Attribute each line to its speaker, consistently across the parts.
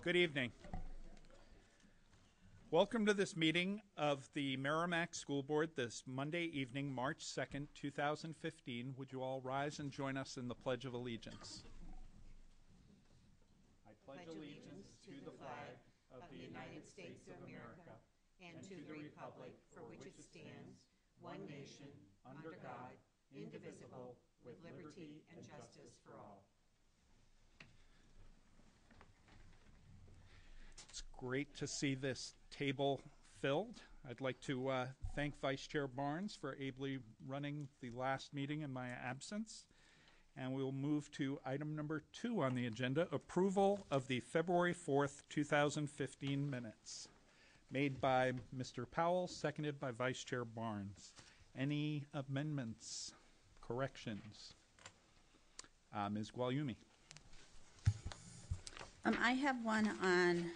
Speaker 1: Good evening. Welcome to this meeting of the Merrimack School Board this Monday evening, March 2nd, 2015. Would you all rise and join us in the Pledge of Allegiance? I pledge allegiance to the flag of the United States of America and to the republic for which it stands, one nation, under God, indivisible, with liberty and justice for all. It's great to see this table filled. I'd like to thank Vice Chair Barnes for ably running the last meeting in my absence. And we'll move to item number 2 on the agenda, approval of the February 4th, 2015 minutes. Made by Mr. Powell, seconded by Vice Chair Barnes. Any amendments, corrections? Ms. Guglielmi.
Speaker 2: I have one on,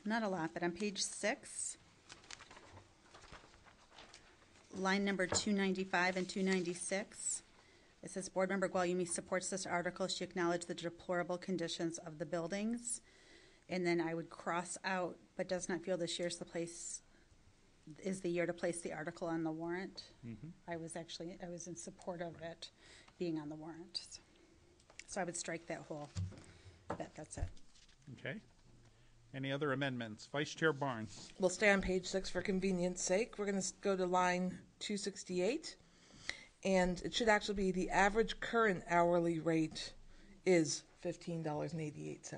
Speaker 2: not a lot, but on page 6, line number 295 and 296. It says, Board Member Guglielmi supports this article. She acknowledged the deplorable conditions of the buildings. And then I would cross out, but does not feel this year's is the year to place the article on the warrant. Mm-hmm. I was in support of it being on the warrant. So I would strike that whole bit. That's it.
Speaker 1: Okay. Any other amendments? Vice Chair Barnes.
Speaker 3: We'll stay on page 6 for convenience sake. We're going to go to line 268. And it should actually be the average current hourly rate is $15.88.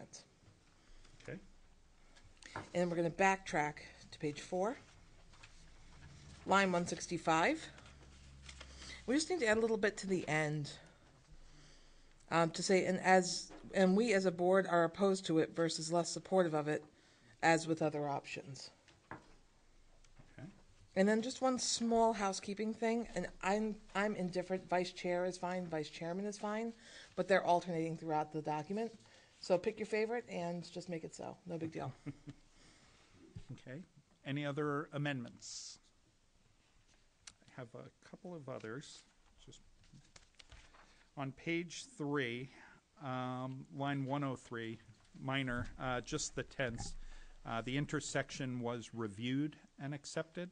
Speaker 1: Okay.
Speaker 3: And we're going to backtrack to page 4. Line 165. We just need to add a little bit to the end to say, and we as a board are opposed to it versus less supportive of it, as with other options.
Speaker 1: Okay.
Speaker 3: And then just one small housekeeping thing, and I'm indifferent. Vice chair is fine, vice chairman is fine, but they're alternating throughout the document. So pick your favorite and just make it so. No big deal.
Speaker 1: Okay. Any other amendments? I have a couple of others. Just on page 3, line 103, minor, just the tense. The intersection was reviewed and accepted.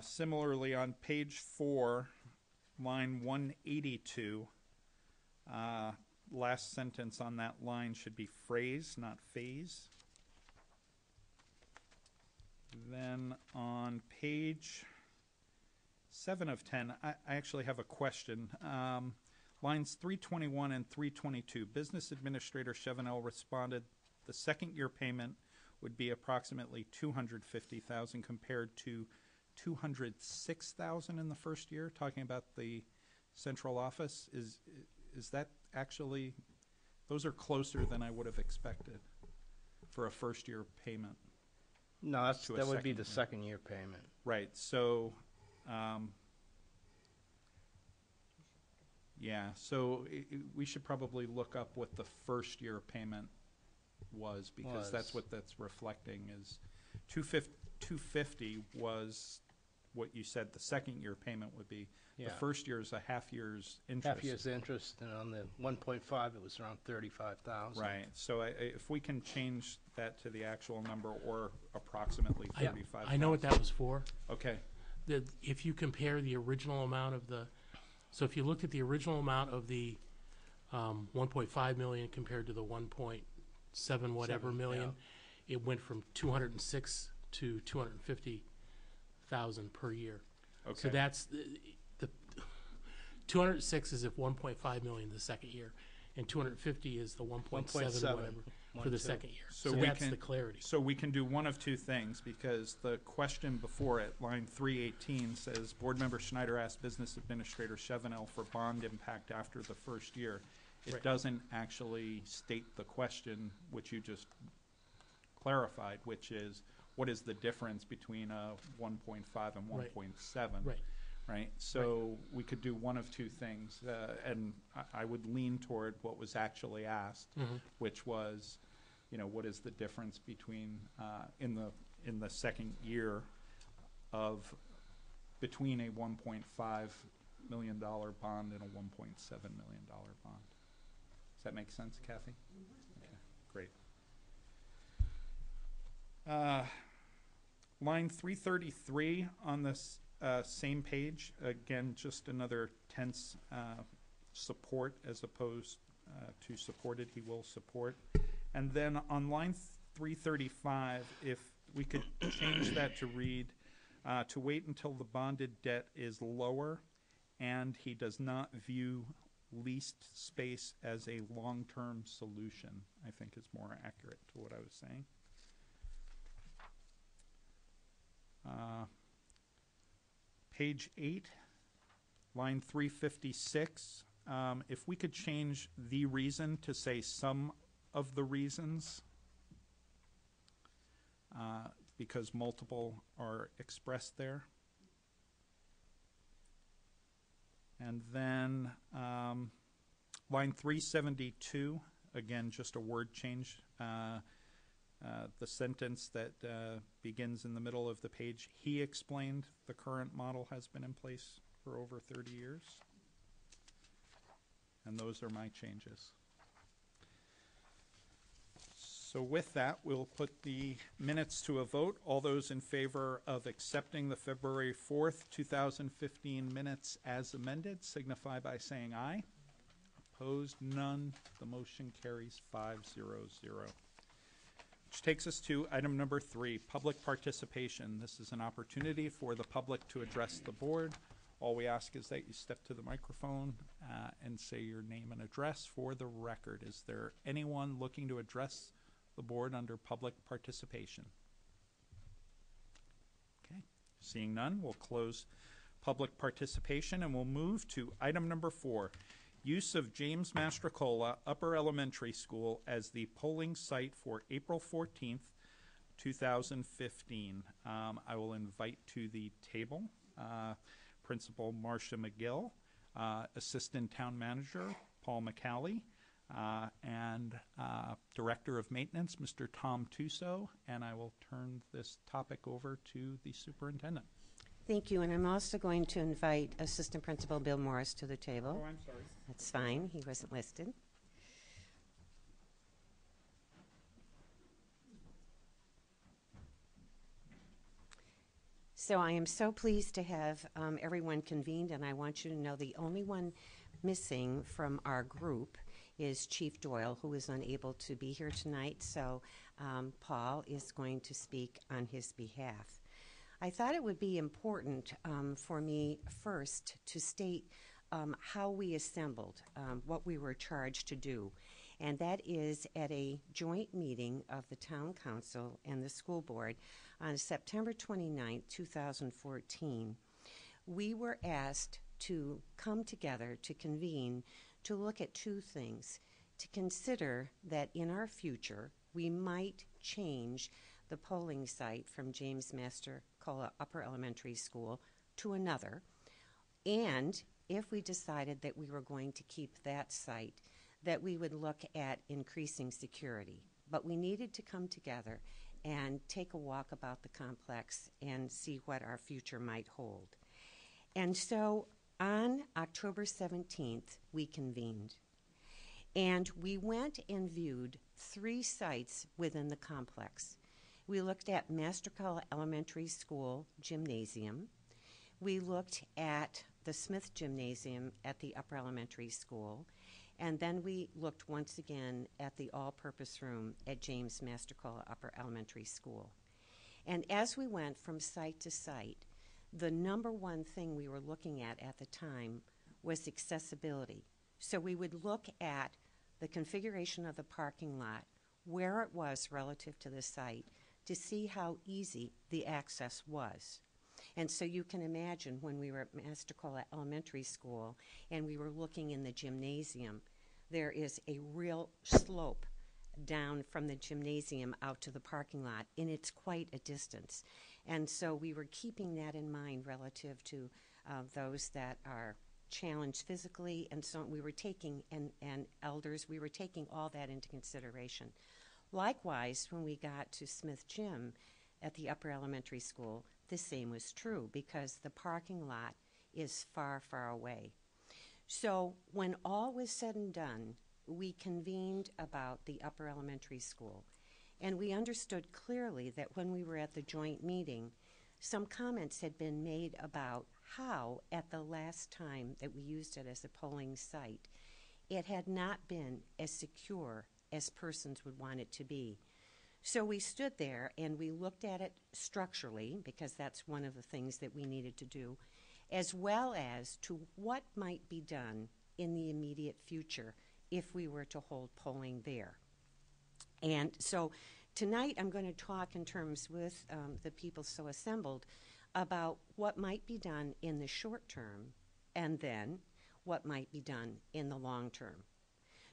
Speaker 1: Similarly, on page 4, line 182, last sentence on that line should be phrase, not phase. Then on page 7 of 10, I actually have a question. Lines 321 and 322, Business Administrator Chevenel responded the second year payment would be approximately $250,000 compared to $206,000 in the first year, talking about the central office. Is that actually, those are closer than I would have expected for a first year payment?
Speaker 4: No, that would be the second year payment.
Speaker 1: Right. So, yeah. So we should probably look up what the first year payment was, because that's what that's reflecting. Is $250 was what you said the second year payment would be. Yeah. The first year is a half year's interest.
Speaker 4: Half year's interest, and on the 1.5 it was around $35,000.
Speaker 1: Right. So if we can change that to the actual number, or approximately $35,000.
Speaker 5: I know what that was for.
Speaker 1: Okay.
Speaker 5: If you compare the original amount of so if you looked at the original amount of the 1.5 million compared to the 1.7 whatever million, yeah, it went from 206 to 250,000 per year.
Speaker 1: Okay.
Speaker 5: So that's the 206 is if 1.5 million the second year, and 250 is the 1.7 whatever for the second year. So that's the clarity.
Speaker 1: So we can do one of two things, because the question before it, line 318, says Board Member Schneider asked Business Administrator Chevenel for bond impact after the first year. It
Speaker 5: Right.
Speaker 1: doesn't actually state the question, which you just clarified, which is what is the difference between a 1.5 and 1.7?
Speaker 5: Right.
Speaker 1: Right. So we could do one of two things, and I would lean toward what was actually asked,
Speaker 5: Mm-hmm.
Speaker 1: which was, what is the difference between in the second year of between a $1.5 million bond and a $1.7 million bond. Does that make sense, Kathy? Okay, great. Line 333 on this same page, again, just another tense support as opposed to supported, he will support. And then on line 335, if we could change that to read, to wait until the bonded debt is lower and he does not view leased space as a long-term solution, I think is more accurate to what I was saying. Page 8, line 356, if we could change the reason to say some of the reasons, because multiple are expressed there. And then line 372, again, just a word change. The sentence that begins in the middle of the page, he explained the current model has been in place for over 30 years. And those are my changes. So with that, we'll put the minutes to a vote. All those in favor of accepting the February 4th, 2015 minutes as amended, signify by saying aye. Opposed, none. The motion carries 5-0-0. Which takes us to item number 3, public participation. This is an opportunity for the public to address the board. All we ask is that you step to the microphone and say your name and address for the record. Is there anyone looking to address the board under public participation? Okay, seeing none, we'll close public participation and we'll move to item number 4, use of James Mastrocola Upper Elementary School as the polling site for April 14th, 2015. I will invite to the table Principal Marcia McGill, Assistant Town Manager Paul McCallie, and Director of Maintenance, Mr. Tom Tuso, and I will turn this topic over to the Superintendent.
Speaker 6: Thank you, and I'm also going to invite Assistant Principal Bill Morris to the table.
Speaker 1: Oh, I'm sorry.
Speaker 6: That's fine, he wasn't listed. So I am so pleased to have everyone convened, and I want you to know the only one missing from our group is Chief Doyle, who is unable to be here tonight, so Paul is going to speak on his behalf. I thought it would be important for me first to state how we assembled, what we were charged to do, and that is at a joint meeting of the Town Council and the School Board on September 29, 2014. We were asked to come together to convene to look at two things, to consider that in our future we might change the polling site from James Mastrocola Upper Elementary School to another, and if we decided that we were going to keep that site, that we would look at increasing security. But we needed to come together and take a walk about the complex and see what our future might hold. And so on October 17th, we convened. And we went and viewed 3 sites within the complex. We looked at Mastrocola Elementary School Gymnasium. We looked at the Smith Gymnasium at the Upper Elementary School. And then we looked once again at the all-purpose room at James Mastrocola Upper Elementary School. And as we went from site to site, the number one thing we were looking at the time was accessibility. So we would look at the configuration of the parking lot, where it was relative to the site, to see how easy the access was. And so you can imagine when we were at Mastrocola Elementary School and we were looking in the gymnasium, there is a real slope down from the gymnasium out to the parking lot, and it's quite a distance. And so we were keeping that in mind relative to those that are challenged physically, and so we were taking, and elders, we were taking all that into consideration. Likewise, when we got to Smith Gym at the Upper Elementary School, the same was true because the parking lot is far, far away. So when all was said and done, we convened about the upper elementary school. And we understood clearly that when we were at the joint meeting, some comments had been made about how, at the last time that we used it as a polling site, it had not been as secure as persons would want it to be. So we stood there and we looked at it structurally, because that's one of the things that we needed to do, as well as to what might be done in the immediate future if we were to hold polling there. And so tonight I'm going to talk in terms with the people so assembled about what might be done in the short term and then what might be done in the long term.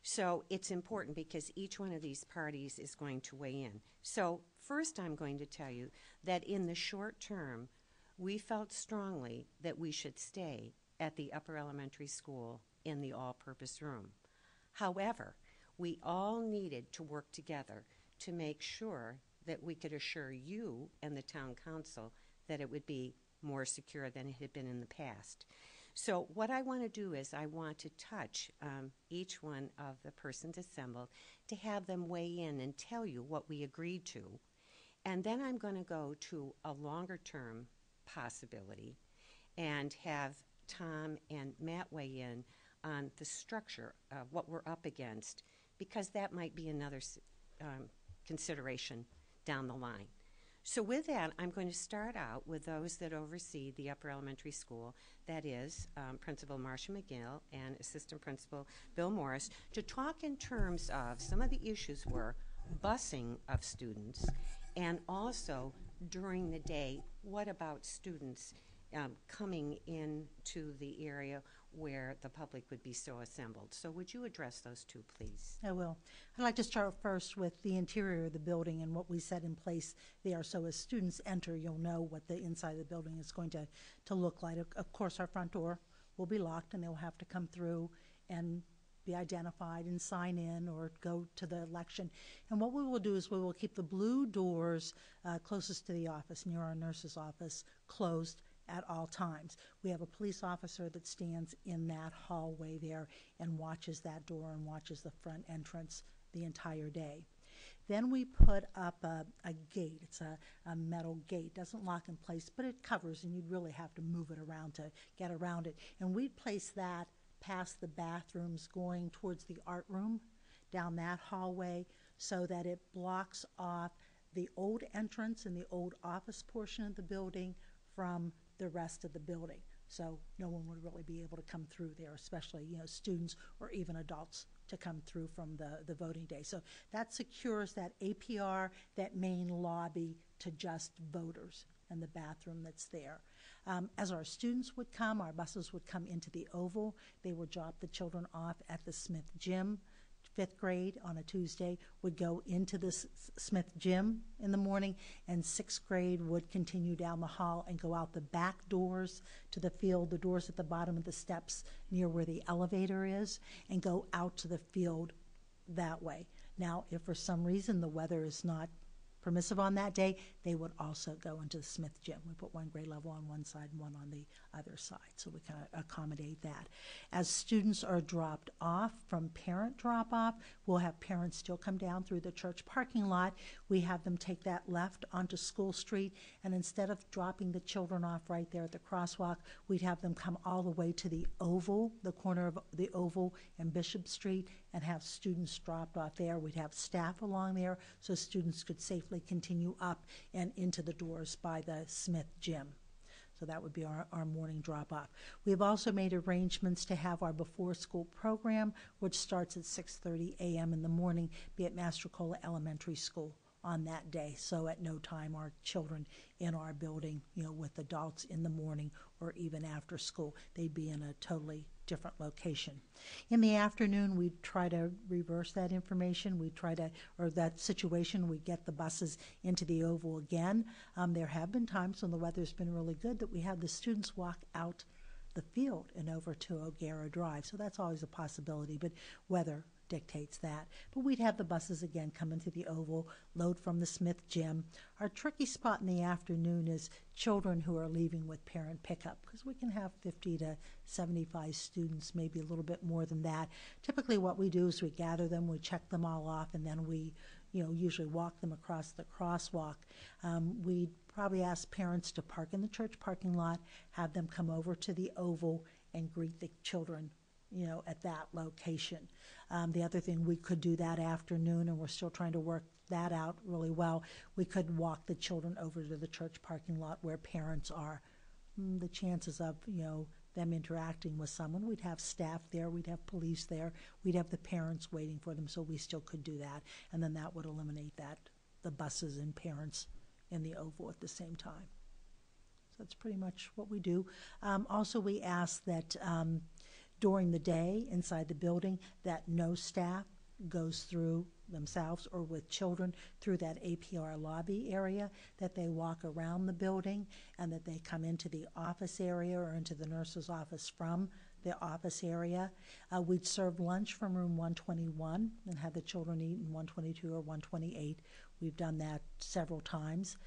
Speaker 6: So it's important because each one of these parties is going to weigh in. So first I'm going to tell you that in the short term, we felt strongly that we should stay at the upper elementary school in the all-purpose room. However, we all needed to work together to make sure that we could assure you and the town council that it would be more secure than it had been in the past. So what I want to do is I want to touch each one of the persons assembled to have them weigh in and tell you what we agreed to. And then I'm going to go to a longer term possibility and have Tom and Matt weigh in on the structure of what we're up against, because that might be another consideration down the line. So with that, I'm going to start out with those that oversee the upper elementary school, that is Principal Marcia McGill and Assistant Principal Bill Morris, to talk in terms of some of the issues were busing of students, and also during the day, what about students coming into the area where the public would be so assembled. So would you address those two, please?
Speaker 7: I will. I'd like to start first with the interior of the building and what we set in place there. So as students enter, you'll know what the inside of the building is going to look like. Of course, our front door will be locked, and they'll have to come through and be identified and sign in or go to the election. And what we will do is we will keep the blue doors closest to the office, near our nurse's office, closed at all times. We have a police officer that stands in that hallway there and watches that door and watches the front entrance the entire day. Then we put up a gate. It's a metal gate. Doesn't lock in place, but it covers, and you'd really have to move it around to get around it. And we'd place that past the bathrooms going towards the art room down that hallway so that it blocks off the old entrance and the old office portion of the building from the rest of the building. So no one would really be able to come through there, especially, students or even adults to come through from the voting day. So that secures that APR, that main lobby, to just voters and the bathroom that's there. As our students would come, our buses would come into the Oval. They would drop the children off at the Smith Gym. 5th grade on a Tuesday would go into the Smith Gym in the morning, and 6th grade would continue down the hall and go out the back doors to the field, the doors at the bottom of the steps near where the elevator is, and go out to the field that way. Now, if for some reason the weather is not permissive on that day, they would also go into the Smith Gym. We put one grade level on one side and one on the other side, so we can accommodate that. As students are dropped off from parent drop-off, we'll have parents still come down through the church parking lot. We have them take that left onto School Street, and instead of dropping the children off right there at the crosswalk, we'd have them come all the way to the Oval, the corner of the Oval and Bishop Street, and have students dropped off there. We'd have staff along there so students could safely continue up and into the doors by the Smith Gym. So that would be our morning drop-off. We have also made arrangements to have our before-school program, which starts at 6:30 a.m. in the morning, be at Mastrocola Elementary School on that day. So at no time are children in our building, with adults in the morning or even after school. They'd be in a totally different location. In the afternoon, we try to reverse that information. That situation, we get the buses into the Oval again. There have been times when the weather's been really good that we have the students walk out the field and over to O'Gara Drive. So that's always a possibility, but weather dictates that. But we'd have the buses again come into the Oval, load from the Smith Gym. Our tricky spot in the afternoon is children who are leaving with parent pickup, because we can have 50 to 75 students, maybe a little bit more than that. Typically what we do is we gather them, we check them all off, and then we usually walk them across the crosswalk. We probably ask parents to park in the church parking lot, have them come over to the Oval and greet the children, at that location. The other thing, we could do that afternoon, and we're still trying to work that out really well. We could walk the children over to the church parking lot where parents are. The chances of, them interacting with someone, we'd have staff there, we'd have police there, we'd have the parents waiting for them, so we still could do that. And then that would eliminate the buses and parents in the Oval at the same time. So that's pretty much what we do. Also, we ask that during the day inside the building that no staff goes through themselves or with children through that APR lobby area, that they walk around the building and that they come into the office area or into the nurse's office from the office area. We'd serve lunch from room 121 and have the children eat in 122 or 128. We've done that several times.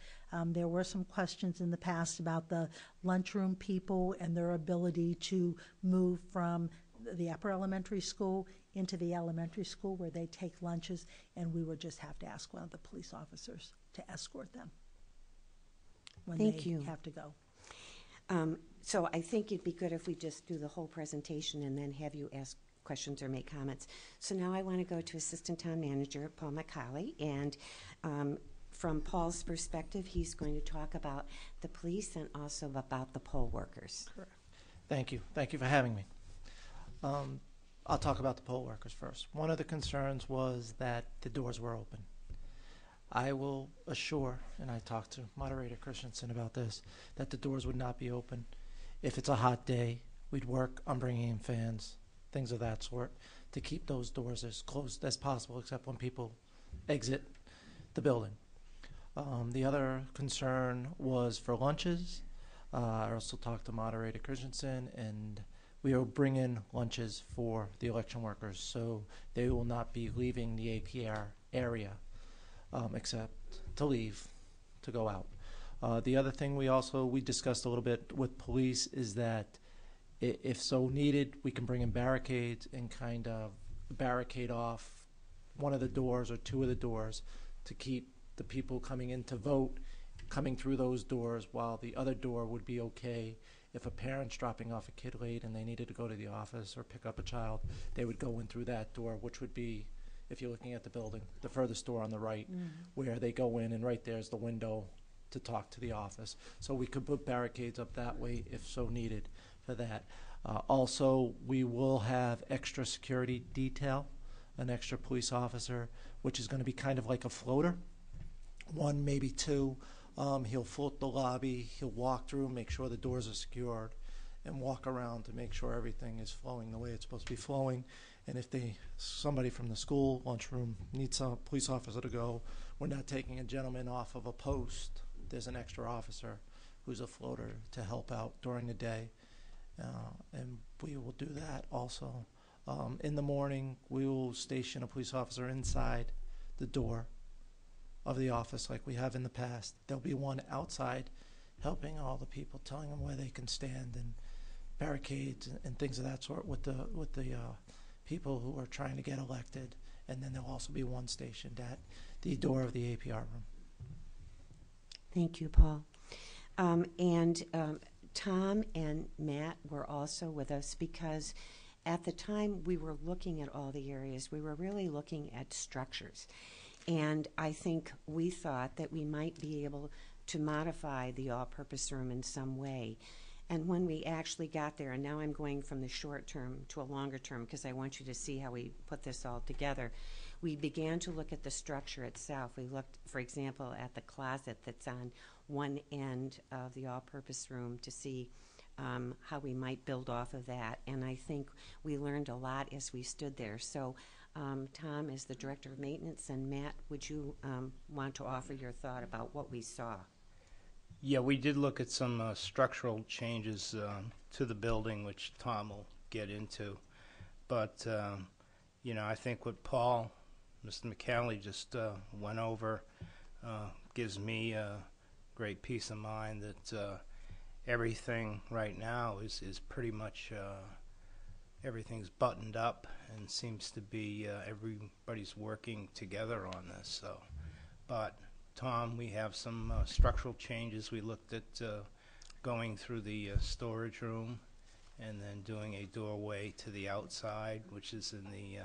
Speaker 7: There were some questions in the past about the lunchroom people and their ability to move from the upper elementary school into the elementary school where they take lunches, and we would just have to ask one of the police officers to escort them when
Speaker 6: Thank
Speaker 7: they
Speaker 6: you.
Speaker 7: have to go.
Speaker 6: So I think it'd be good if we just do the whole presentation and then have you ask questions or make comments. So now I want to go to Assistant Town Manager Paul McCauley, and from Paul's perspective, he's going to talk about the police and also about the poll workers.
Speaker 7: Correct.
Speaker 8: Thank you. Thank you for having me. I'll talk about the poll workers first. One of the concerns was that the doors were open. I will assure, and I talked to Moderator Christensen about this, that the doors would not be open. If it's a hot day, we'd work on bringing in fans, things of that sort, to keep those doors as closed as possible, except when people exit the building. The other concern was for lunches. I also talked to Moderator Christensen, and we will bring in lunches for the election workers, so they will not be leaving the APR area except to leave, to go out. The other thing we discussed a little bit with police is that if so needed, we can bring in barricades and kind of barricade off one of the doors or two of the doors to keep the people coming in to vote coming through those doors, while the other door would be okay. If a parent's dropping off a kid late and they needed to go to the office or pick up a child, they would go in through that door, which would be, if you're looking at the building, the furthest door on the right, where they go in, and right there's the window to talk to the office. So we could put barricades up that way if so needed for that. Also, we will have extra security detail, an extra police officer, which is going to be kind of like a floater, one, maybe two. He'll float the lobby, he'll walk through, make sure the doors are secured, and walk around to make sure everything is flowing the way it's supposed to be flowing. And if somebody from the school lunchroom needs a police officer to go, we're not taking a gentleman off of a post. There's an extra officer who's a floater to help out during the day, and we will do that also. In the morning, we will station a police officer inside the door of the office like we have in the past. There'll be one outside helping all the people, telling them where they can stand, and barricades and things of that sort with the people who are trying to get elected. And then there'll also be one stationed at the door of the APR room.
Speaker 6: Thank you, Paul. And Tom and Matt were also with us because at the time we were looking at all the areas, we were really looking at structures. And I think we thought that we might be able to modify the all-purpose room in some way. And when we actually got there, and now I'm going from the short term to a longer term because I want you to see how we put this all together, we began to look at the structure itself. We looked, for example, at the closet that's on one end of the all-purpose room to see how we might build off of that. And I think we learned a lot as we stood there. So Tom is the Director of Maintenance, and Matt, would you want to offer your thought about what we saw?
Speaker 4: Yeah, we did look at some structural changes to the building, which Tom will get into. But I think what Paul, Mr. McCallie just went over gives me a great peace of mind that everything right now is pretty much everything's buttoned up and seems to be everybody's working together on this. So, but Tom, we have some structural changes. We looked at going through the storage room and then doing a doorway to the outside, which is in the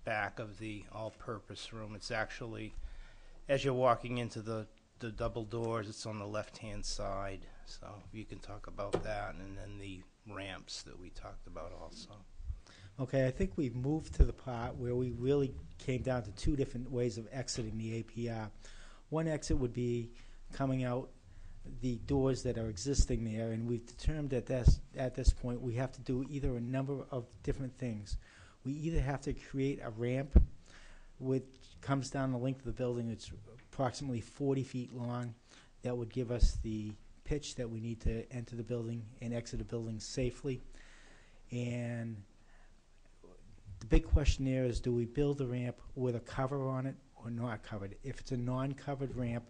Speaker 4: back of the all-purpose room. It's actually, as you're walking into the double doors, it's on the left-hand side. So you can talk about that, and then the ramps that we talked about also.
Speaker 9: Okay, I think we've moved to the part where we really came down to two different ways of exiting the APR. One exit would be coming out the doors that are existing there, and we've determined that at this point we have to do either a number of different things. We either have to create a ramp which comes down the length of the building. It's approximately 40 feet long. That would give us the pitch that we need to enter the building and exit the building safely. And the big question there is, do we build the ramp with a cover on it or not covered? If it's a non-covered ramp,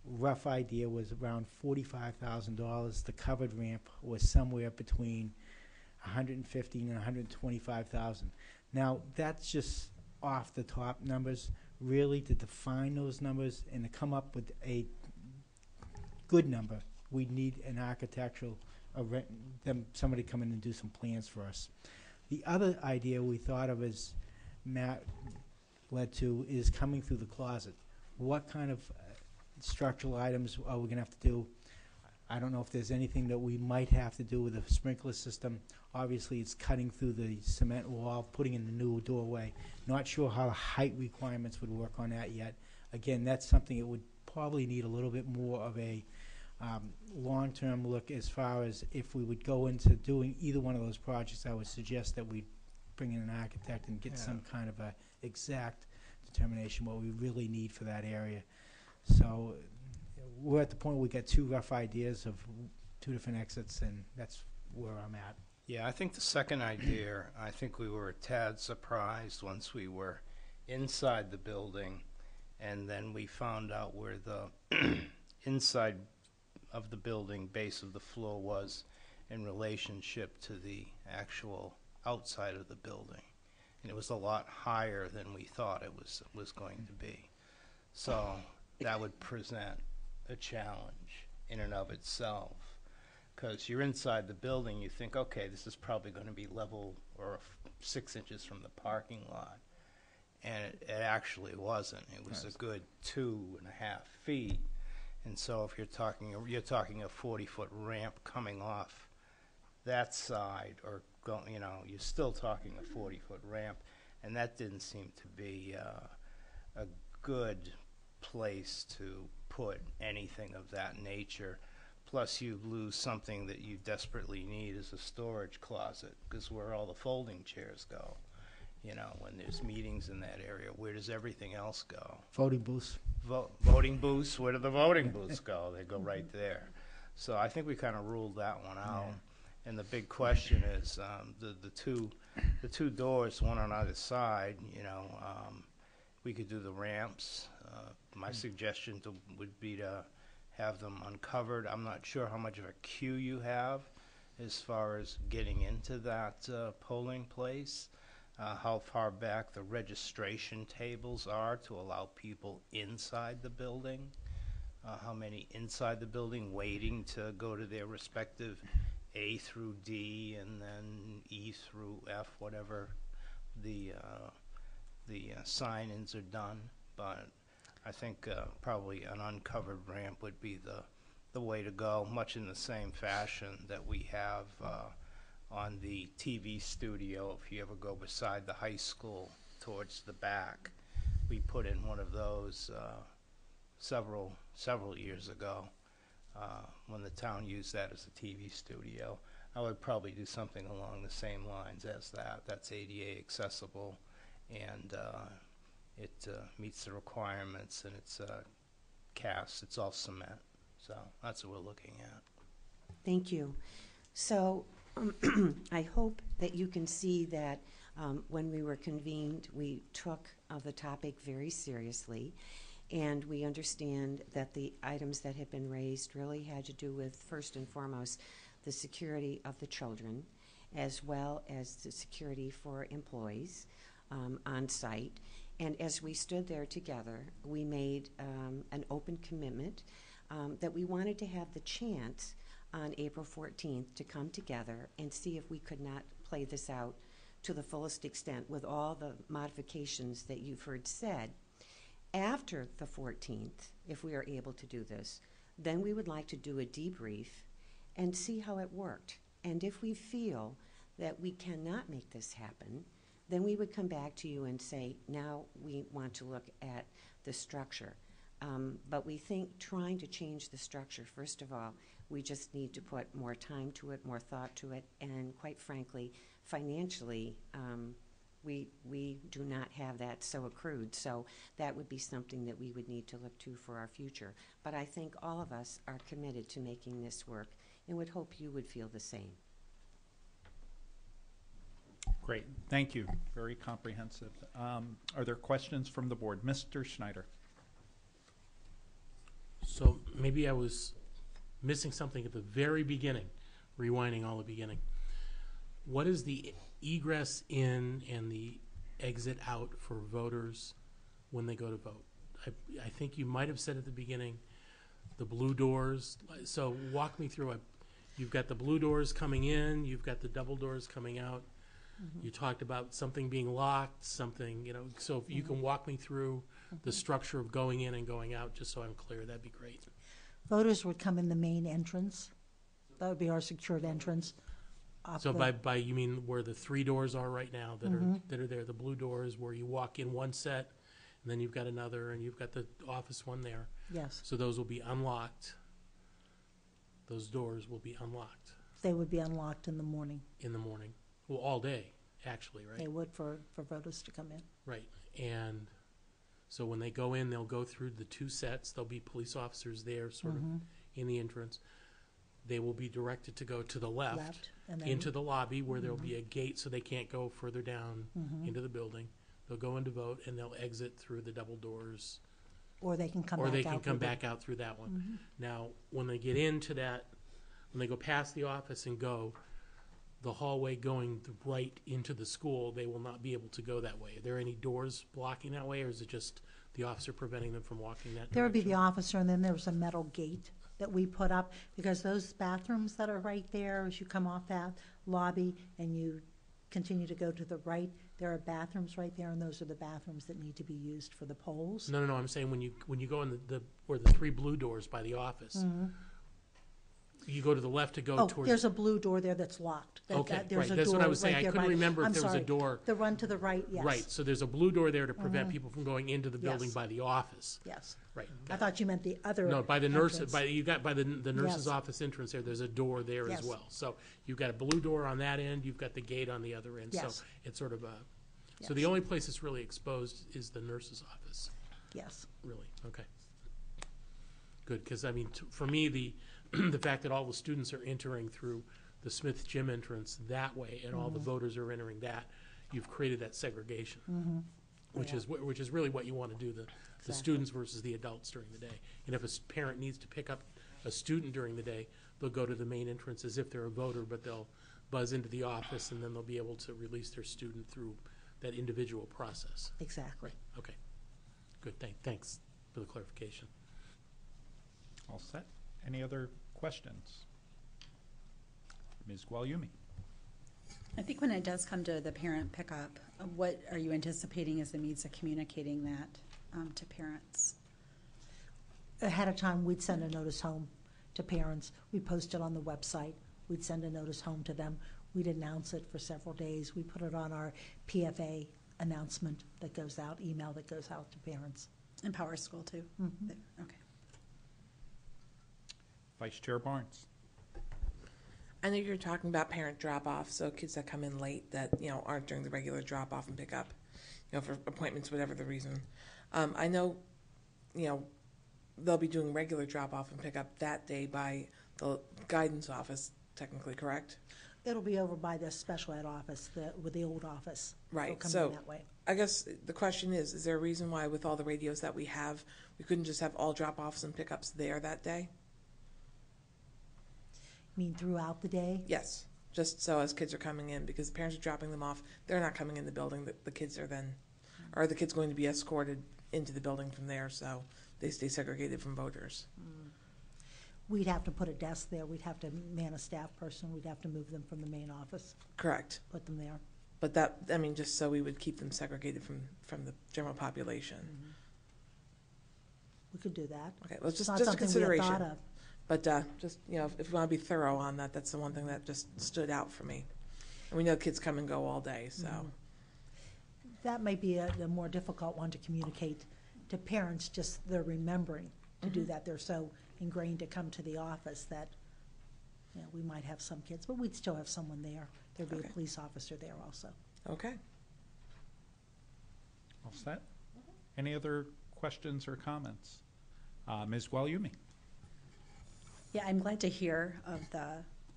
Speaker 9: rough idea was around $45,000. The covered ramp was somewhere between $115,000 and $125,000. Now, that's just off the top numbers. Really, to define those numbers and to come up with a good number, we need an architectural, somebody come in and do some plans for us. The other idea we thought of, as Matt led to, is coming through the closet. What kind of structural items are we going to have to do? I don't know if there's anything that we might have to do with the sprinkler system. Obviously, it's cutting through the cement wall, putting in the new doorway. Not sure how the height requirements would work on that yet. Again, that's something that would probably need a little bit more of a long-term look as far as if we would go into doing either one of those projects. I would suggest that we bring in an architect and get some kind of a exact determination what we really need for that area. So we're at the point where we got two rough ideas of two different exits, and that's where I'm at.
Speaker 4: Yeah, I think the second idea, I think we were a tad surprised once we were inside the building, and then we found out where the inside of the building, base of the floor, was in relationship to the actual outside of the building. And it was a lot higher than we thought it was going to be. So that would present a challenge in and of itself, because you're inside the building, you think, okay, this is probably going to be level or 6 inches from the parking lot, and it actually wasn't. It was a good 2.5 feet. And so if you're talking a 40-foot ramp coming off that side, or going, you're still talking a 40-foot ramp, and that didn't seem to be a good place to put anything of that nature. Plus, you lose something that you desperately need as a storage closet, because where all the folding chairs go, when there's meetings in that area, where does everything else go?
Speaker 9: Voting booths.
Speaker 4: Voting booths, where do the voting booths go? They go right there. So I think we kind of ruled that one out. Yeah. And the big question is the two doors, one on either side. We could do the ramps. My suggestion would be to have them uncovered. I'm not sure how much of a queue you have as far as getting into that polling place. How far back the registration tables are to allow people inside the building, how many inside the building waiting to go to their respective A through D and then E through F, whatever the sign-ins are done. But I think probably an uncovered ramp would be the way to go, much in the same fashion that we have on the TV studio. If you ever go beside the high school towards the back, we put in one of those several years ago when the town used that as a TV studio. I would probably do something along the same lines as that. That's ADA accessible, and it meets the requirements, and it's cast. It's all cement. So that's what we're looking at.
Speaker 6: Thank you. So I hope that you can see that when we were convened, we took the topic very seriously, and we understand that the items that have been raised really had to do with, first and foremost, the security of the children, as well as the security for employees on site. And as we stood there together, we made an open commitment that we wanted to have the chance on April 14th to come together and see if we could not play this out to the fullest extent with all the modifications that you've heard said. After the 14th, if we are able to do this, then we would like to do a debrief and see how it worked. And if we feel that we cannot make this happen, then we would come back to you and say, now we want to look at the structure. But we think trying to change the structure, first of all, we just need to put more time to it, more thought to it, and quite frankly, financially, we do not have that so accrued. So that would be something that we would need to look to for our future. But I think all of us are committed to making this work and would hope you would feel the same.
Speaker 1: Great, thank you. Very comprehensive. Are there questions from the board? Mr. Schneider.
Speaker 5: So maybe I was missing something at the very beginning, rewinding all the beginning. What is the egress in and the exit out for voters when they go to vote? I think you might have said at the beginning, the blue doors. So walk me through it. You've got the blue doors coming in, you've got the double doors coming out. Mm-hmm. You talked about something being locked, something, so if you can walk me through the structure of going in and going out, just so I'm clear, that'd be great.
Speaker 7: Voters would come in the main entrance. That would be our secured entrance.
Speaker 5: So by you mean where the 3 doors are right now that are there, the blue doors where you walk in one set, and then you've got another, and you've got the office one there.
Speaker 7: Yes.
Speaker 5: So those will be unlocked. Those doors will be unlocked.
Speaker 7: They would be unlocked in the morning.
Speaker 5: In the morning. Well, all day, actually, right?
Speaker 7: They would for voters to come in.
Speaker 5: Right. And so when they go in, they'll go through the 2 sets. There'll be police officers there sort of in the entrance. They will be directed to go to the left and then into the lobby where there'll be a gate so they can't go further down into the building. They'll go in to vote, and they'll exit through the double doors.
Speaker 7: Or they can come back out
Speaker 5: through that one. Now, when they get into that, when they go past the office and go, the hallway going right into the school, they will not be able to go that way. Are there any doors blocking that way, or is it just the officer preventing them from walking that
Speaker 7: There would be
Speaker 5: direction?
Speaker 7: the officer, and then there's a metal gate that we put up, because those bathrooms that are right there, as you come off that lobby and you continue to go to the right, there are bathrooms right there, and those are the bathrooms that need to be used for the polls.
Speaker 5: No, I'm saying when you go in where the 3 blue doors by the office, you go to the left to go towards.
Speaker 7: There's a blue door there that's locked.
Speaker 5: Okay,
Speaker 7: there's
Speaker 5: right.
Speaker 7: a
Speaker 5: That's
Speaker 7: door
Speaker 5: what I was saying.
Speaker 7: right
Speaker 5: I
Speaker 7: there
Speaker 5: couldn't
Speaker 7: by-
Speaker 5: remember if
Speaker 7: I'm
Speaker 5: there was a
Speaker 7: sorry.
Speaker 5: door.
Speaker 7: The run to the right, yes.
Speaker 5: Right. So there's a blue door there to prevent people from going into the building
Speaker 7: Yes.
Speaker 5: by the office.
Speaker 7: Yes.
Speaker 5: Right.
Speaker 7: I thought you meant the other.
Speaker 5: No, by the nurse,
Speaker 7: entrance.
Speaker 5: by the nurse's
Speaker 7: Yes.
Speaker 5: office entrance there's a door there
Speaker 7: Yes.
Speaker 5: as well. So you've got a blue door on that end, you've got the gate on the other end.
Speaker 7: Yes.
Speaker 5: So it's sort of a. So
Speaker 7: Yes.
Speaker 5: the only place that's really exposed is the nurse's office.
Speaker 7: Yes.
Speaker 5: Really. Okay. Good, because I mean, for me, the the fact that all the students are entering through the Smith Gym entrance that way, and all the voters are entering that, you've created that segregation, which is really what you want to do. The students versus the adults during the day. And if a parent needs to pick up a student during the day, they'll go to the main entrance as if they're a voter, but they'll buzz into the office, and then they'll be able to release their student through that individual process.
Speaker 7: Exactly.
Speaker 5: Okay. Good. Thanks for the clarification.
Speaker 1: All set. Any other questions? Ms. Guagliumi.
Speaker 2: I think when it does come to the parent pickup, what are you anticipating as the means of communicating that to parents?
Speaker 7: Ahead of time, we'd send a notice home to parents. We'd post it on the website. We'd send a notice home to them. We'd announce it for several days. We put it on our PFA announcement that goes out, email that goes out to parents.
Speaker 2: In Power School too? Okay.
Speaker 1: Vice Chair Barnes.
Speaker 3: I know you're talking about parent drop-off, so kids that come in late that, aren't during the regular drop-off and pick-up, for appointments, whatever the reason. I know, they'll be doing regular drop-off and pick-up that day by the guidance office, technically, correct?
Speaker 7: It'll be over by the special ed office, with the old office. It'll
Speaker 3: Right,
Speaker 7: come
Speaker 3: so
Speaker 7: in that way.
Speaker 3: I guess the question is there a reason why with all the radios that we have, we couldn't just have all drop-offs and pickups there that day?
Speaker 7: You mean throughout the day?
Speaker 3: Yes, just so as kids are coming in, because the parents are dropping them off, they're not coming in the building, the kids are then, or the kids going to be escorted into the building from there, so they stay segregated from voters.
Speaker 7: We'd have to put a desk there, we'd have to man a staff person, we'd have to move them from the main office,
Speaker 3: Correct.
Speaker 7: put them there.
Speaker 3: But that, I mean, just so we would keep them segregated from the general population.
Speaker 7: We could do that.
Speaker 3: Okay, well,
Speaker 7: It's
Speaker 3: just
Speaker 7: not
Speaker 3: a
Speaker 7: something we had thought
Speaker 3: consideration.
Speaker 7: of.
Speaker 3: But just, you know, if we want to be thorough on that, that's the one thing that just stood out for me. And we know kids come and go all day, so.
Speaker 7: That might be a more difficult one to communicate to parents, just they're remembering to do that. They're so ingrained to come to the office that, you know, we might have some kids, but we'd still have someone there. There'd be
Speaker 3: Okay.
Speaker 7: a police officer there also.
Speaker 3: Okay.
Speaker 1: All set? Any other questions or comments? Ms. Gualiumi?
Speaker 2: Yeah, I'm glad to hear of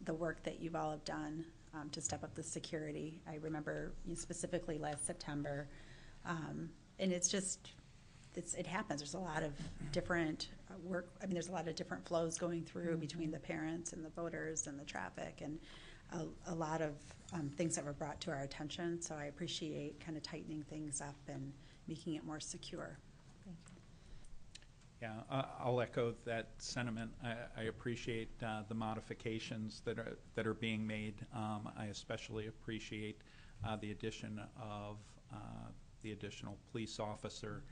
Speaker 2: the work that you've all have done to step up the security. I remember specifically last September, and it's just, it happens. There's a lot of different work. I mean, there's a lot of different flows going through between the parents and the voters and the traffic, and a lot of things that were brought to our attention. So I appreciate kind of tightening things up and making it more secure.
Speaker 1: Yeah, I'll echo that sentiment. I appreciate the modifications that are being made. I especially appreciate the addition of the additional police officer.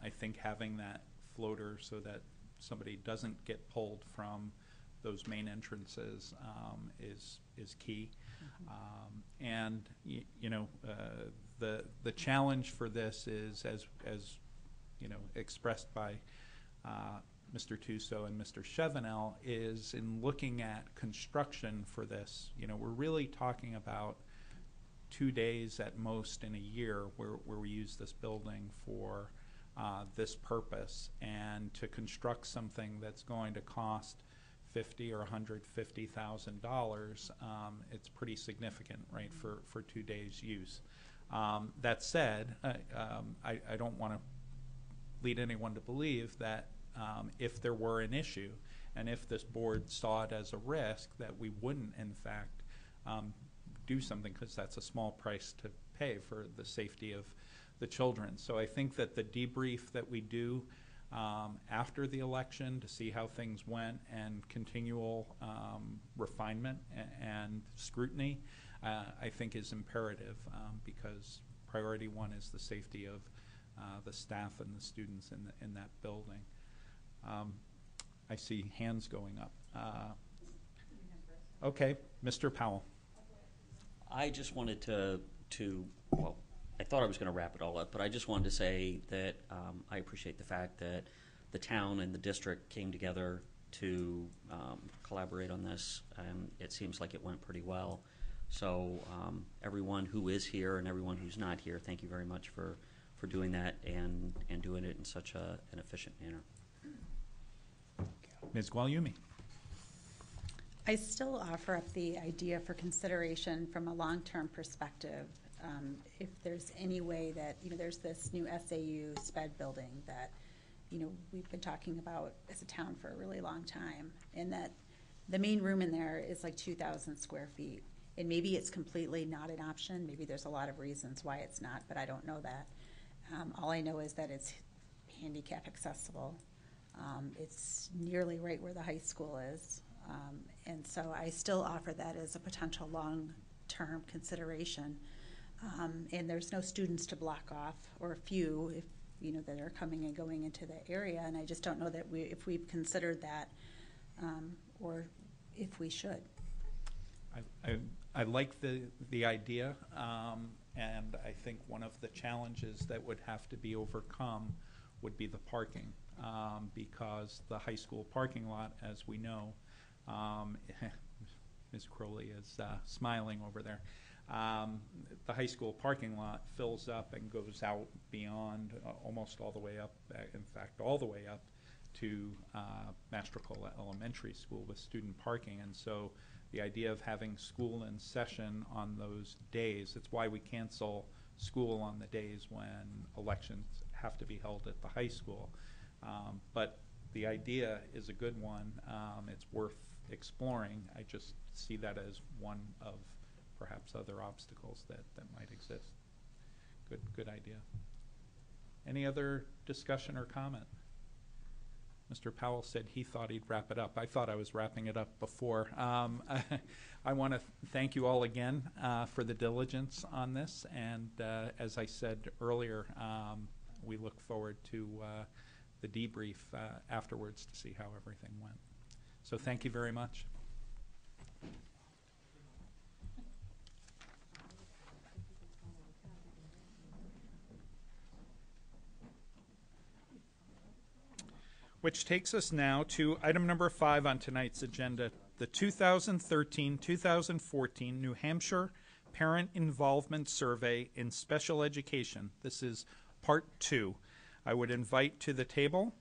Speaker 1: I think having that floater so that somebody doesn't get pulled from those main entrances is key. And you know, the challenge for this is as you know, expressed by Mr. Tuso and Mr. Chevenel, is in looking at construction for this. You know, we're really talking about 2 days at most in a year where we use this building for this purpose, and to construct something that's going to cost $50,000 or $150,000, it's pretty significant, right, for 2 days use. That said, I don't want to lead anyone to believe that if there were an issue and if this board saw it as a risk, that we wouldn't in fact do something, because that's a small price to pay for the safety of the children. So I think that the debrief that we do after the election to see how things went, and continual refinement and scrutiny, I think is imperative, because priority one is the safety of the staff and the students in that building. I see hands going up. Okay, Mr. Powell.
Speaker 10: I just wanted to well, I thought I was going to wrap it all up, but I just wanted to say that I appreciate the fact that the town and the district came together to collaborate on this, and it seems like it went pretty well. So everyone who is here and everyone who's not here, thank you very much for doing that and doing it in such an efficient manner.
Speaker 1: Ms. Gualiumi.
Speaker 2: I still offer up the idea for consideration from a long-term perspective. If there's any way that, you know, there's this new SAU SPED building that, you know, we've been talking about as a town for a really long time, and that the main room in there is like 2,000 square feet. And maybe it's completely not an option. Maybe there's a lot of reasons why it's not, but I don't know that. All I know is that it's handicap accessible. It's nearly right where the high school is. And so I still offer that as a potential long-term consideration. And there's no students to block off, or a few, if you know, that are coming and going into the area. And I just don't know that if we've considered that, or if we should.
Speaker 1: I like the idea, and I think one of the challenges that would have to be overcome would be the parking, because the high school parking lot, as we know, Ms. Crowley is smiling over there. The high school parking lot fills up and goes out beyond almost all the way up, in fact, all the way up to Mastercole Elementary School with student parking. And so the idea of having school in session on those days. It's why we cancel school on the days when elections have to be held at the high school. But the idea is a good one. It's worth exploring. I just see that as one of perhaps other obstacles that might exist. Good idea. Any other discussion or comment? Mr. Powell said he thought he'd wrap it up. I thought I was wrapping it up before. I want to thank you all again for the diligence on this. And as I said earlier, we look forward to the debrief afterwards to see how everything went. So thank you very much. Which takes us now to item number 5 on tonight's agenda, the 2013-2014 New Hampshire Parent Involvement Survey in Special Education. This is part 2. I would invite to the table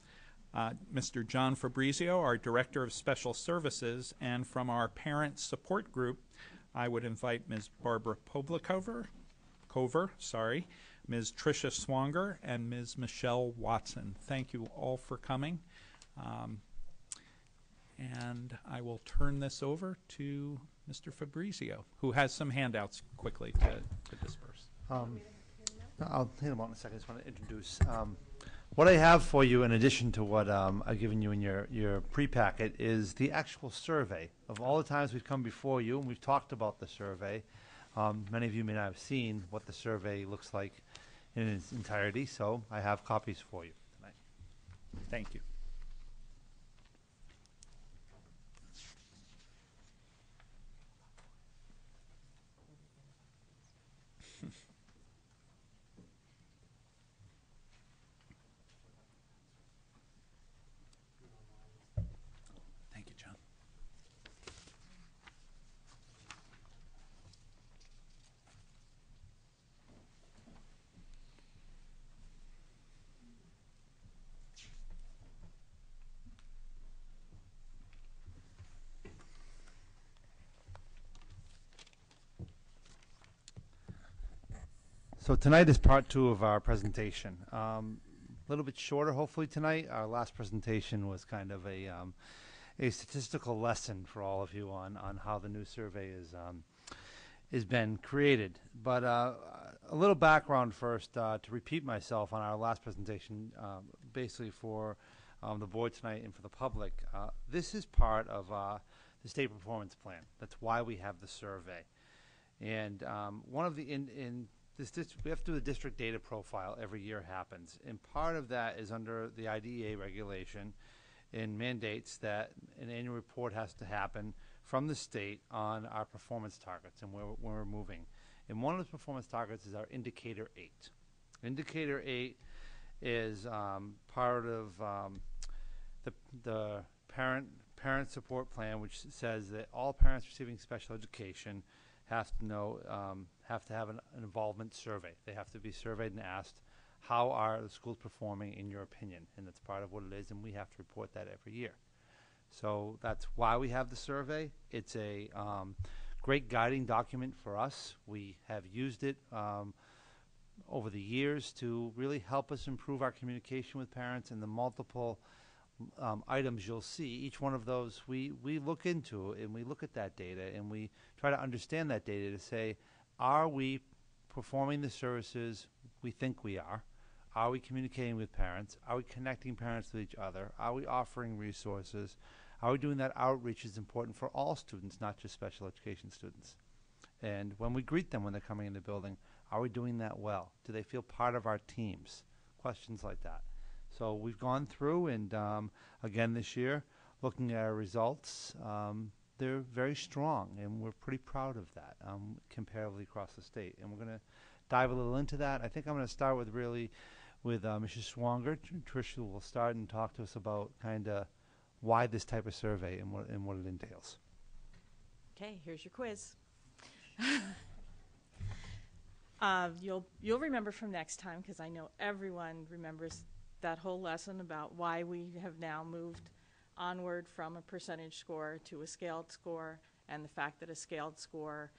Speaker 1: Mr. John Fabrizio, our Director of Special Services, and from our parent support group, I would invite Ms. Barbara Cover, Ms. Tricia Swanger, and Ms. Michelle Watson. Thank you all for coming. And I will turn this over to Mr. Fabrizio, who has some handouts quickly to disperse.
Speaker 8: I'll hit them out in a second. I just want to introduce. What I have for you, in addition to what I've given you in your pre-packet, is the actual survey of all the times we've come before you, and we've talked about the survey. Many of you may not have seen what the survey looks like in its entirety, so I have copies for you tonight.
Speaker 1: Thank you. Thank you, John.
Speaker 8: So tonight is part 2 of our presentation. A little bit shorter, hopefully, tonight. Our last presentation was kind of a statistical lesson for all of you on how the new survey is been created. But a little background first, to repeat myself on our last presentation, basically for the board tonight and for the public. This is part of the state performance plan. That's why we have the survey. And one of the we have to do the district data profile every year happens, and part of that is under the IDEA regulation and mandates that an annual report has to happen from the state on our performance targets and where we're moving. And one of those performance targets is our Indicator 8. Indicator 8 is part of the parent support plan, which says that all parents receiving special education have to have an involvement survey. They have to be surveyed and asked, how are the schools performing in your opinion? And that's part of what it is, and we have to report that every year. So that's why we have the survey. It's a great guiding document for us. We have used it over the years to really help us improve our communication with parents, and the multiple items you'll see. Each one of those we look into, and we look at that data, and we try to understand that data to say, are we performing the services we think we are? Are we communicating with parents? Are we connecting parents with each other? Are we offering resources? Are we doing that outreach is important for all students, not just special education students? And when we greet them when they're coming in the building, are we doing that well? Do they feel part of our teams? Questions like that. So we've gone through, and again this year, looking at our results, they're very strong, and we're pretty proud of that comparatively across the state. And we're going to dive a little into that. I think I'm going to start with Mrs. Swanger. Tricia will start and talk to us about kind of why this type of survey and what it entails.
Speaker 11: Okay, here's your quiz. You'll remember from next time, because I know everyone remembers that whole lesson about why we have now moved onward from a percentage score to a scaled score and the fact that a scaled score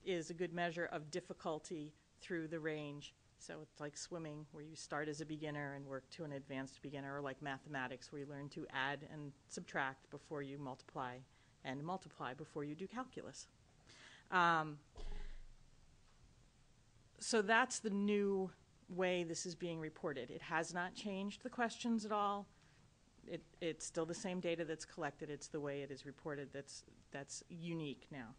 Speaker 11: is a good measure of difficulty through the range. So it's like swimming, where you start as a beginner and work to an advanced beginner, or like mathematics, where you learn to add and subtract before you multiply, and multiply before you do calculus. So that's the new way this is being reported. It has not changed the questions at all. It's still the same data that's collected. It's the way it is reported that's unique now.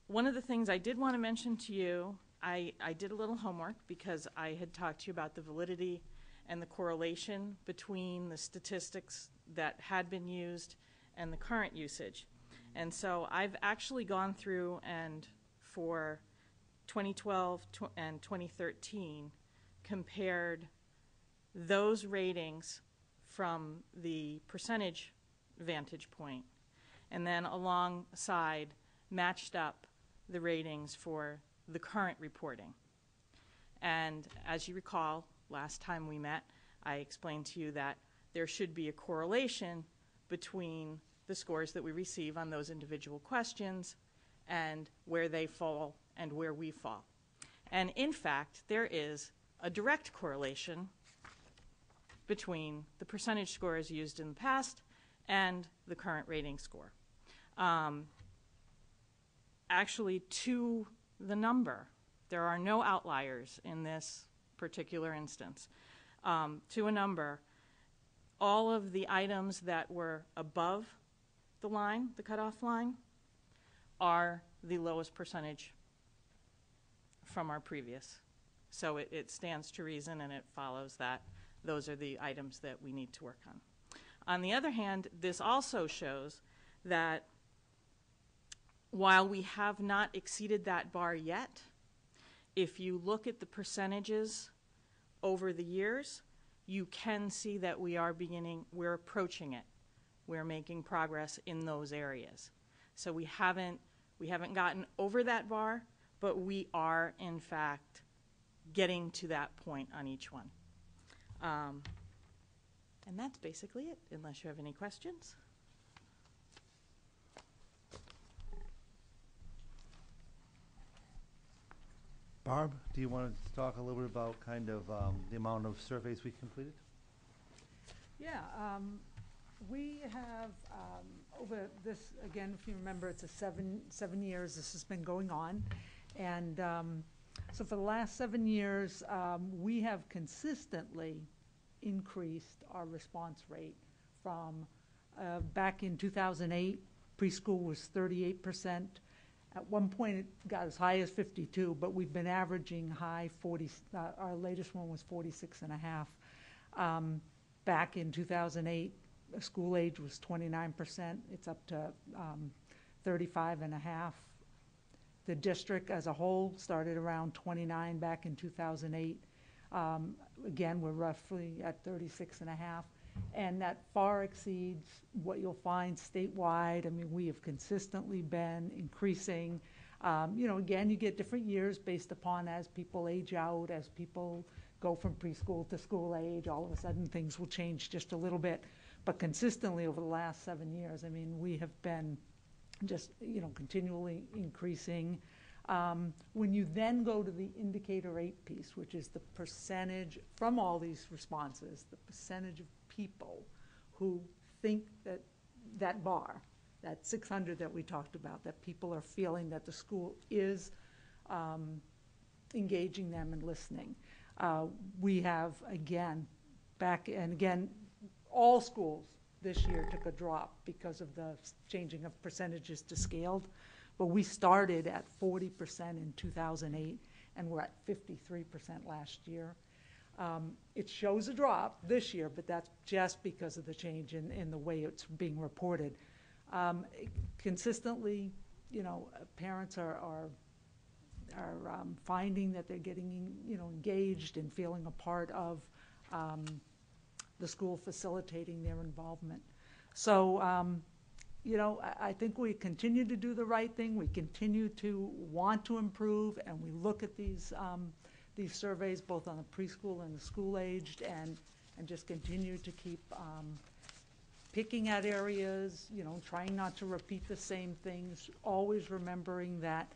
Speaker 11: One of the things I did want to mention to you, I did a little homework because I had talked to you about the validity and the correlation between the statistics that had been used and the current usage. And so I've actually gone through and for 2012 and 2013 compared those ratings from the percentage vantage point, and then alongside matched up the ratings for the current reporting. And as you recall, last time we met, I explained to you that there should be a correlation between the scores that we receive on those individual questions and where they fall and where we fall. And in fact, there is a direct correlation between the percentage scores used in the past and the current rating score. Actually, to the number, there are no outliers in this particular instance. To a number, all of the items that were above the line, the cutoff line, are the lowest percentage from our previous. So it stands to reason, and it follows that those are the items that we need to work on. On the other hand, this also shows that while we have not exceeded that bar yet, if you look at the percentages over the years, you can see that we're approaching it. We're making progress in those areas. So we haven't gotten over that bar, but we are, in fact, getting to that point on each one. And that's basically it, unless you have any questions.
Speaker 12: Barb, do you want to talk a little bit about kind of the amount of surveys we completed?
Speaker 13: Yeah, we have over this, again, if you remember, it's a seven years this has been going on. And so for the last 7 years, we have consistently increased our response rate from back in 2008, preschool was 38%. At one point, it got as high as 52, but we've been averaging high 40. Our latest one was 46.5. Back in 2008, school age was 29%. It's up to 35.5. The district as a whole started around 29 back in 2008. Again, we're roughly at 36.5. And that far exceeds what you'll find statewide. I mean, we have consistently been increasing. Again, you get different years based upon as people age out, as people go from preschool to school age, all of a sudden things will change just a little bit. But consistently over the last 7 years, I mean, we have been just, continually increasing. When you then go to the indicator 8 piece, which is the percentage from all these responses, the percentage of people who think that bar, that 600 that we talked about, that people are feeling that the school is engaging them and listening. We have, again, all schools this year took a drop because of the changing of percentages to scaled. But we started at 40% in 2008, and we're at 53% last year. It shows a drop this year, but that's just because of the change in the way it's being reported. Consistently, parents are finding that they're getting, engaged and feeling a part of the school facilitating their involvement. So, I think we continue to do the right thing. We continue to want to improve, and we look at these surveys both on the preschool and the school aged, and just continue to keep picking at areas, trying not to repeat the same things, always remembering that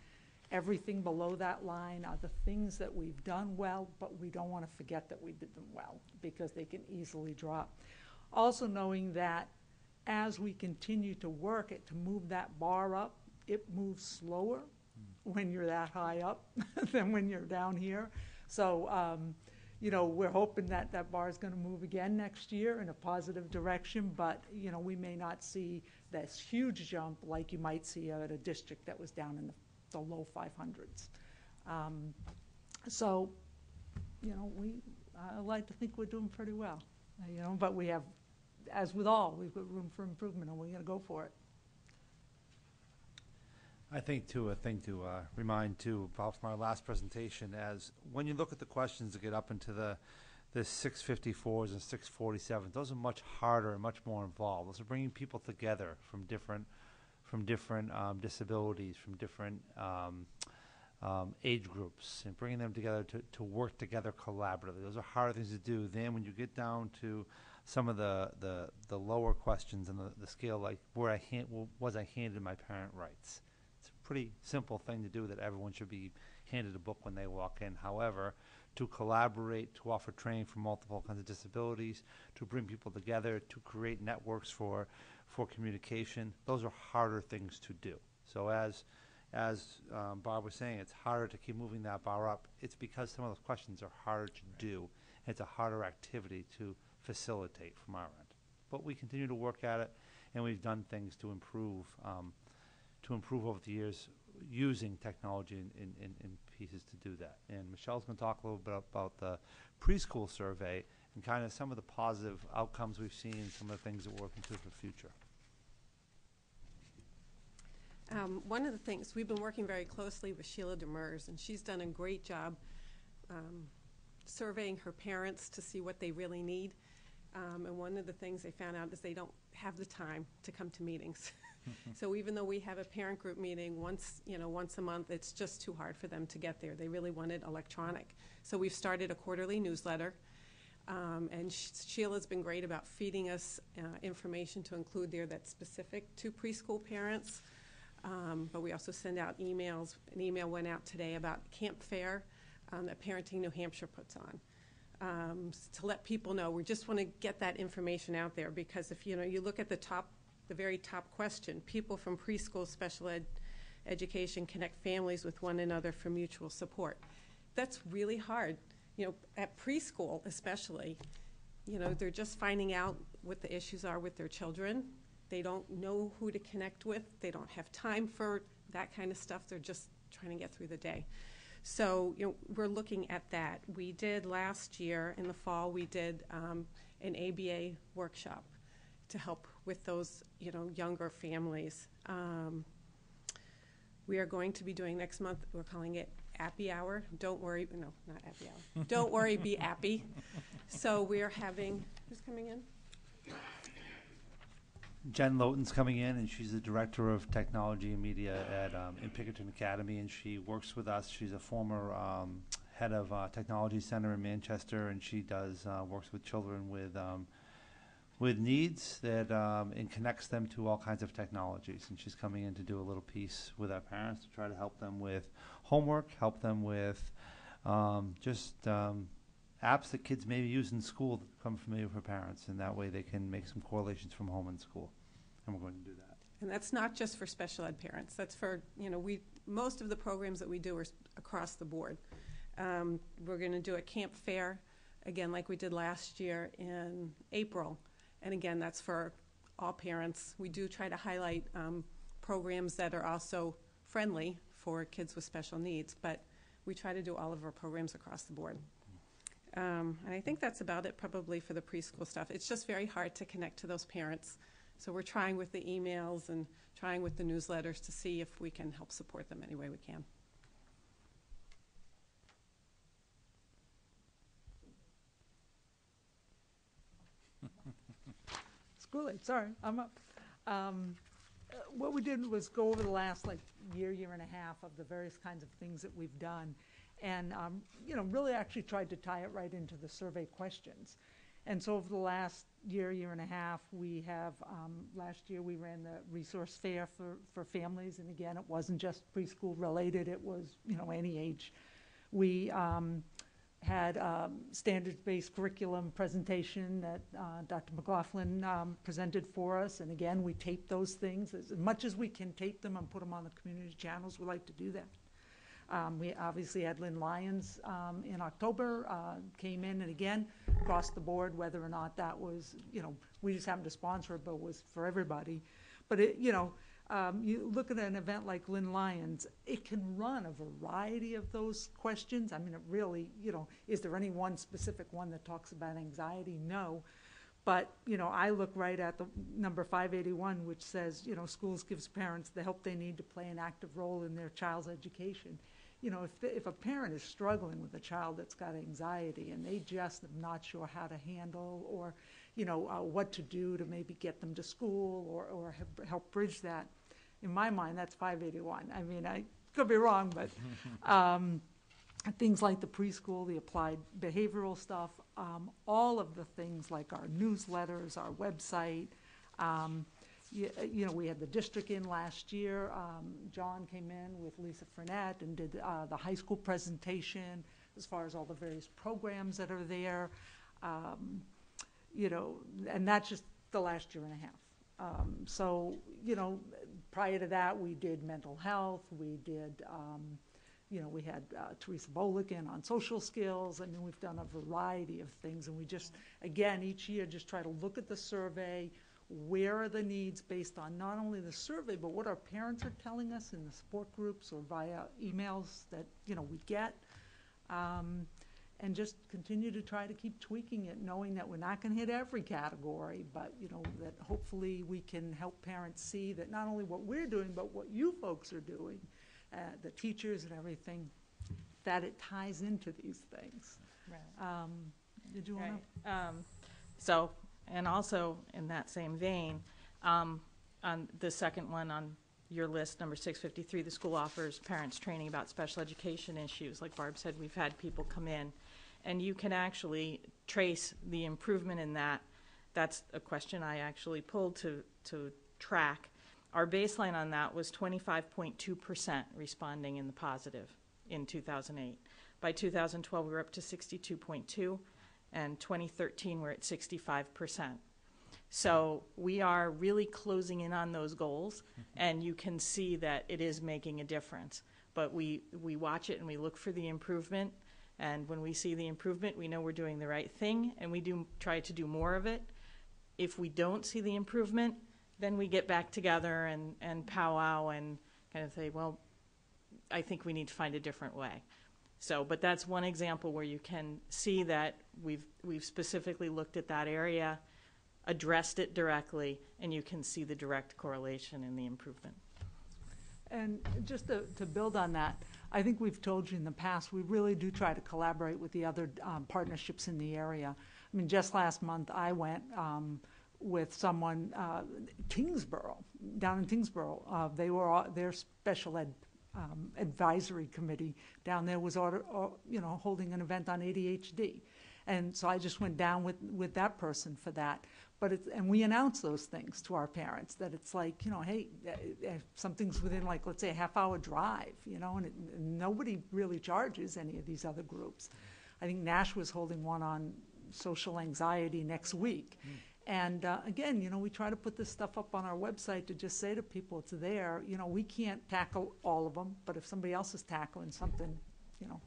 Speaker 13: everything below that line are the things that we've done well, but we don't want to forget that we did them well because they can easily drop. Also knowing that as we continue to work it, to move that bar up, it moves slower when you're that high up than when you're down here. So, we're hoping that that bar is going to move again next year in a positive direction, but, we may not see this huge jump like you might see at a district that was down in the low 500s. I like to think we're doing pretty well, but we have, as with all, we've got room for improvement, and we're going to go for it.
Speaker 12: I think, too, a thing to remind, too, about from our last presentation, as when you look at the questions that get up into the 654s and 647s, those are much harder and much more involved. Those are bringing people together from different disabilities, from different age groups, and bringing them together to work together collaboratively. Those are harder things to do. Then when you get down to some of the lower questions in the scale, like was I handed my parent rights? It's a pretty simple thing to do, that everyone should be handed a book when they walk in. However, to collaborate, to offer training for multiple kinds of disabilities, to bring people together, to create networks for communication, those are harder things to do. So as Barb was saying, it's harder to keep moving that bar up. It's because some of those questions are harder to do. It's a harder activity to facilitate from our end. But we continue to work at it, and we've done things to improve over the years using technology in pieces to do that. And Michelle's going to talk a little bit about the preschool survey and kind of some of the positive outcomes we've seen, some of the things that we're working to for the future.
Speaker 14: One of the things, we've been working very closely with Sheila Demers, and she's done a great job surveying her parents to see what they really need. And one of the things they found out is they don't have the time to come to meetings. So even though we have a parent group meeting once a month, it's just too hard for them to get there. They really wanted electronic. So we've started a quarterly newsletter. And Sheila's been great about feeding us information to include there that's specific to preschool parents. But we also send out emails. An email went out today about Camp Fair that Parenting New Hampshire puts on, to let people know. We just want to get that information out there, because if you look at the very top question, people from preschool special education connect families with one another for mutual support. That's really hard. At preschool especially, they're just finding out what the issues are with their children. They don't know who to connect with. They don't have time for that kind of stuff. They're just trying to get through the day. So, we're looking at that. We did last year in the fall, we did an ABA workshop to help with those, younger families. We are going to be doing next month, we're calling it Appy Hour. Don't worry, no, not Appy Hour. Don't worry, be appy. So we're having, who's coming in?
Speaker 12: Jen Lowton's coming in, and she's the director of technology and media in Pinkerton Academy, and she works with us. She's a former head of technology center in Manchester, and she does works with children with needs that and connects them to all kinds of technologies. And she's coming in to do a little piece with our parents to try to help them with homework, help them with apps that kids maybe use in school that become familiar with parents, and that way they can make some correlations from home and school. And we're going to do that.
Speaker 14: And that's not just for special ed parents. That's for, most of the programs that we do are across the board. We're going to do a camp fair, again, like we did last year in April. And again, that's for all parents. We do try to highlight programs that are also friendly for kids with special needs, but we try to do all of our programs across the board. And I think that's about it probably for the preschool stuff. It's just very hard to connect to those parents. So we're trying with the emails and trying with the newsletters to see if we can help support them any way we can.
Speaker 13: School aid, sorry, I'm up. What we did was go over the last year and a half of the various kinds of things that we've done, and really actually tried to tie it right into the survey questions. And so over the last year and a half, we have, last year we ran the resource fair for families. And again, it wasn't just preschool related, it was, any age. We had standards-based curriculum presentation that Dr. McLaughlin presented for us. And again, we taped those things. As much as we can tape them and put them on the community channels, we like to do that. We obviously had Lynn Lyons in October, came in, and again, across the board, whether or not that was, we just happened to sponsor it, but it was for everybody. But, you look at an event like Lynn Lyons, it can run a variety of those questions. I mean, it really, is there any one specific one that talks about anxiety? No. But, I look right at the number 581, which says, schools gives parents the help they need to play an active role in their child's education. If a parent is struggling with a child that's got anxiety and they just are not sure how to handle or, what to do to maybe get them to school or help bridge that, in my mind, that's 581. I mean, I could be wrong, but things like the preschool, the applied behavioral stuff, all of the things like our newsletters, our website. We had the district in last year. John came in with Lisa Frenette and did the high school presentation as far as all the various programs that are there. And that's just the last year and a half. Prior to that, we did mental health. We did, we had Teresa Boligan on social skills. I mean, we've done a variety of things. And we just, again, each year just try to look at the survey. Where are the needs based on not only the survey, but what our parents are telling us in the support groups or via emails that, we get. And just continue to try to keep tweaking it, knowing that we're not going to hit every category, but, that hopefully we can help parents see that not only what we're doing, but what you folks are doing, the teachers and everything, that it ties into these things.
Speaker 11: Right.
Speaker 13: Did you want
Speaker 11: to? And also in that same vein, on the second one on your list, number 653, the school offers parents training about special education issues. Like Barb said, we've had people come in, and you can actually trace the improvement in that. That's a question I actually pulled to track. Our baseline on that was 25.2% responding in the positive in 2008. By 2012, we were up to 62.2%. And 2013, we're at 65%. So we are really closing in on those goals, and you can see that it is making a difference. But we watch it and we look for the improvement, and when we see the improvement, we know we're doing the right thing, and we do try to do more of it. If we don't see the improvement, then we get back together and powwow and kind of say, well, I think we need to find a different way. So, but that's one example where you can see that we've specifically looked at that area, addressed it directly, and you can see the direct correlation in the improvement.
Speaker 13: And just to build on that, I think we've told you in the past, we really do try to collaborate with the other partnerships in the area. I mean, just last month I went with someone, Tingsboro, down in Tingsboro. They were their special ed advisory committee down there was holding an event on ADHD, and so I just went down with that person for that. But and we announce those things to our parents that it's like, hey, if something's within, like, let's say a half-hour drive, and nobody really charges any of these other groups. I think Nash was holding one on social anxiety next week. And again, we try to put this stuff up on our website to just say to people it's there. We can't tackle all of them, but if somebody else is tackling something,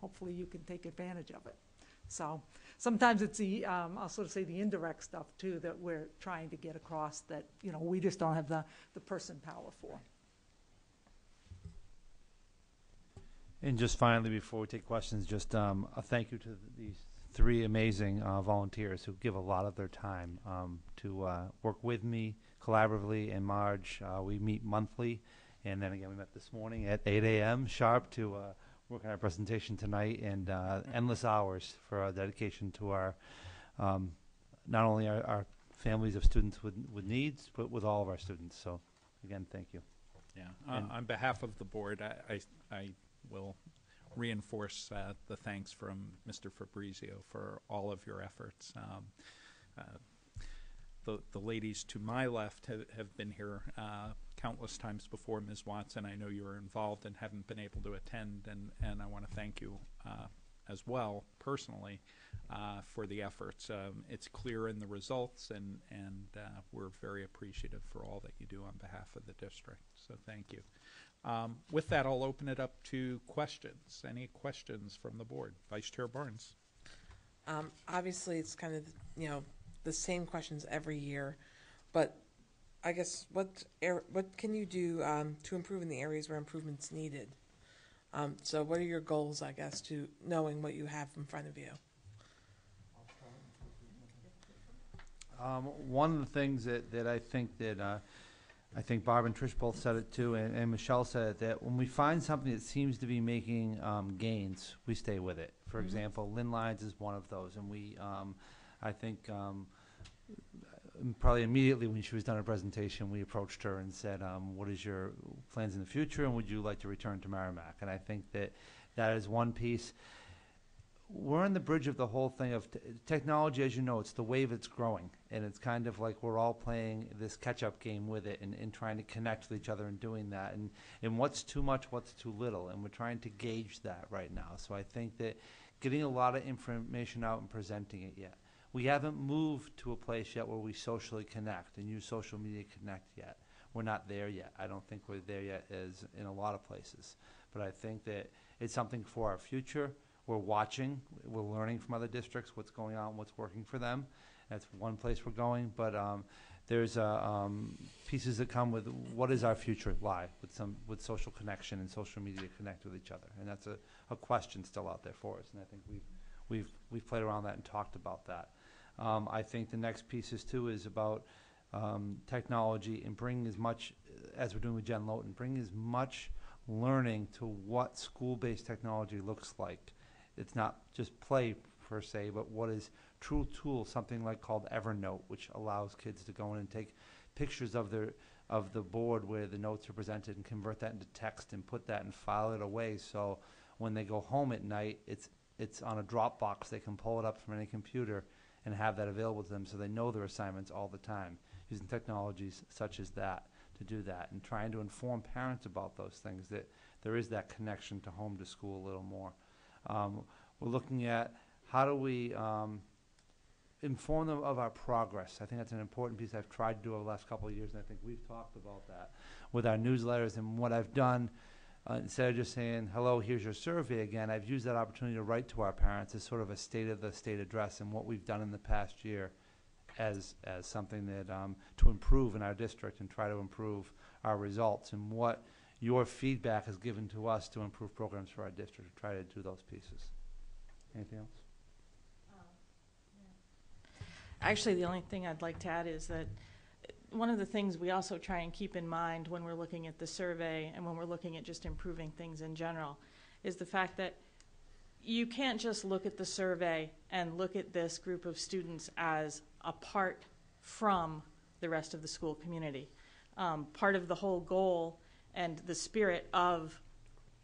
Speaker 13: hopefully you can take advantage of it. So sometimes it's I'll sort of say the indirect stuff too that we're trying to get across that, we just don't have the person power for.
Speaker 12: And just finally, before we take questions, just a thank you to these three amazing volunteers who give a lot of their time to work with me collaboratively. And Marge, we meet monthly, and then again we met this morning at 8 a.m. sharp to work on our presentation tonight, and endless hours for our dedication to our not only our families of students with needs, but with all of our students. So again, thank you.
Speaker 1: Yeah, on behalf of the board, I will reinforce the thanks from Mr. Fabrizio for all of your efforts. The ladies to my left have been here countless times before. Ms. Watson, I know you were involved and haven't been able to attend, and I want to thank you as well, personally, for the efforts. It's clear in the results, and we're very appreciative for all that you do on behalf of the district, so thank you. With that, I'll open it up to questions. Any questions from the board? Vice Chair Barnes.
Speaker 3: Obviously, it's kind of, the same questions every year, but I guess what can you do to improve in the areas where improvement's needed? So what are your goals, I guess, to knowing what you have in front of you?
Speaker 12: One of the things that I think that I think Barb and Trish both said it too, and Michelle said it, that when we find something that seems to be making gains, we stay with it. For example, Lynn Lyons is one of those, and we, I think, probably immediately when she was done her presentation, we approached her and said, what is your plans in the future, and would you like to return to Merrimack? And I think that is one piece. We're on the bridge of the whole thing of technology. As you know, it's the wave that's growing, and it's kind of like we're all playing this catch-up game with it and trying to connect with each other and doing that, and what's too much, what's too little, and we're trying to gauge that right now. So I think that getting a lot of information out and presenting it yet. We haven't moved to a place yet where we socially connect and use social media to connect yet. We're not there yet. I don't think we're there yet as in a lot of places. But I think that it's something for our future. We're watching. We're learning from other districts what's going on, what's working for them. That's one place we're going. But there's pieces that come with what is our future lie with social connection and social media to connect with each other. And that's a question still out there for us. And I think we've played around that and talked about that. I think the next piece is about technology and bringing as much, as we're doing with Jen Lowton, bringing as much learning to what school-based technology looks like. It's not just play per se, but what is true tools, something like called Evernote, which allows kids to go in and take pictures of the board where the notes are presented and convert that into text and put that and file it away. So when they go home at night, it's on a Dropbox. They can pull it up from any computer and have that available to them, so they know their assignments all the time, using technologies such as that to do that, and trying to inform parents about those things, that there is that connection to home to school a little more. We're looking at how do we inform them of our progress. I think that's an important piece I've tried to do over the last couple of years, and I think we've talked about that with our newsletters. And what I've done, instead of just saying, hello, here's your survey again, I've used that opportunity to write to our parents as sort of a state of the state address and what we've done in the past year as something that to improve in our district and try to improve our results, and what your feedback has given to us to improve programs for our district, to try to do those pieces. Anything else?
Speaker 11: Actually, the only thing I'd like to add is that one of the things we also try and keep in mind when we're looking at the survey and when we're looking at just improving things in general is the fact that you can't just look at the survey and look at this group of students as apart from the rest of the school community. Part of the whole goal and the spirit of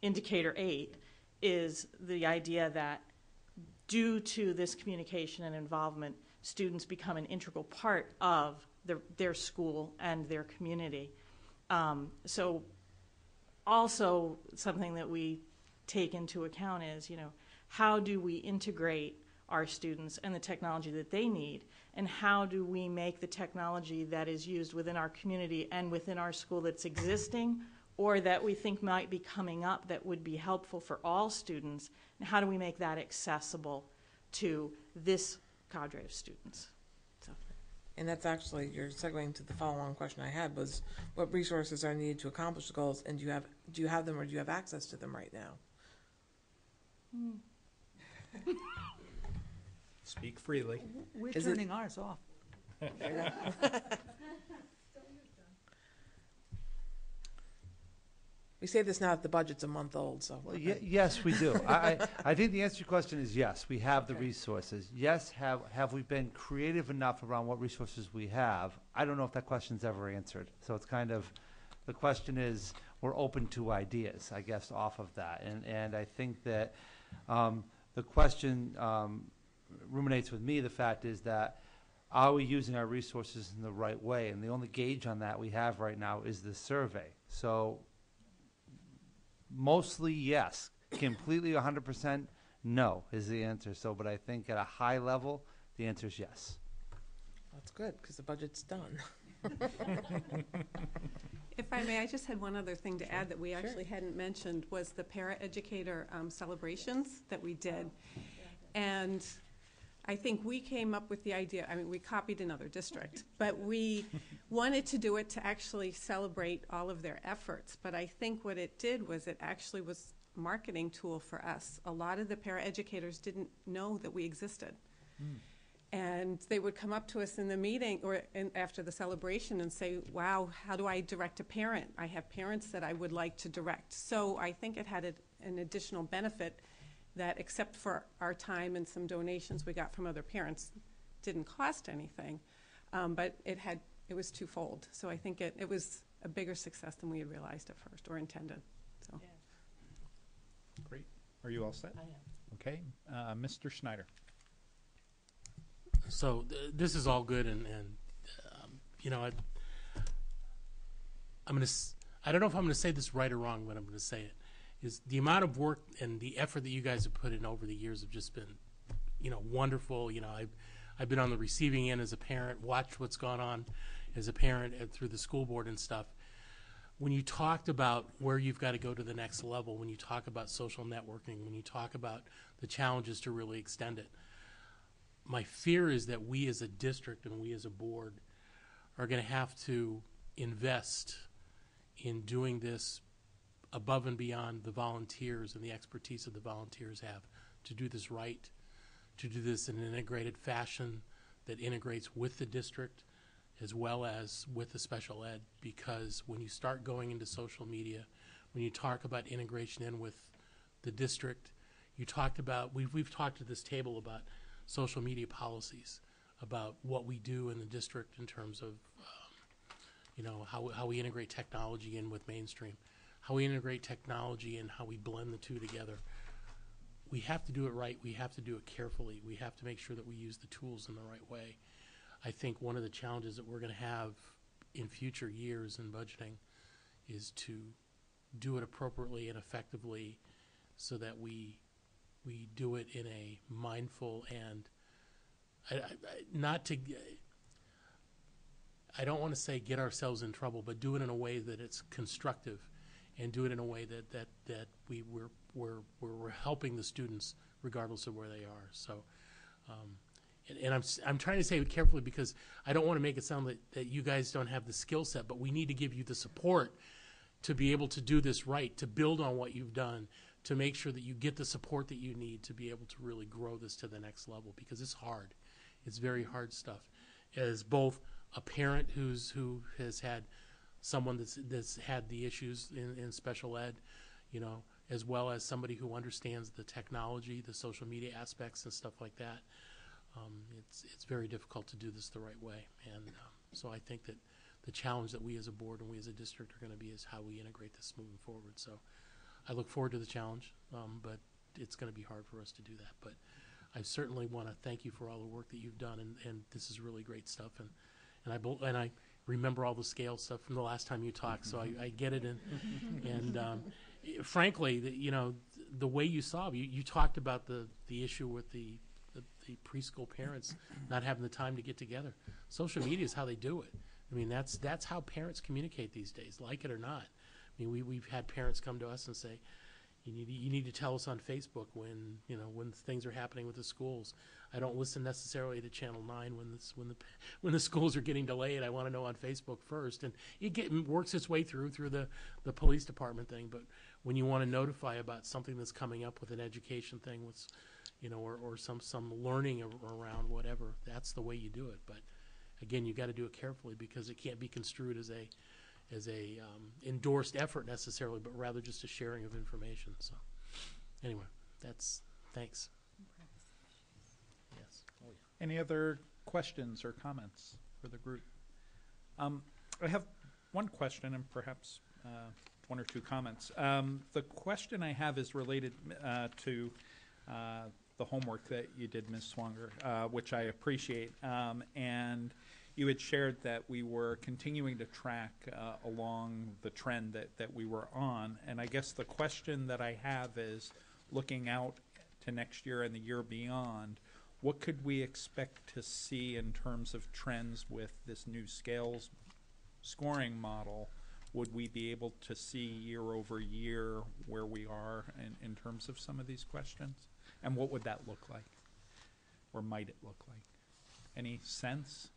Speaker 11: Indicator 8 is the idea that due to this communication and involvement, students become an integral part of their school and their community. So also something that we take into account is, how do we integrate our students and the technology that they need, and how do we make the technology that is used within our community and within our school that's existing or that we think might be coming up that would be helpful for all students, and how do we make that accessible to this cadre of students?
Speaker 3: And that's actually, you're segueing to the follow-on question I had, was what resources are needed to accomplish the goals, and do you have them, or do you have access to them right now?
Speaker 1: Speak freely.
Speaker 13: We're turning ours off.
Speaker 3: We say this now that the budget's a month old, so.
Speaker 12: Well, yes, we do. I think the answer to your question is yes, we have the resources. Yes, have we been creative enough around what resources we have? I don't know if that question's ever answered. So it's kind of, the question is, we're open to ideas, I guess, off of that. And I think that the question ruminates with me. The fact is that are we using our resources in the right way? And the only gauge on that we have right now is the survey. So mostly yes, completely 100% no is the answer. So, but I think at a high level, the answer is yes.
Speaker 3: That's good, because the budget's done.
Speaker 14: If I may, I just had one other thing to add that we actually hadn't mentioned, was the para-educator celebrations that we did. And I think we came up with the idea, I mean, we copied another district, but we wanted to do it to actually celebrate all of their efforts. But I think what it did was it actually was a marketing tool for us. A lot of the para-educators didn't know that we existed. And they would come up to us in the meeting or after the celebration and say, wow, how do I direct a parent? I have parents that I would like to direct. So I think it had an additional benefit that, except for our time and some donations we got from other parents, didn't cost anything. But it was twofold. So I think it was a bigger success than we had realized at first or intended. So.
Speaker 1: Great. Are you all set?
Speaker 3: I am.
Speaker 1: Okay. Mr. Schneider.
Speaker 5: So this is all good, and you know, I'm gonna. I don't know if I'm gonna say this right or wrong, but I'm gonna say it. Is the amount of work and the effort that you guys have put in over the years have just been, you know, wonderful. You know, I've been on the receiving end as a parent, watched what's gone on as a parent and through the school board and stuff. When you talked about where you've got to go to the next level, when you talk about social networking, when you talk about the challenges to really extend it, my fear is that we as a district and we as a board are going to have to invest in doing this above and beyond the volunteers and the expertise that the volunteers have to do this right, to do this in an integrated fashion that integrates with the district as well as with the special ed. Because when you start going into social media, when you talk about integration in with the district, you talked about, we've talked at this table about social media policies, about what we do in the district in terms of, you know, how we integrate technology in with mainstream, how we integrate technology and how we blend the two together. We have to do it right. We have to do it carefully. We have to make sure that we use the tools in the right way. I think one of the challenges that we're going to have in future years in budgeting is to do it appropriately and effectively so that we do it in a mindful and I don't want to say get ourselves in trouble, but do it in a way that it's constructive, and do it in a way that we're helping the students regardless of where they are. So, and I'm trying to say it carefully because I don't want to make it sound that you guys don't have the skill set, but we need to give you the support to be able to do this right, to build on what you've done, to make sure that you get the support that you need to be able to really grow this to the next level, because it's hard. It's very hard stuff. As both a parent who has had someone that's had the issues in special ed, you know, as well as somebody who understands the technology, the social media aspects and stuff like that, it's very difficult to do this the right way. And so I think that the challenge that we as a board and we as a district are going to be is how we integrate this moving forward. So I look forward to the challenge, but it's going to be hard for us to do that. But I certainly want to thank you for all the work that you've done, and this is really great stuff. And I remember all the scale stuff from the last time you talked, so I get it. And frankly, you know, the way you saw it, you talked about the issue with the preschool parents not having the time to get together. Social media is how they do it. I mean, that's how parents communicate these days, like it or not. I mean, we've had parents come to us and say, you need to tell us on Facebook when things are happening with the schools. I don't listen necessarily to Channel 9 when the schools are getting delayed. I want to know on Facebook first, and it works its way through the police department thing. But when you want to notify about something that's coming up with an education thing, with or some learning around whatever, that's the way you do it. But again, you got to do it carefully because it can't be construed as a endorsed effort necessarily, but rather just a sharing of information. So anyway, thanks. Yes. Oh, yeah.
Speaker 1: Any other questions or comments for the group? I have one question and perhaps one or two comments. The question I have is related to the homework that you did, Ms. Swanger, which I appreciate. And you had shared that we were continuing to track along the trend that we were on. And I guess the question that I have is, looking out to next year and the year beyond, what could we expect to see in terms of trends with this new scales scoring model? Would we be able to see year over year where we are in terms of some of these questions? And what would that look like? Or might it look like? Any sense?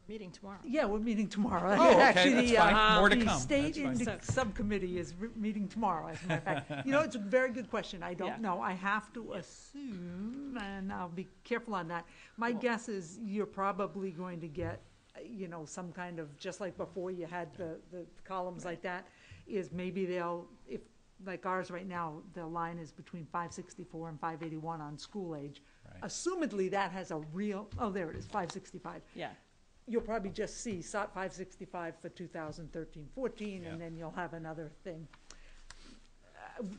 Speaker 11: Meeting tomorrow.
Speaker 13: Yeah, we're meeting tomorrow.
Speaker 1: Oh, okay,
Speaker 13: Actually,
Speaker 1: that's fine. More to
Speaker 13: the
Speaker 1: come.
Speaker 13: State
Speaker 1: That's fine.
Speaker 13: Subcommittee is meeting tomorrow, as a matter of fact. You know, it's a very good question. I don't
Speaker 11: Yeah.
Speaker 13: know. I have to assume, and I'll be careful on that. My guess is you're probably going to get, you know, some kind of, just like before you had the columns like that, is maybe they'll, if, like ours right now, the line is between 564 and 581 on school age.
Speaker 1: Right.
Speaker 13: Assumedly, that has a real, oh, there it is, 565.
Speaker 11: Yeah.
Speaker 13: You'll probably just see 565 for 2013-14,
Speaker 1: Yeah.
Speaker 13: and then you'll have another thing.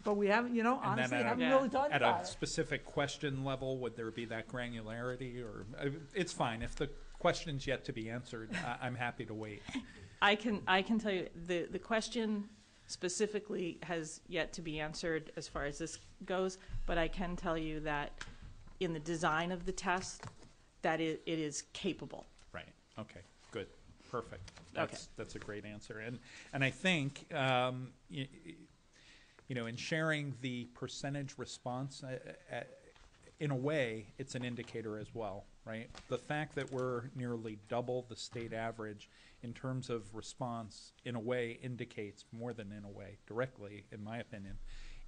Speaker 13: But we haven't, you know,
Speaker 1: And then
Speaker 13: honestly,
Speaker 1: at a-
Speaker 13: haven't really talked
Speaker 1: At
Speaker 13: about
Speaker 1: a
Speaker 13: it.
Speaker 1: specific question level, would there be that granularity? Or it's fine. If the question's yet to be answered, I'm happy to wait.
Speaker 11: I can tell you the question specifically has yet to be answered as far as this goes, but I can tell you that in the design of the test, that it is capable.
Speaker 1: Right. Okay. Good. Perfect.
Speaker 11: Okay.
Speaker 1: That's a great answer. And I think you know, in sharing the percentage response, in a way, it's an indicator as well, right? The fact that we're nearly double the state average in terms of response, in a way, indicates, more than in a way, directly, in my opinion,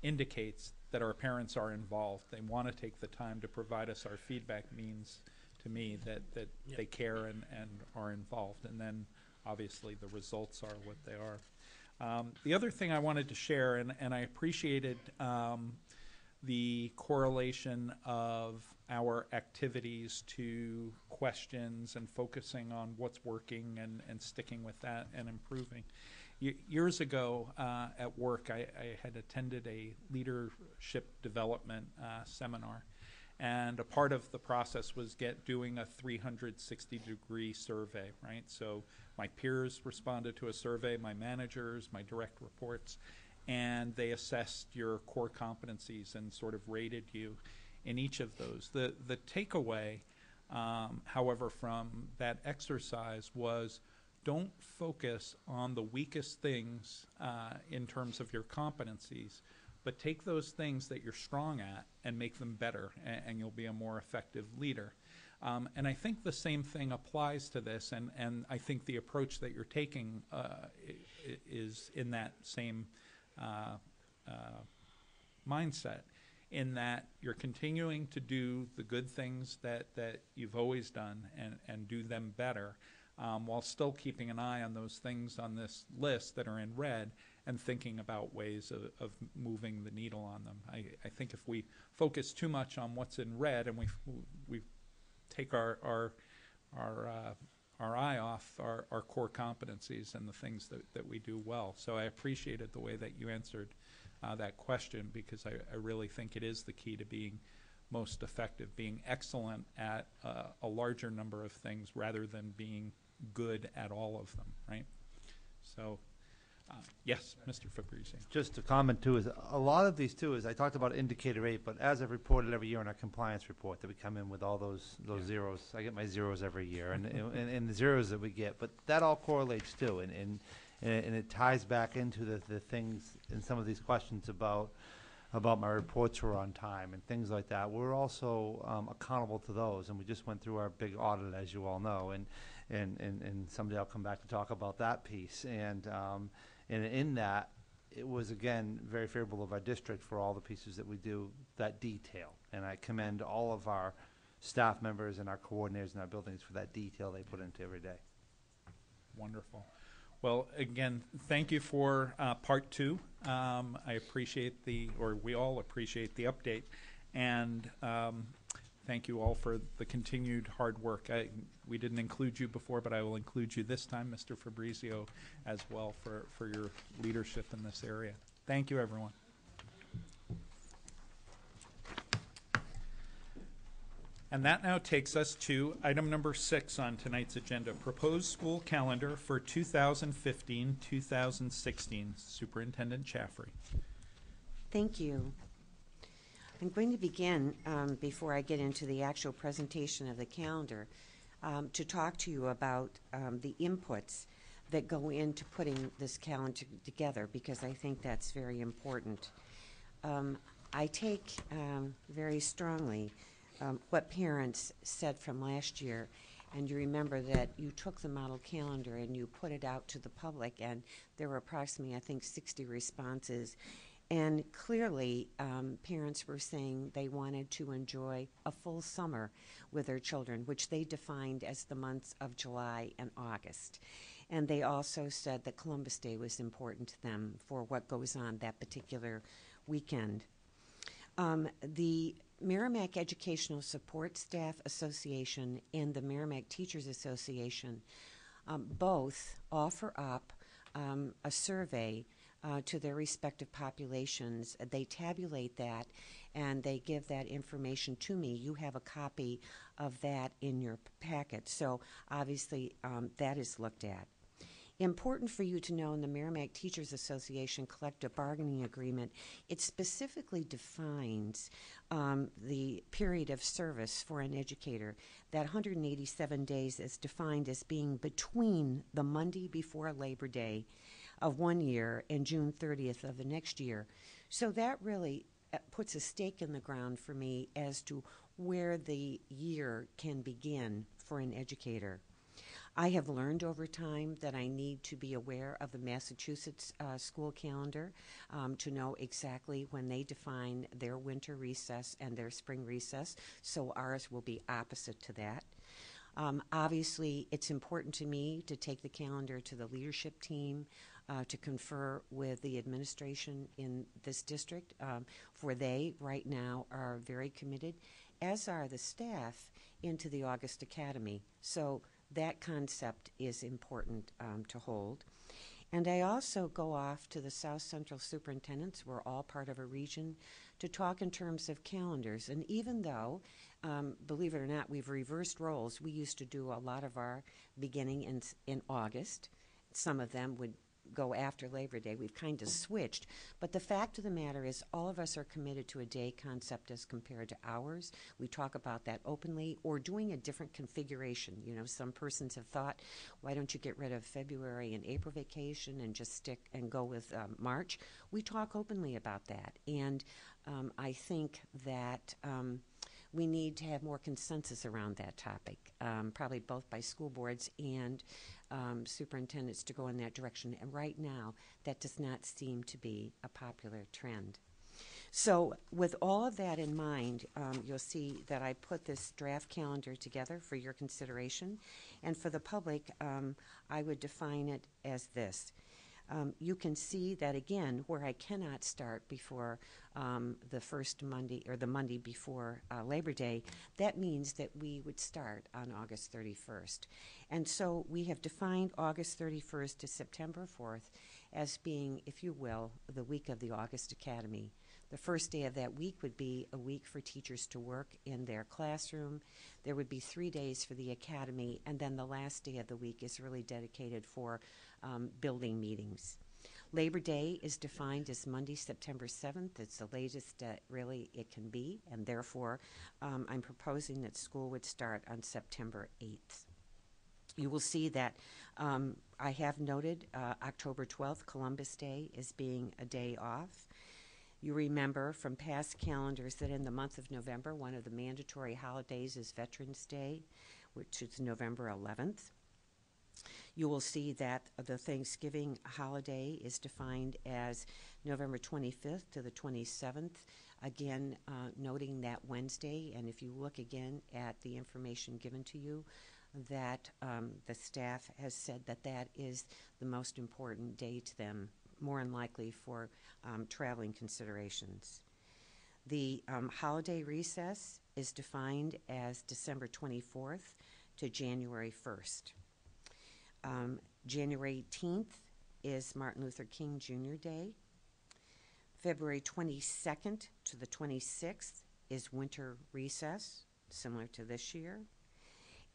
Speaker 1: indicates that our parents are involved. They want to take the time to provide us our feedback, means to me that they care and are involved. And then, obviously, the results are what they are. The other thing I wanted to share, and I appreciated the correlation of our activities to questions and focusing on what's working and sticking with that and improving. Years ago at work, I had attended a leadership development seminar, and a part of the process was doing a 360-degree survey, right? So my peers responded to a survey, my managers, my direct reports, and they assessed your core competencies and sort of rated you in each of those. The takeaway, however, from that exercise was, don't focus on the weakest things in terms of your competencies, but take those things that you're strong at and make them better, and you'll be a more effective leader. And I think the same thing applies to this, and I think the approach that you're taking is in that same mindset, in that you're continuing to do the good things that you've always done and do them better, while still keeping an eye on those things on this list that are in red and thinking about ways of moving the needle on them. I think if we focus too much on what's in red and we take our eye off our core competencies and the things that we do well. So I appreciated the way that you answered that question, because I really think it is the key to being most effective, being excellent at a larger number of things rather than being good at all of them, right? So, yes, Mr. Fabrizio.
Speaker 12: Just to comment too, is a lot of these too, is I talked about indicator 8, but as I've reported every year in our compliance report that we come in with all those zeros, I get my zeros every year, and the zeros that we get, but that all correlates too, and it ties back into the things in some of these questions about my reports were on time and things like that. We're also accountable to those, and we just went through our big audit, as you all know, and someday I'll come back to talk about that piece. And in that, it was, again, very favorable of our district for all the pieces that we do, that detail. And I commend all of our staff members and our coordinators in our buildings for that detail they put into every day.
Speaker 1: Wonderful. Well, again, thank you for part 2. I appreciate we all appreciate the update. And thank you all for the continued hard work. We didn't include you before, but I will include you this time, Mr. Fabrizio, as well, for your leadership in this area. Thank you, everyone. And that now takes us to item number 6 on tonight's agenda, proposed school calendar for 2015-2016. Superintendent Chaffrey.
Speaker 6: Thank you. I'm going to begin, before I get into the actual presentation of the calendar, to talk to you about the inputs that go into putting this calendar together, because I think that's very important. I take very strongly what parents said from last year, and you remember that you took the model calendar and you put it out to the public, and there were approximately, I think, 60 responses. And clearly, parents were saying they wanted to enjoy a full summer with their children, which they defined as the months of July and August. And they also said that Columbus Day was important to them for what goes on that particular weekend. The Merrimack Educational Support Staff Association and the Merrimack Teachers Association both offer up a survey to their respective populations. They tabulate that and they give that information to me. You have a copy of that in your packet. So obviously that is looked at. Important for you to know, in the Merrimack Teachers Association collective bargaining agreement, it specifically defines the period of service for an educator. That 187 days is defined as being between the Monday before Labor Day of one year and June 30th of the next year. So that really puts a stake in the ground for me as to where the year can begin for an educator. I have learned over time that I need to be aware of the Massachusetts school calendar to know exactly when they define their winter recess and their spring recess, so ours will be opposite to that. Obviously, it's important to me to take the calendar to the leadership team to confer with the administration in this district, for they right now are very committed, as are the staff, into the August Academy. So that concept is important to hold. And I also go off to the South Central superintendents, we're all part of a region, to talk in terms of calendars. And even though, believe it or not, we've reversed roles, we used to do a lot of our beginning in August. Some of them would go after Labor Day. We've kind of switched. But the fact of the matter is all of us are committed to a day concept as compared to hours. We talk about that openly, or doing a different configuration. You know, some persons have thought, why don't you get rid of February and April vacation and just stick and go with March? We talk openly about that. And I think that we need to have more consensus around that topic, probably both by school boards and superintendents to go in that direction. And right now, that does not seem to be a popular trend. So with all of that in mind, you'll see that I put this draft calendar together for your consideration. And for the public, I would define it as this. You can see that, again, where I cannot start before the first Monday or the Monday before Labor Day, that means that we would start on August 31st. And so we have defined August 31st to September 4th as being, if you will, the week of the August Academy. The first day of that week would be a week for teachers to work in their classroom. There would be 3 days for the academy, and then the last day of the week is really dedicated for building meetings. Labor Day is defined as Monday, September 7th. It's the latest really it can be, and therefore I'm proposing that school would start on September 8th. You will see that I have noted October 12th, Columbus Day, as being a day off. You remember from past calendars that in the month of November, one of the mandatory holidays is Veterans Day, which is November 11th. You will see that the Thanksgiving holiday is defined as November 25th to the 27th, again noting that Wednesday. And if you look again at the information given to you, that the staff has said that that is the most important day to them, more than likely for traveling considerations. The holiday recess is defined as December 24th to January 1st. January 18th is Martin Luther King Jr. Day. February 22nd to the 26th is winter recess. similar to this year.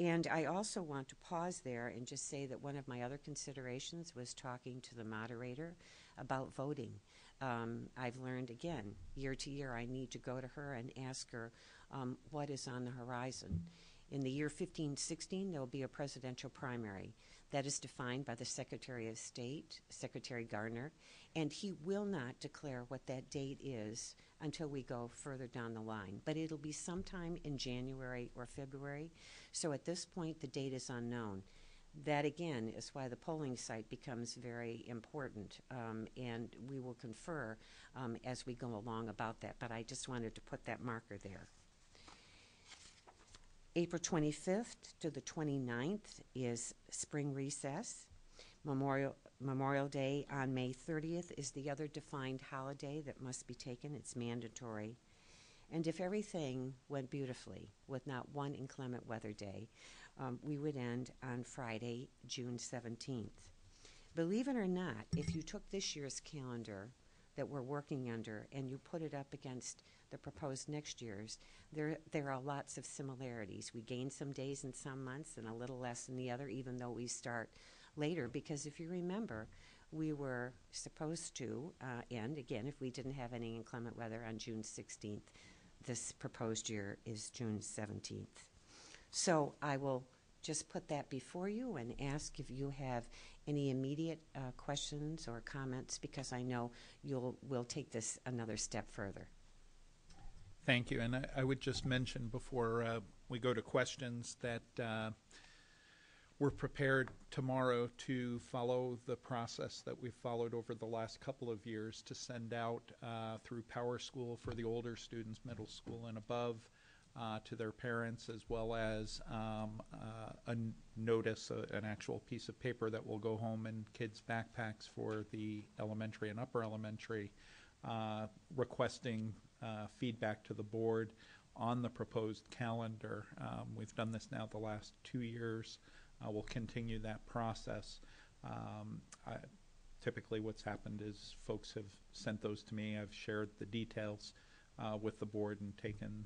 Speaker 6: And I also want to pause there and just say that one of my other considerations was talking to the moderator about voting. I've learned, again, year to year, I need to go to her and ask her what is on the horizon. In the year 15-16, there will be a presidential primary. That is defined by the Secretary of State, Secretary Gardner, and he will not declare what that date is until we go further down the line. But it'll be sometime in January or February. So at this point, the date is unknown. That, again, is why the polling site becomes very important, and we will confer as we go along about that. But I just wanted to put that marker there. April 25th to the 29th is spring recess. Memorial Day on May 30th is the other defined holiday that must be taken. It's mandatory. And if everything went beautifully with not one inclement weather day, we would end on Friday, June 17th. Believe it or not, if you took this year's calendar that we're working under and you put it up against the proposed next year's, there are lots of similarities. We gain some days in some months and a little less in the other, even though we start later, because if you remember, we were supposed to end, again, if we didn't have any inclement weather, on June 16th. This proposed year is June 17th. So I will just put that before you and ask if you have any immediate questions or comments, because I know we'll take this another step further.
Speaker 1: Thank you. And I would just mention before we go to questions that we're prepared tomorrow to follow the process that we've followed over the last couple of years to send out through Power School for the older students, middle school and above, to their parents, as well as a notice, an actual piece of paper that will go home in kids' backpacks for the elementary and upper elementary, requesting feedback to the board on the proposed calendar. We've done this now the last 2 years. We'll continue that process. Typically what's happened is folks have sent those to me. I've shared the details with the board and taken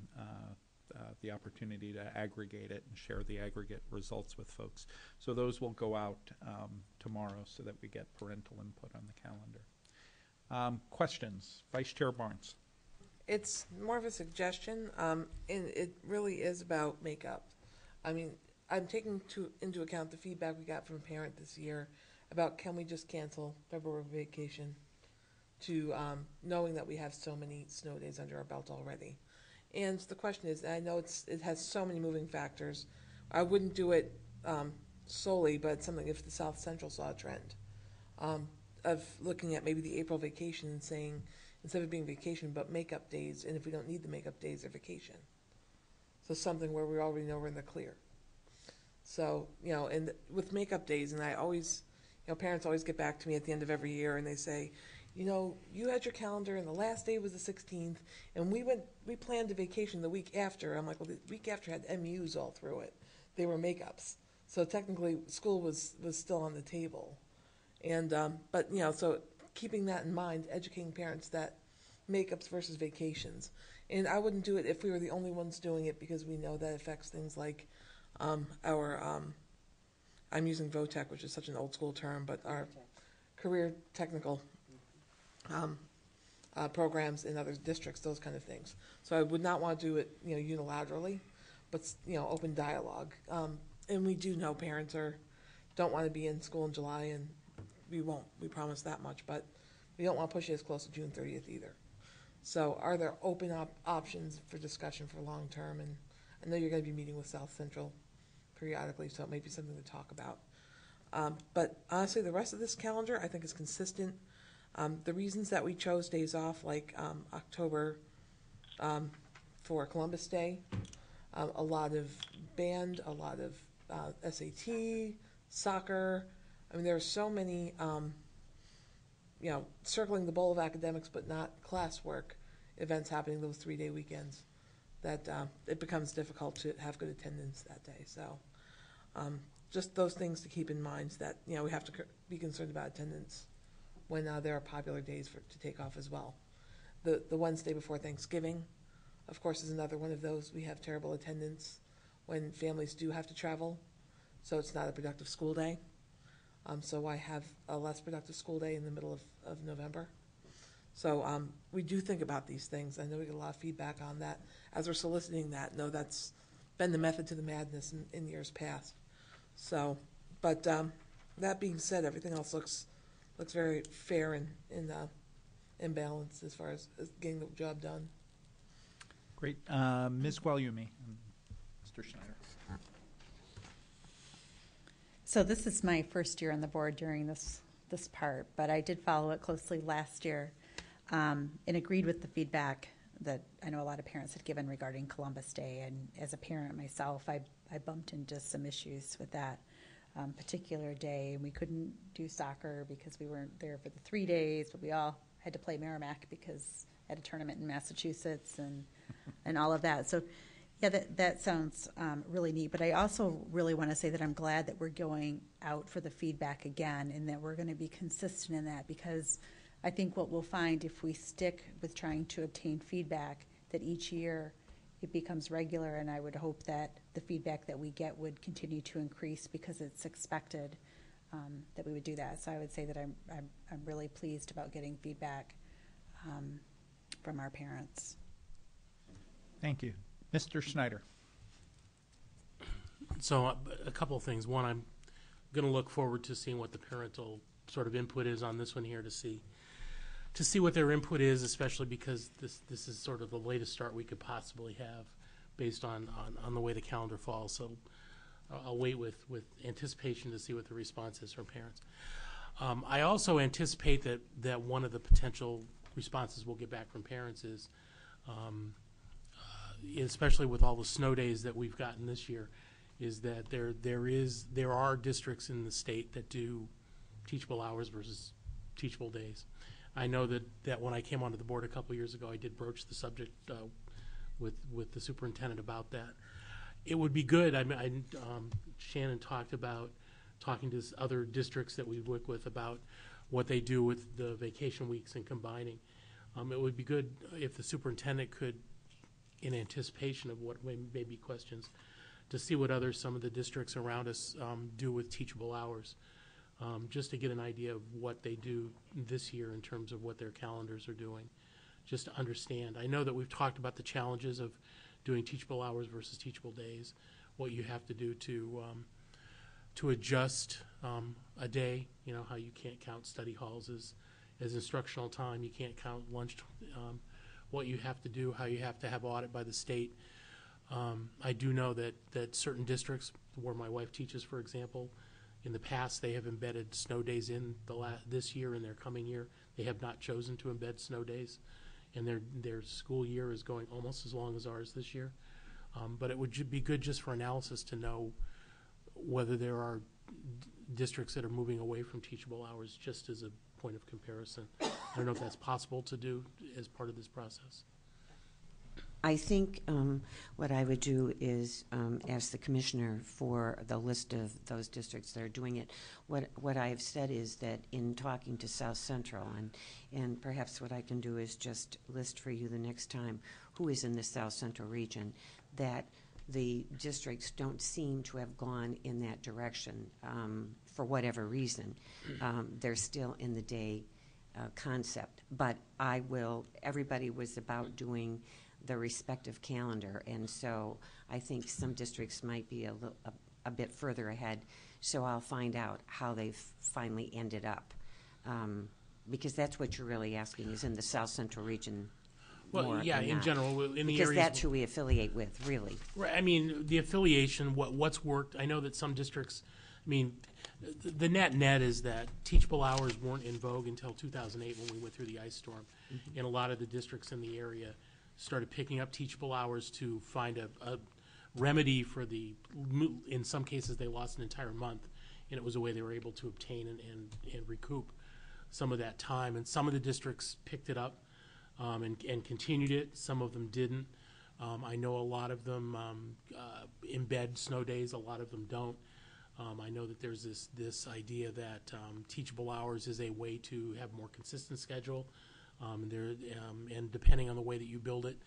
Speaker 1: the opportunity to aggregate it and share the aggregate results with folks. So those will go out tomorrow so that we get parental input on the calendar. Questions? Vice Chair Barnes.
Speaker 3: It's more of a suggestion, and it really is about makeup. I mean, I'm taking into account the feedback we got from a parent this year about can we just cancel February vacation, to knowing that we have so many snow days under our belt already. And the question is, and I know it has so many moving factors, I wouldn't do it solely, but something if the South Central saw a trend of looking at maybe the April vacation and saying, instead of being vacation, but makeup days, and if we don't need the makeup days, they're vacation. So something where we already know we're in the clear. So, you know, and with makeup days, and I always, you know, parents always get back to me at the end of every year and they say, you know, you had your calendar and the last day was the 16th, and we planned a vacation the week after. I'm like, well, the week after had MUs all through it. They were makeups. So technically school was still on the table. And, but, you know, so keeping that in mind, educating parents that makeups versus vacations. And I wouldn't do it if we were the only ones doing it, because we know that affects things like our, I'm using VOTEC, which is such an old school term, but our career technical programs in other districts, those kind of things. So I would not want to do it, you know, unilaterally, but, you know, open dialogue. And we do know parents don't want to be in school in July, and we won't. We promise that much, but we don't want to push it as close to June 30th either. So are there open options for discussion for long term? And I know you're going to be meeting with South Central periodically, so it may be something to talk about. But honestly, the rest of this calendar I think is consistent. The reasons that we chose days off, like October for Columbus Day, a lot of band, a lot of SAT, soccer. I mean, there are so many, you know, circling the bowl of academics but not classwork events happening those 3-day weekends, that it becomes difficult to have good attendance that day. So just those things to keep in mind, that, you know, we have to be concerned about attendance when there are popular days to take off as well. The Wednesday before Thanksgiving, of course, is another one of those. We have terrible attendance when families do have to travel, so it's not a productive school day. So I have a less productive school day in the middle of November. So we do think about these things. I know we get a lot of feedback on that. As we're soliciting that, no, that's been the method to the madness in years past. So, but that being said, everything else looks very fair and in balance as far as getting the job done.
Speaker 1: Great. Ms. Gualiumi and Mr. Schneider.
Speaker 2: So this is my first year on the board during this part, but I did follow it closely last year and agreed with the feedback that I know a lot of parents had given regarding Columbus Day. And as a parent myself, I bumped into some issues with that particular day. And we couldn't do soccer because we weren't there for the 3 days, but we all had to play Merrimack because I had a tournament in Massachusetts and all of that. So yeah, that sounds really neat. But I also really want to say that I'm glad that we're going out for the feedback again and that we're going to be consistent in that, because I think what we'll find if we stick with trying to obtain feedback, that each year it becomes regular, and I would hope that the feedback that we get would continue to increase because it's expected that we would do that. So I would say that I'm really pleased about getting feedback from our parents.
Speaker 1: Thank you. Mr. Schneider.
Speaker 5: So a couple of things. One, I'm going to look forward to seeing what the parental sort of input is on this one here, to see what their input is, especially because this is sort of the latest start we could possibly have based on the way the calendar falls. So I'll wait with anticipation to see what the response is from parents. I also anticipate that one of the potential responses we'll get back from parents is, especially with all the snow days that we've gotten this year, is that there are districts in the state that do teachable hours versus teachable days. I know that when I came onto the board a couple years ago, I did broach the subject with the superintendent about that. It would be good. Shannon talked about talking to other districts that we work with about what they do with the vacation weeks and combining. It would be good if the superintendent could, in anticipation of what may be questions, to see what some of the districts around us do with teachable hours, just to get an idea of what they do this year in terms of what their calendars are doing, just to understand. I know that we've talked about the challenges of doing teachable hours versus teachable days, what you have to do to adjust a day, how you can't count study halls as instructional time, you can't count lunch, what you have to do, how you have to have audit by the state. I do know that certain districts where my wife teaches, for example, in the past they have embedded snow days in this year and their coming year. They have not chosen to embed snow days, and their school year is going almost as long as ours this year. But it would be good just for analysis to know whether there are districts that are moving away from teachable hours, just as a point of comparison. I don't know if that's possible to do as part of this process.
Speaker 6: I think what I would do is ask the commissioner for the list of those districts that are doing it. What I have said is that in talking to South Central, and perhaps what I can do is just list for you the next time who is in the South Central region, that the districts don't seem to have gone in that direction for whatever reason. They're still in the day concept. But everybody was about doing the respective calendar, and so I think some districts might be a bit further ahead. So I'll find out how they've finally ended up, because that's what you're really asking, is in the South Central region.
Speaker 5: Well, yeah, in general, in the
Speaker 6: because
Speaker 5: areas
Speaker 6: that's who we affiliate with, really.
Speaker 5: Right. I mean, the affiliation, what's worked. I know that some districts. I mean, the net is that teachable hours weren't in vogue until 2008 when we went through the ice storm, and a lot of the districts in the area started picking up teachable hours to find a remedy for in some cases they lost an entire month, and it was a way they were able to obtain and recoup some of that time. And some of the districts picked it up and continued it. Some of them didn't. I know a lot of them embed snow days, a lot of them don't. I know that there's this idea that teachable hours is a way to have more consistent schedule. And depending on the way that you build it,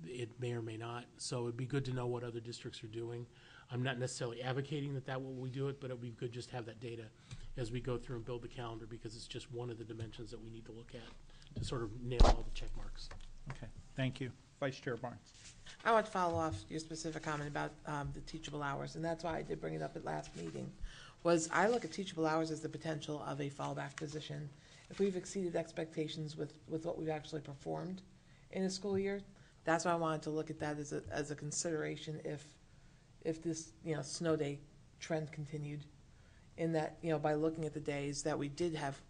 Speaker 5: It may or may not. So it'd be good to know what other districts are doing. I'm not necessarily advocating that will we do it, but it'd be good just to have that data as we go through and build the calendar, because it's just one of the dimensions that we need to look at to sort of nail all the check marks.
Speaker 1: Okay, thank you. Vice Chair Barnes.
Speaker 3: I would follow off your specific comment about the teachable hours, and that's why I did bring it up at last meeting, was I look at teachable hours as the potential of a fallback position. If we've exceeded expectations with what we've actually performed in a school year, that's why I wanted to look at that as a consideration if this, snow day trend continued, in that, by looking at the days that we did have,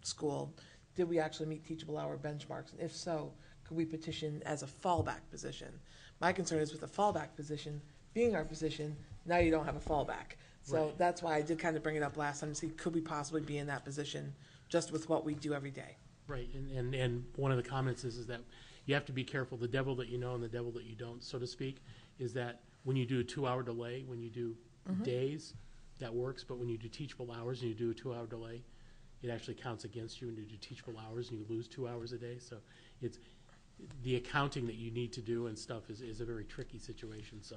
Speaker 3: school, did we actually meet teachable hour benchmarks? And if so, could we petition as a fallback position? My concern is with the fallback position being our position, now you don't have a fallback. So
Speaker 5: Right.
Speaker 3: that's why I did kind of bring it up last time to see, could we possibly be in that position just with what we do every day?
Speaker 5: Right, and one of the comments is that you have to be careful. The devil that you know and the devil that you don't, so to speak, is that when you do a 2-hour delay, when you do days, that works. But when you do teachable hours and you do a 2-hour delay, it actually counts against you. And you do teachable hours and you lose 2 hours a day. So it's the accounting that you need to do and stuff is a very tricky situation. So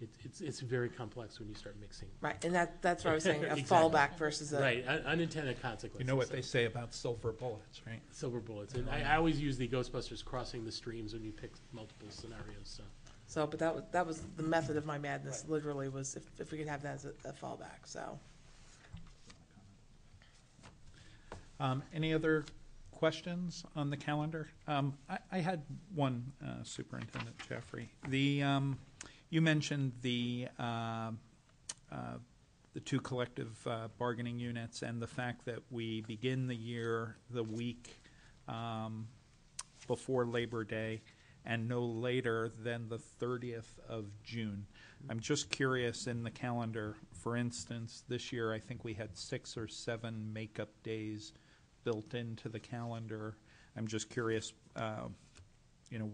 Speaker 5: it's very complex when you start mixing.
Speaker 3: Right, and that's what I was saying, a
Speaker 5: Exactly.
Speaker 3: fallback versus a.
Speaker 5: Right, unintended consequences.
Speaker 1: You know what
Speaker 5: So-
Speaker 1: they say about silver bullets, right?
Speaker 5: Silver bullets. And I always use the Ghostbusters crossing the streams when you pick multiple scenarios.
Speaker 3: So, but that was the method of my madness, literally, was if we could have that as a fallback, so.
Speaker 1: Any other questions on the calendar? I had one, Superintendent Jeffrey. You mentioned the 2 collective bargaining units and the fact that we begin the year the week before Labor Day and no later than the 30th of June. I'm just curious in the calendar, for instance, this year I think we had 6 or 7 makeup days built into the calendar. I'm just curious,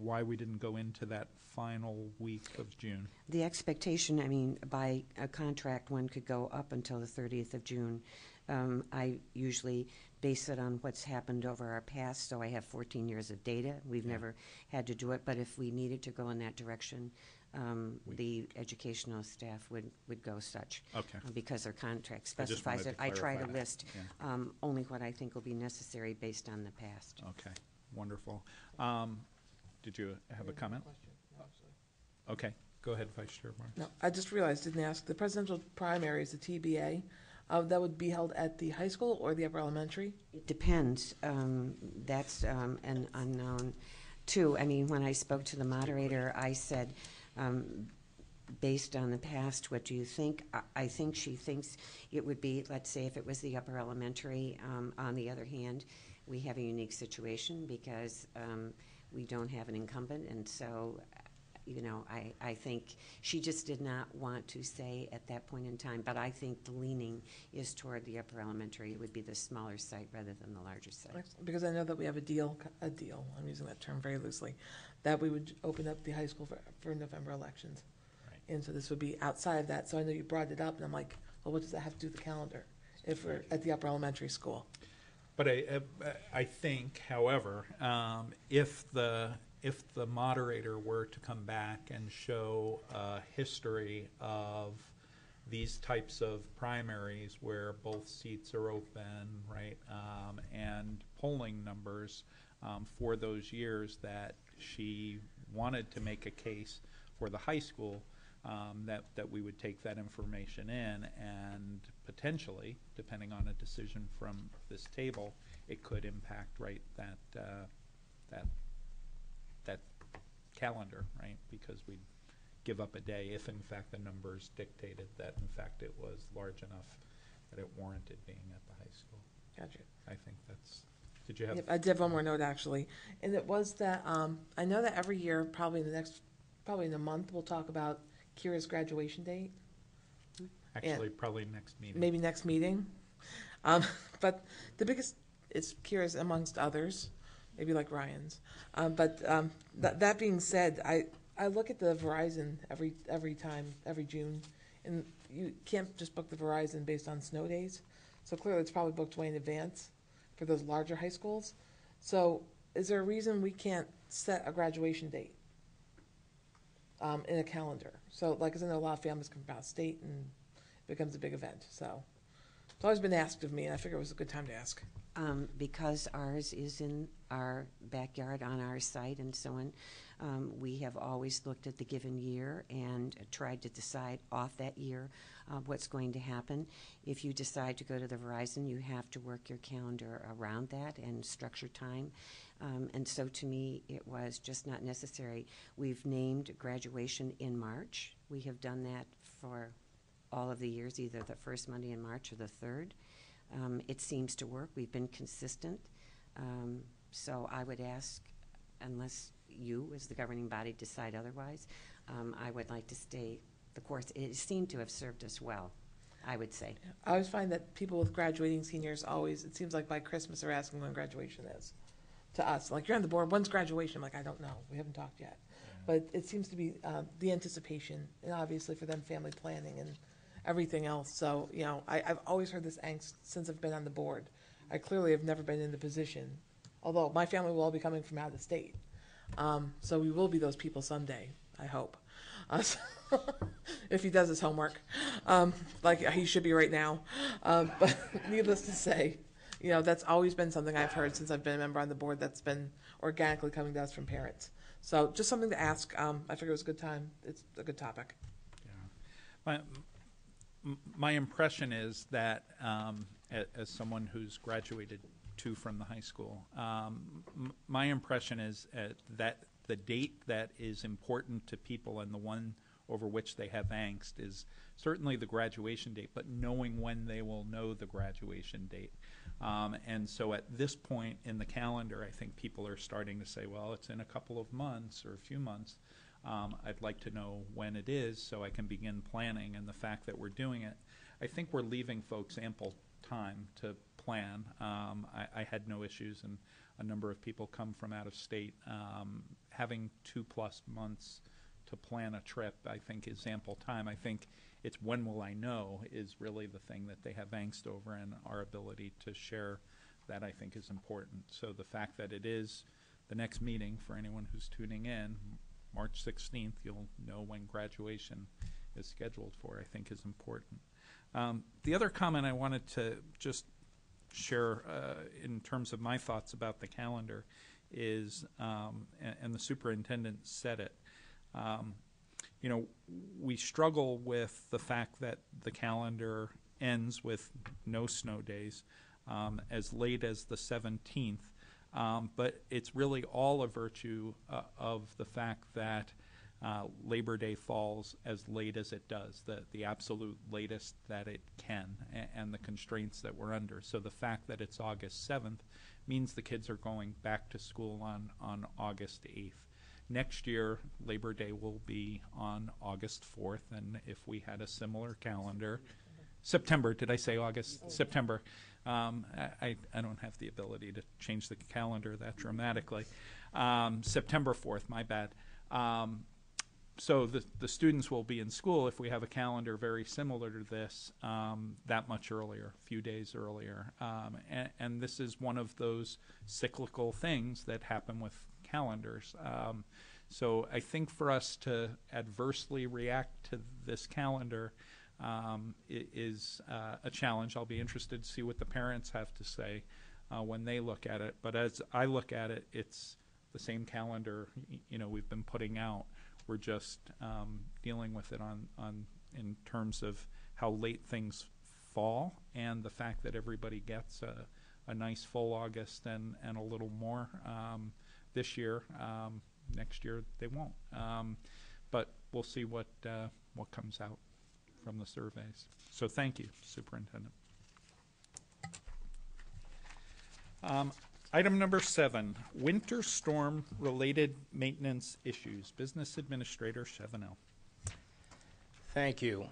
Speaker 1: why we didn't go into that final week of June.
Speaker 6: The expectation, by a contract, one could go up until the 30th of June. I usually base it on what's happened over our past, so I have 14 years of data. We've never had to do it, but if we needed to go in that direction, the educational staff would go such.
Speaker 1: Okay.
Speaker 6: Because their contract
Speaker 1: I just
Speaker 6: specifies
Speaker 1: wanted
Speaker 6: it.
Speaker 1: to
Speaker 6: I try to
Speaker 1: clarify that.
Speaker 6: list only what I think will be necessary based on the past.
Speaker 1: Okay, wonderful. Did you have a comment? Okay, go ahead, Vice Chair Barnes.
Speaker 3: No, I just realized, didn't ask, the presidential primaries, the TBA, that would be held at the high school or the upper elementary?
Speaker 6: It depends. That's an unknown, too. When I spoke to the moderator, I said, based on the past, what do you think? I think she thinks it would be, let's say, if it was the upper elementary. On the other hand, we have a unique situation because we don't have an incumbent, and so I think she just did not want to say at that point in time, but I think the leaning is toward the upper elementary. It would be the smaller site rather than the larger site.
Speaker 3: Because I know that we have a deal, I'm using that term very loosely, that we would open up the high school for November elections.
Speaker 1: Right.
Speaker 3: And so this would be outside of that, so I know you brought it up, and I'm like, well, what does that have to do with the calendar if we're at the upper elementary school?
Speaker 1: But I think, however, if the moderator were to come back and show a history of these types of primaries where both seats are open, right, and polling numbers for those years, that she wanted to make a case for the high school, that we would take that information in, and potentially, depending on a decision from this table, it could impact that calendar, right? Because we'd give up a day if, in fact, the numbers dictated that, in fact, it was large enough that it warranted being at the high school.
Speaker 3: Gotcha.
Speaker 1: I think that's. Did you have?
Speaker 3: Yep, I did have one more note, actually, and it was that I know that every year, probably in a month, we'll talk about Kira's graduation date.
Speaker 1: Actually, probably next meeting.
Speaker 3: Maybe next meeting. But the biggest is Kira's amongst others, maybe like Ryan's. But that being said, I look at the Verizon every June, and you can't just book the Verizon based on snow days. So clearly it's probably booked way in advance for those larger high schools. So is there a reason we can't set a graduation date in a calendar. So, like I said, I know a lot of families come from out of state and it becomes a big event. So, it's always been asked of me, and I figured it was a good time to ask.
Speaker 6: Because ours is in our backyard on our site and so on, we have always looked at the given year and tried to decide off that year what's going to happen. If you decide to go to the Verizon, you have to work your calendar around that and structure time. And so to me, it was just not necessary. We've named graduation in March. We have done that for all of the years, either the first Monday in March or the third. It seems to work. We've been consistent. So I would ask, unless you, as the governing body, decide otherwise, I would like to stay the course. It seemed to have served us well, I would say.
Speaker 3: I always find that people with graduating seniors always, it seems like by Christmas, they're asking when graduation is to us. Like, you're on the board, when's graduation? I'm like, I don't know. We haven't talked yet. But it seems to be the anticipation, and obviously for them, family planning and everything else. So, you know, I've always heard this angst since I've been on the board. I clearly have never been in the position, although my family will all be coming from out of the state. So we will be those people someday, I hope. If he does his homework, like he should be right now. But needless to say, you know, that's always been something I've heard since I've been a member on the board that's been organically coming to us from parents. So just something to ask. I figure it was a good time. It's a good topic.
Speaker 1: Yeah. My impression is that as someone who's graduated too from the high school, my impression is that the date that is important to people and the one over which they have angst is certainly the graduation date, but knowing when they will know the graduation date. And so at this point in the calendar, I think people are starting to say, well, it's in a couple of months or a few months. I'd like to know when it is so I can begin planning. And the fact that we're doing it, I think we're leaving folks ample time to plan. I had no issues, and a number of people come from out of state. Having 2+ months to plan a trip, I think, is ample time. I think it's when will I know is really the thing that they have angst over, and our ability to share that, I think, is important. So the fact that it is the next meeting for anyone who's tuning in, March 16th, you'll know when graduation is scheduled for, I think is important. The other comment I wanted to just share in terms of my thoughts about the calendar is, and the superintendent said it, you know, we struggle with the fact that the calendar ends with no snow days as late as the 17th. But it's really all a virtue of the fact that Labor Day falls as late as it does, the absolute latest that it can, and the constraints that we're under. So the fact that it's August 7th means the kids are going back to school on August 8th. Next year, Labor Day will be on August 4th, and if we had a similar calendar, September, did I say August? September. I don't have the ability to change the calendar that dramatically. September 4th, my bad. So the students will be in school if we have a calendar very similar to this that much earlier, a few days earlier. And this is one of those cyclical things that happen with calendars. So I think for us to adversely react to this calendar is a challenge. I'll be interested to see what the parents have to say when they look at it. But as I look at it, it's the same calendar, you know, we've been putting out. We're just dealing with it in terms of how late things fall and the fact that everybody gets a nice full August and a little more this year. Next year they won't. But we'll see what comes out from the surveys. So thank you, Superintendent. Item number 7, winter storm related maintenance issues. Business Administrator Chevenel.
Speaker 4: Thank you.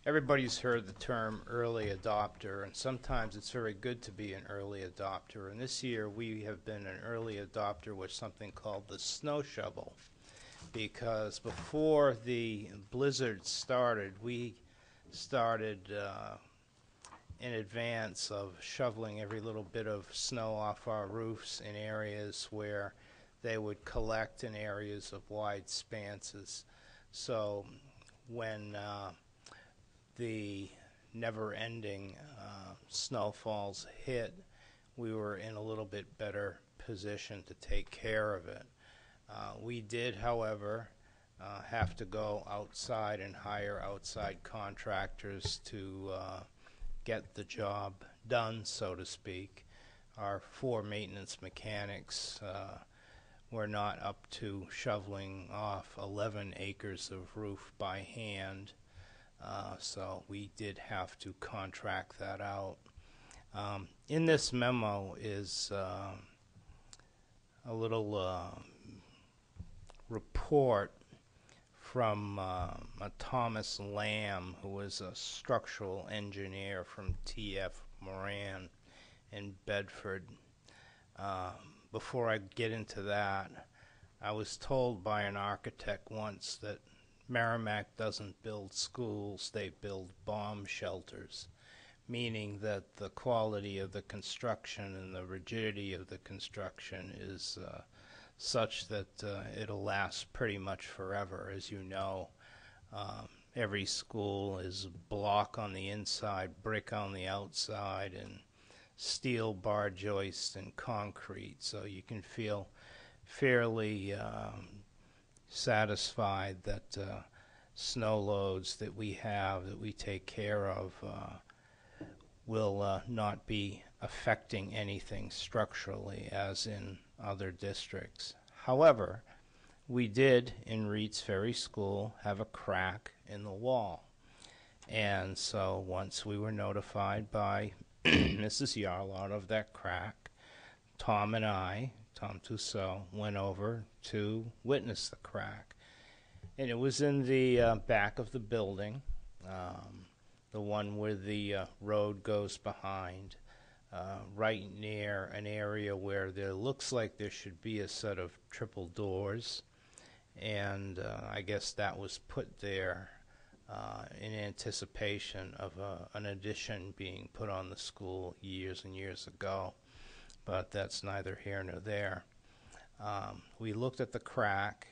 Speaker 4: Everybody's heard the term early adopter, and sometimes it's very good to be an early adopter. And this year we have been an early adopter with something called the snow shovel, because before the blizzard started, we started in advance of shoveling every little bit of snow off our roofs in areas where they would collect in areas of wide spanses. So when the never-ending snowfalls hit, we were in a little bit better position to take care of it. We did, however, have to go outside and hire outside contractors to get the job done, so to speak. Our 4 maintenance mechanics were not up to shoveling off 11 acres of roof by hand, so we did have to contract that out. In this memo is a little report from Thomas Lamb, who was a structural engineer from T.F. Moran in Bedford. Before I get into that, I was told by an architect once that Merrimack doesn't build schools, they build bomb shelters, meaning that the quality of the construction and the rigidity of the construction is such that it'll last pretty much forever. As you know, every school is block on the inside, brick on the outside, and steel bar joists and concrete, so you can feel fairly satisfied that snow loads that we have, that we take care of, will not be affecting anything structurally as in other districts. However, we did in Reed's Ferry School have a crack in the wall, and so once we were notified by Mrs. Yarlott of that crack, Tom and I, Tom Tussaud, went over to witness the crack. And it was in the back of the building, the one where the road goes behind, right near an area where there looks like there should be a set of triple doors. And I guess that was put there in anticipation of an addition being put on the school years and years ago. But that's neither here nor there. We looked at the crack,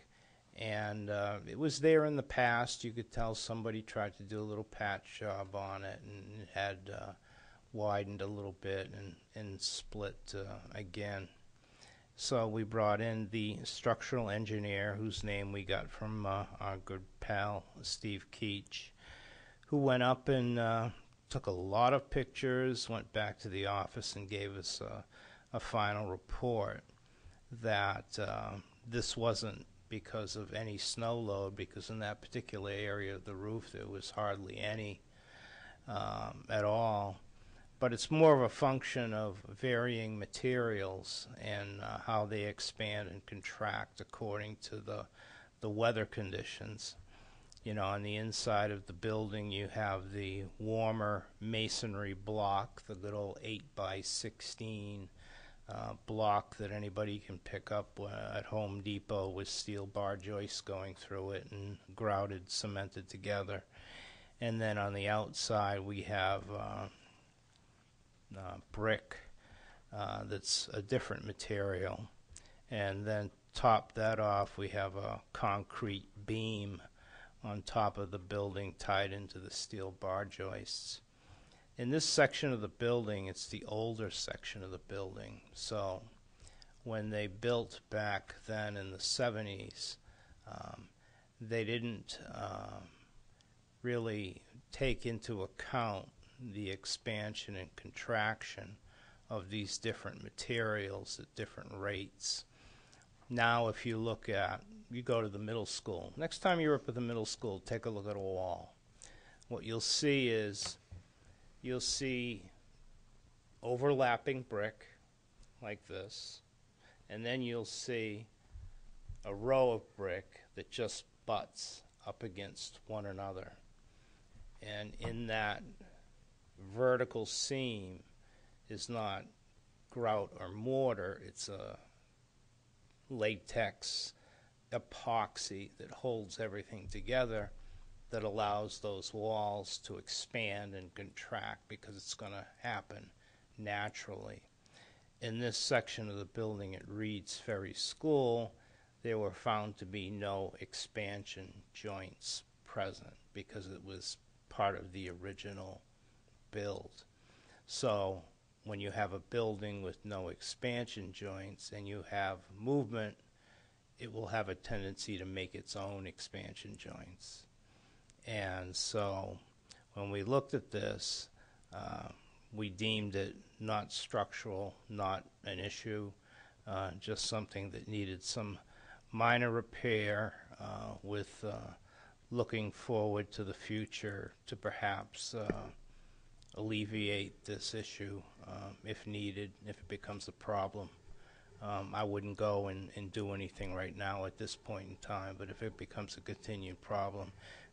Speaker 4: and it was there in the past. You could tell somebody tried to do a little patch job on it, and it had widened a little bit and split again. So we brought in the structural engineer, whose name we got from our good pal, Steve Keach, who went up and took a lot of pictures, went back to the office and gave us a final report that this wasn't because of any snow load, because in that particular area of the roof there was hardly any at all. But it's more of a function of varying materials and how they expand and contract according to the weather conditions. You know, on the inside of the building you have the warmer masonry block, the good old 8x16 block that anybody can pick up at Home Depot with steel bar joists going through it and grouted, cemented together. And then on the outside we have brick that's a different material. And then top that off we have a concrete beam on top of the building tied into the steel bar joists. In this section of the building, it's the older section of the building. So when they built back then in the 70s, they didn't really take into account the expansion and contraction of these different materials at different rates. Now if you look at, you go to the middle school. Next time you're up at the middle school, take a look at a wall. What you'll see is, you'll see overlapping brick like this, and then you'll see a row of brick that just butts up against one another. And in that vertical seam is not grout or mortar, it's a latex epoxy that holds everything together that allows those walls to expand and contract because it's going to happen naturally. In this section of the building at Reed's Ferry School, there were found to be no expansion joints present because it was part of the original build. So when you have a building with no expansion joints and you have movement, it will have a tendency to make its own expansion joints. And so when we looked at this, we deemed it not structural, not an issue, just something that needed some minor repair with looking forward to the future to perhaps alleviate this issue if needed, if it becomes a problem. I wouldn't go and do anything right now at this point in time, but if it becomes a continued problem,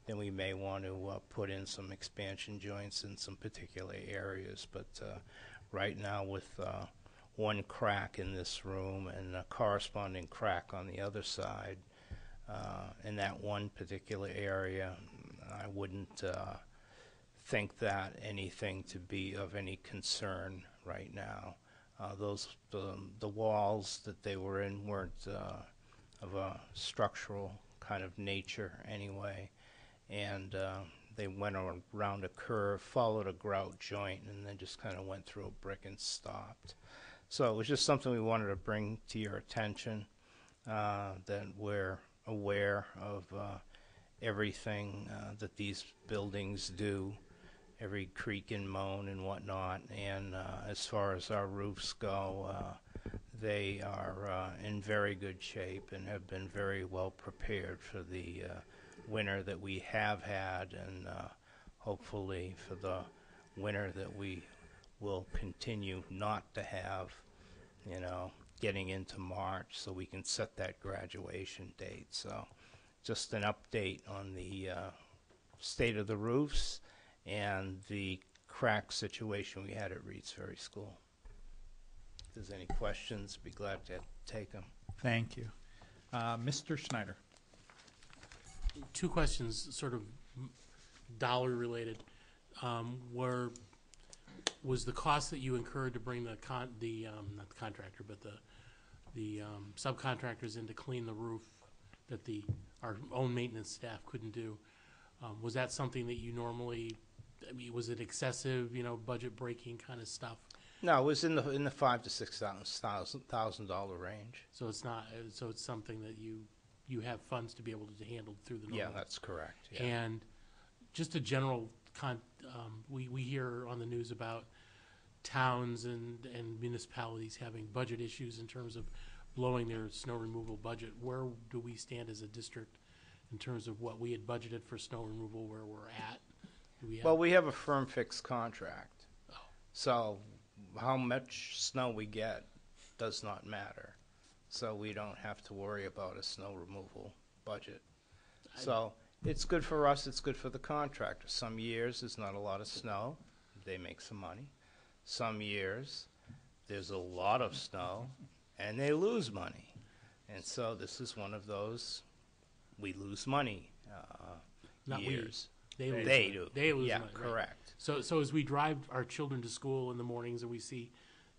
Speaker 4: then we may want to put in some expansion joints in some particular areas. But right now, with one crack in this room and a corresponding crack on the other side, in that one particular area, I wouldn't think that anything to be of any concern right now. The walls that they were in weren't of a structural kind of nature anyway, and they went around a curve, followed a grout joint, and then just kind of went through a brick and stopped. So it was just something we wanted to bring to your attention, that we're aware of everything that these buildings do, every creak and moan and whatnot. And as far as our roofs go, they are in very good shape and have been very well prepared for the winter that we have had, and hopefully for the winter that we will continue not to have, you know, getting into March, so we can set that graduation date. So just an update on the state of the roofs and the crack situation we had at Reed's Ferry School. If there's any questions, be glad to take them.
Speaker 1: Thank you. Mr. Schneider.
Speaker 5: Two questions, sort of dollar related. Was the cost that you incurred to bring not the contractor, but the subcontractors in to clean the roof that our own maintenance staff couldn't do? Was that something that you normally? I mean, was it excessive? Budget breaking kind of stuff.
Speaker 4: No, it was in the $5,000 to $6,000 range.
Speaker 5: So it's not. So it's something that you have funds to be able to handle through the normal.
Speaker 4: Yeah, that's correct. Yeah.
Speaker 5: And just a general we hear on the news about towns and municipalities having budget issues in terms of blowing their snow removal budget. Where do we stand as a district in terms of what we had budgeted for snow removal, where we're at?
Speaker 4: We have a firm fixed contract. Oh. So how much snow we get does not matter. So we don't have to worry about a snow removal budget. So it's good for us, it's good for the contractor. Some years there's not a lot of snow, they make some money. Some years there's a lot of snow and they lose money. And so this is one of those, we lose money
Speaker 5: Not
Speaker 4: years.
Speaker 5: They
Speaker 4: do.
Speaker 5: They lose
Speaker 4: yeah,
Speaker 5: money. Right?
Speaker 4: Correct.
Speaker 5: So as we drive our children to school in the mornings and we see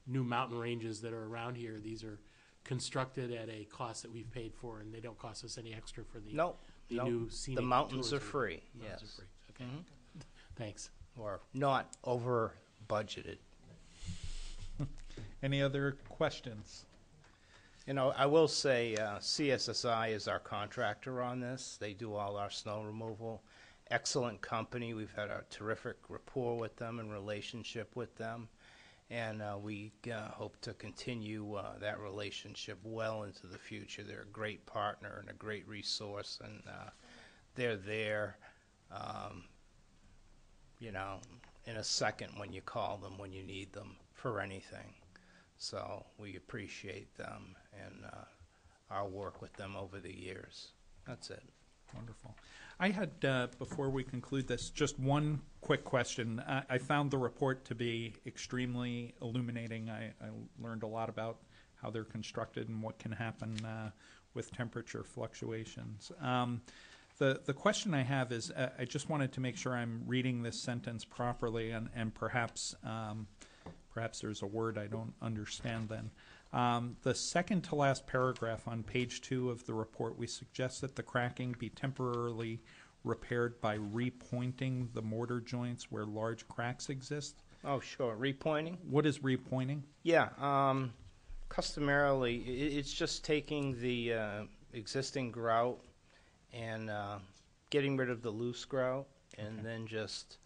Speaker 5: new mountain ranges that are around here, these are constructed at a cost that we've paid for, and they don't cost us any extra for the new scenic.
Speaker 4: The mountains
Speaker 5: tourism.
Speaker 4: are free.
Speaker 5: Mountains
Speaker 4: Yes.
Speaker 5: are free. Okay. Mm-hmm. Thanks.
Speaker 4: Or not over budgeted.
Speaker 1: Any other questions?
Speaker 4: I will say CSSI is our contractor on this. They do all our snow removal. Excellent company. We've had a terrific rapport with them and relationship with them. And we hope to continue that relationship well into the future. They're a great partner and a great resource, and they're there, in a second when you call them, when you need them for anything. So we appreciate them and our work with them over the years. That's it.
Speaker 1: Wonderful. I had, before we conclude this, just one quick question. I found the report to be extremely illuminating. I learned a lot about how they're constructed and what can happen with temperature fluctuations. The question I have is, I just wanted to make sure I'm reading this sentence properly, and perhaps there's a word I don't understand then. The second to last paragraph on page 2 of the report, we suggest that the cracking be temporarily repaired by repointing the mortar joints where large cracks exist.
Speaker 4: Oh, sure. Repointing?
Speaker 1: What is repointing?
Speaker 4: Yeah. Customarily, it's just taking the existing grout and getting rid of the loose grout, and then just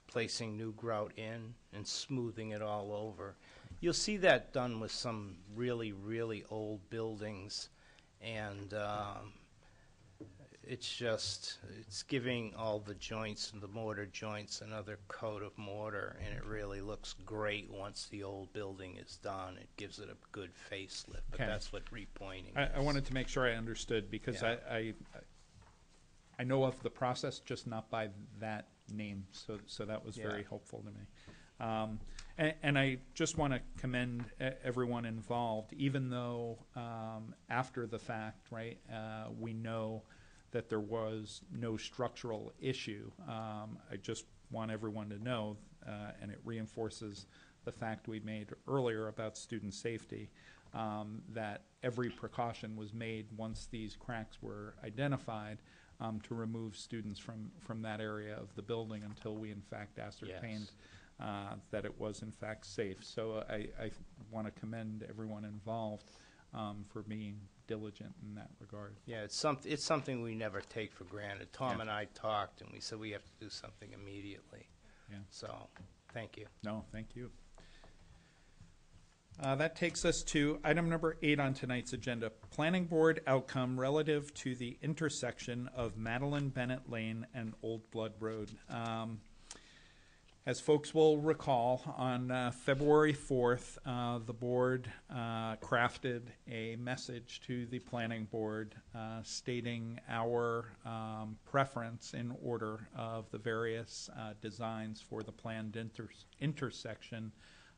Speaker 4: placing new grout in and smoothing it all over. You'll see that done with some really, really old buildings, and it's giving all the joints and the mortar joints another coat of mortar, and it really looks great once the old building is done. It gives it a good facelift, but
Speaker 1: Okay.
Speaker 4: that's what repointing
Speaker 1: I
Speaker 4: is.
Speaker 1: wanted to make sure I understood, because
Speaker 4: Yeah.
Speaker 1: I know of the process, just not by that name. So that was very
Speaker 4: Yeah.
Speaker 1: helpful to me. And I just want to commend everyone involved, even though after the fact, right, we know that there was no structural issue. I just want everyone to know, and it reinforces the fact we made earlier about student safety, that every precaution was made once these cracks were identified to remove students from that area of the building until we in fact ascertained that it was in fact safe. So I want to commend everyone involved for being diligent in that regard.
Speaker 4: Yeah, it's something we never take for granted. Tom
Speaker 1: Yeah.
Speaker 4: and I talked, and we said we have to do something immediately.
Speaker 1: Yeah.
Speaker 4: So, thank you.
Speaker 1: No, thank you. That takes us to item number 8 on tonight's agenda, Planning Board outcome relative to the intersection of Madeline Bennett Lane and Old Blood Road. As folks will recall, on February 4th, the board crafted a message to the Planning Board stating our preference in order of the various designs for the planned intersection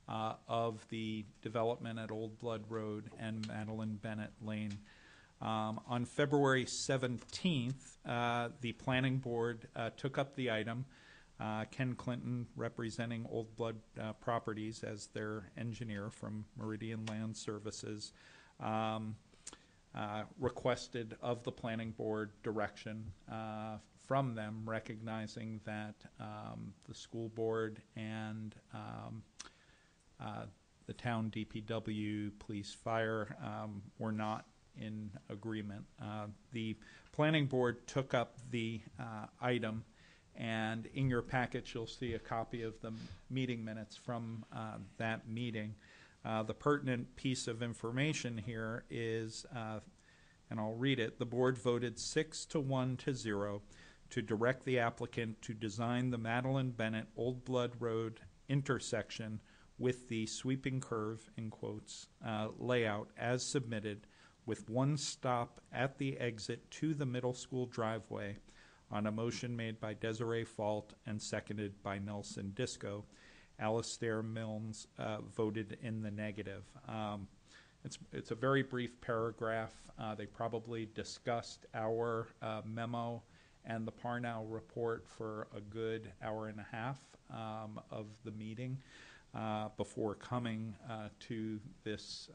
Speaker 1: of the development at Old Blood Road and Madeline Bennett Lane. On February 17th, the Planning Board took up the item. Ken Clinton, representing Old Blood Properties as their engineer from Meridian Land Services, requested of the Planning Board direction from them, recognizing that the school board and the town DPW, police, fire were not in agreement. The Planning Board took up the item, and in your package you'll see a copy of the meeting minutes from that meeting. The pertinent piece of information here is, and I'll read it, the board voted 6-1-0 to direct the applicant to design the Madeline Bennett Old Blood Road intersection with the sweeping curve, in quotes, layout as submitted, with one stop at the exit to the middle school driveway, on a motion made by Desiree Fault and seconded by Nelson Disco. Alastair Milnes voted in the negative. It's a very brief paragraph. They probably discussed our memo and the Parnow report for a good hour and a half of the meeting before coming to this,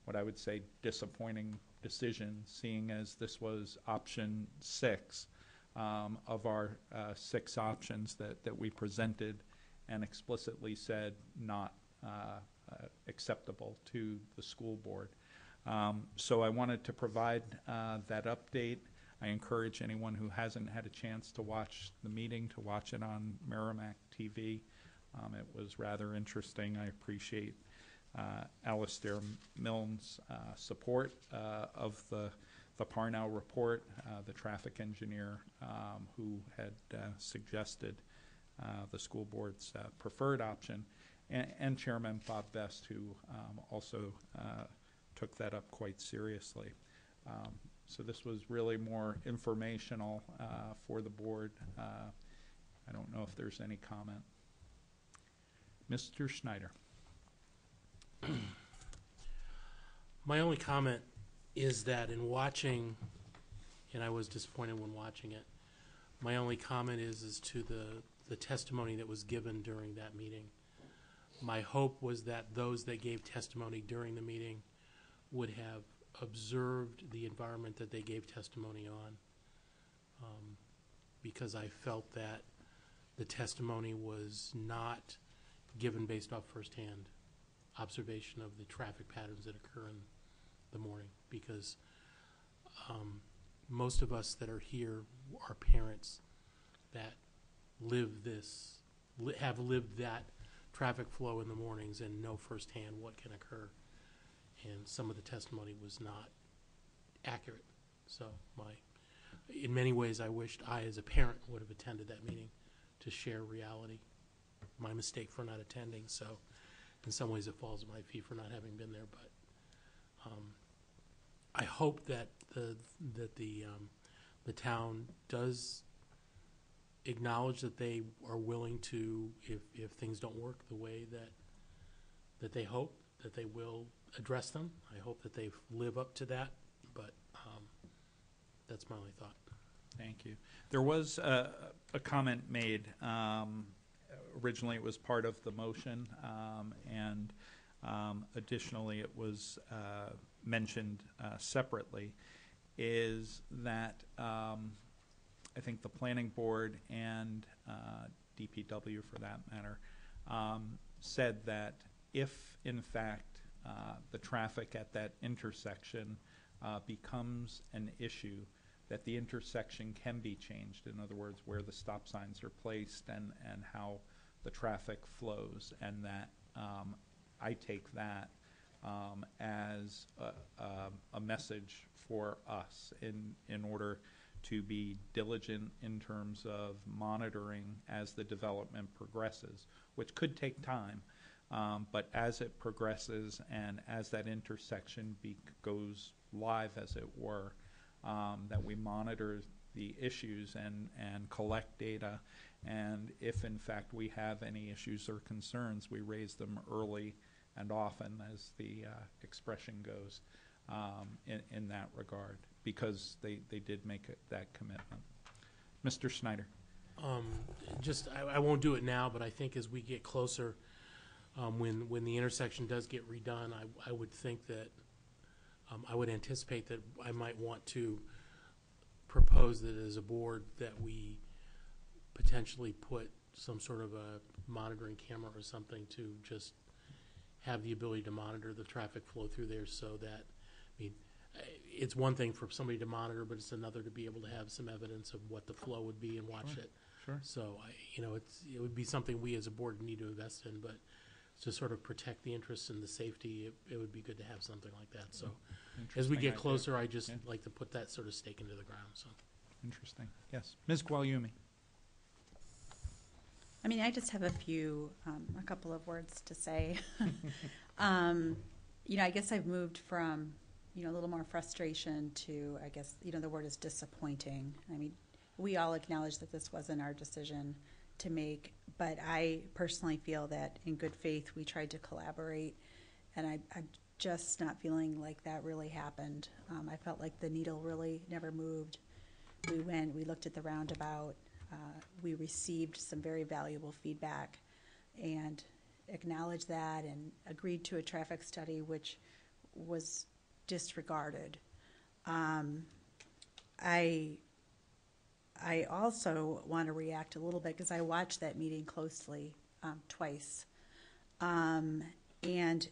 Speaker 1: what I would say, disappointing decision, seeing as this was option 6 of our 6 options that we presented and explicitly said not acceptable to the school board. So I wanted to provide that update. I encourage anyone who hasn't had a chance to watch the meeting to watch it on Merrimack TV. It was rather interesting. I appreciate Alastair Milnes' support of the Parnow report, the traffic engineer who had suggested the school board's preferred option, and Chairman Bob Best, who also took that up quite seriously. So this was really more informational for the board. I don't know if there's any comment. Mr. Schneider.
Speaker 5: My only comment is that in watching and I was disappointed when watching it. My only comment is to the testimony that was given during that meeting. My hope was that those that gave testimony during the meeting would have observed the environment that they gave testimony on, because I felt that the testimony was not given based off firsthand observation of the traffic patterns that occur in the morning, because most of us that are here are parents that have lived that traffic flow in the mornings and know firsthand what can occur. And some of the testimony was not accurate. So in many ways, I wished I, as a parent, would have attended that meeting to share reality. My mistake for not attending. So in some ways, it falls on my feet for not having been there. But I hope that the town does acknowledge that they are willing to, if things don't work the way that they hope, that they will address them. I hope that they live up to that, but that's my only thought.
Speaker 1: Thank you. There was a comment made. Originally, it was part of the motion, and additionally, it was mentioned separately, is that I think the planning board and DPW, for that matter, said that if, in fact, the traffic at that intersection becomes an issue, that the intersection can be changed. In other words, where the stop signs are placed and how the traffic flows, and that I take that as a message for us in order to be diligent in terms of monitoring as the development progresses, which could take time. But as it progresses and as that intersection goes live, as it were, that we monitor the issues and collect data. And if, in fact, we have any issues or concerns, we raise them early and often, as the expression goes, in that regard, because they did make that commitment. Mr. Snyder.
Speaker 5: I won't do it now, but I think as we get closer, when the intersection does get redone, I would think that I would anticipate that I might want to propose that as a board that we potentially put some sort of a monitoring camera or something to just have the ability to monitor the traffic flow through there, so that, it's one thing for somebody to monitor, but it's another to be able to have some evidence of what the flow would be and watch it.
Speaker 1: Sure.
Speaker 5: So it would be something we as a board need to invest in, but to sort of protect the interests and the safety, it would be good to have something like that. So as we get closer, I just like to put that sort of stake into the ground. So
Speaker 1: interesting. Yes, Ms. Gualiumi.
Speaker 2: I just have a couple of words to say. I guess I've moved from, a little more frustration to, I guess, the word is disappointing. We all acknowledge that this wasn't our decision to make, but I personally feel that in good faith we tried to collaborate, and I'm just not feeling like that really happened. I felt like the needle really never moved. We looked at the roundabout. We received some very valuable feedback and acknowledged that and agreed to a traffic study, which was disregarded. I also want to react a little bit because I watched that meeting closely twice. And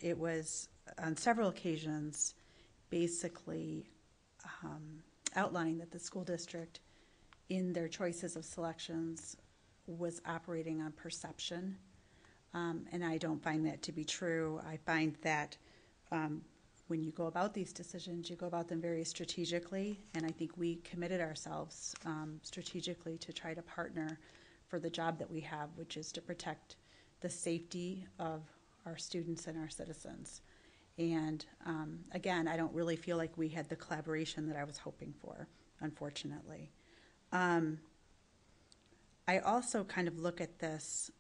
Speaker 2: it was on several occasions basically outlining that the school district, in their choices of selections, was operating on perception. And I don't find that to be true. I find that when you go about these decisions, you go about them very strategically, and I think we committed ourselves strategically to try to partner for the job that we have, which is to protect the safety of our students and our citizens. And again, I don't really feel like we had the collaboration that I was hoping for, unfortunately. I also kind of look at this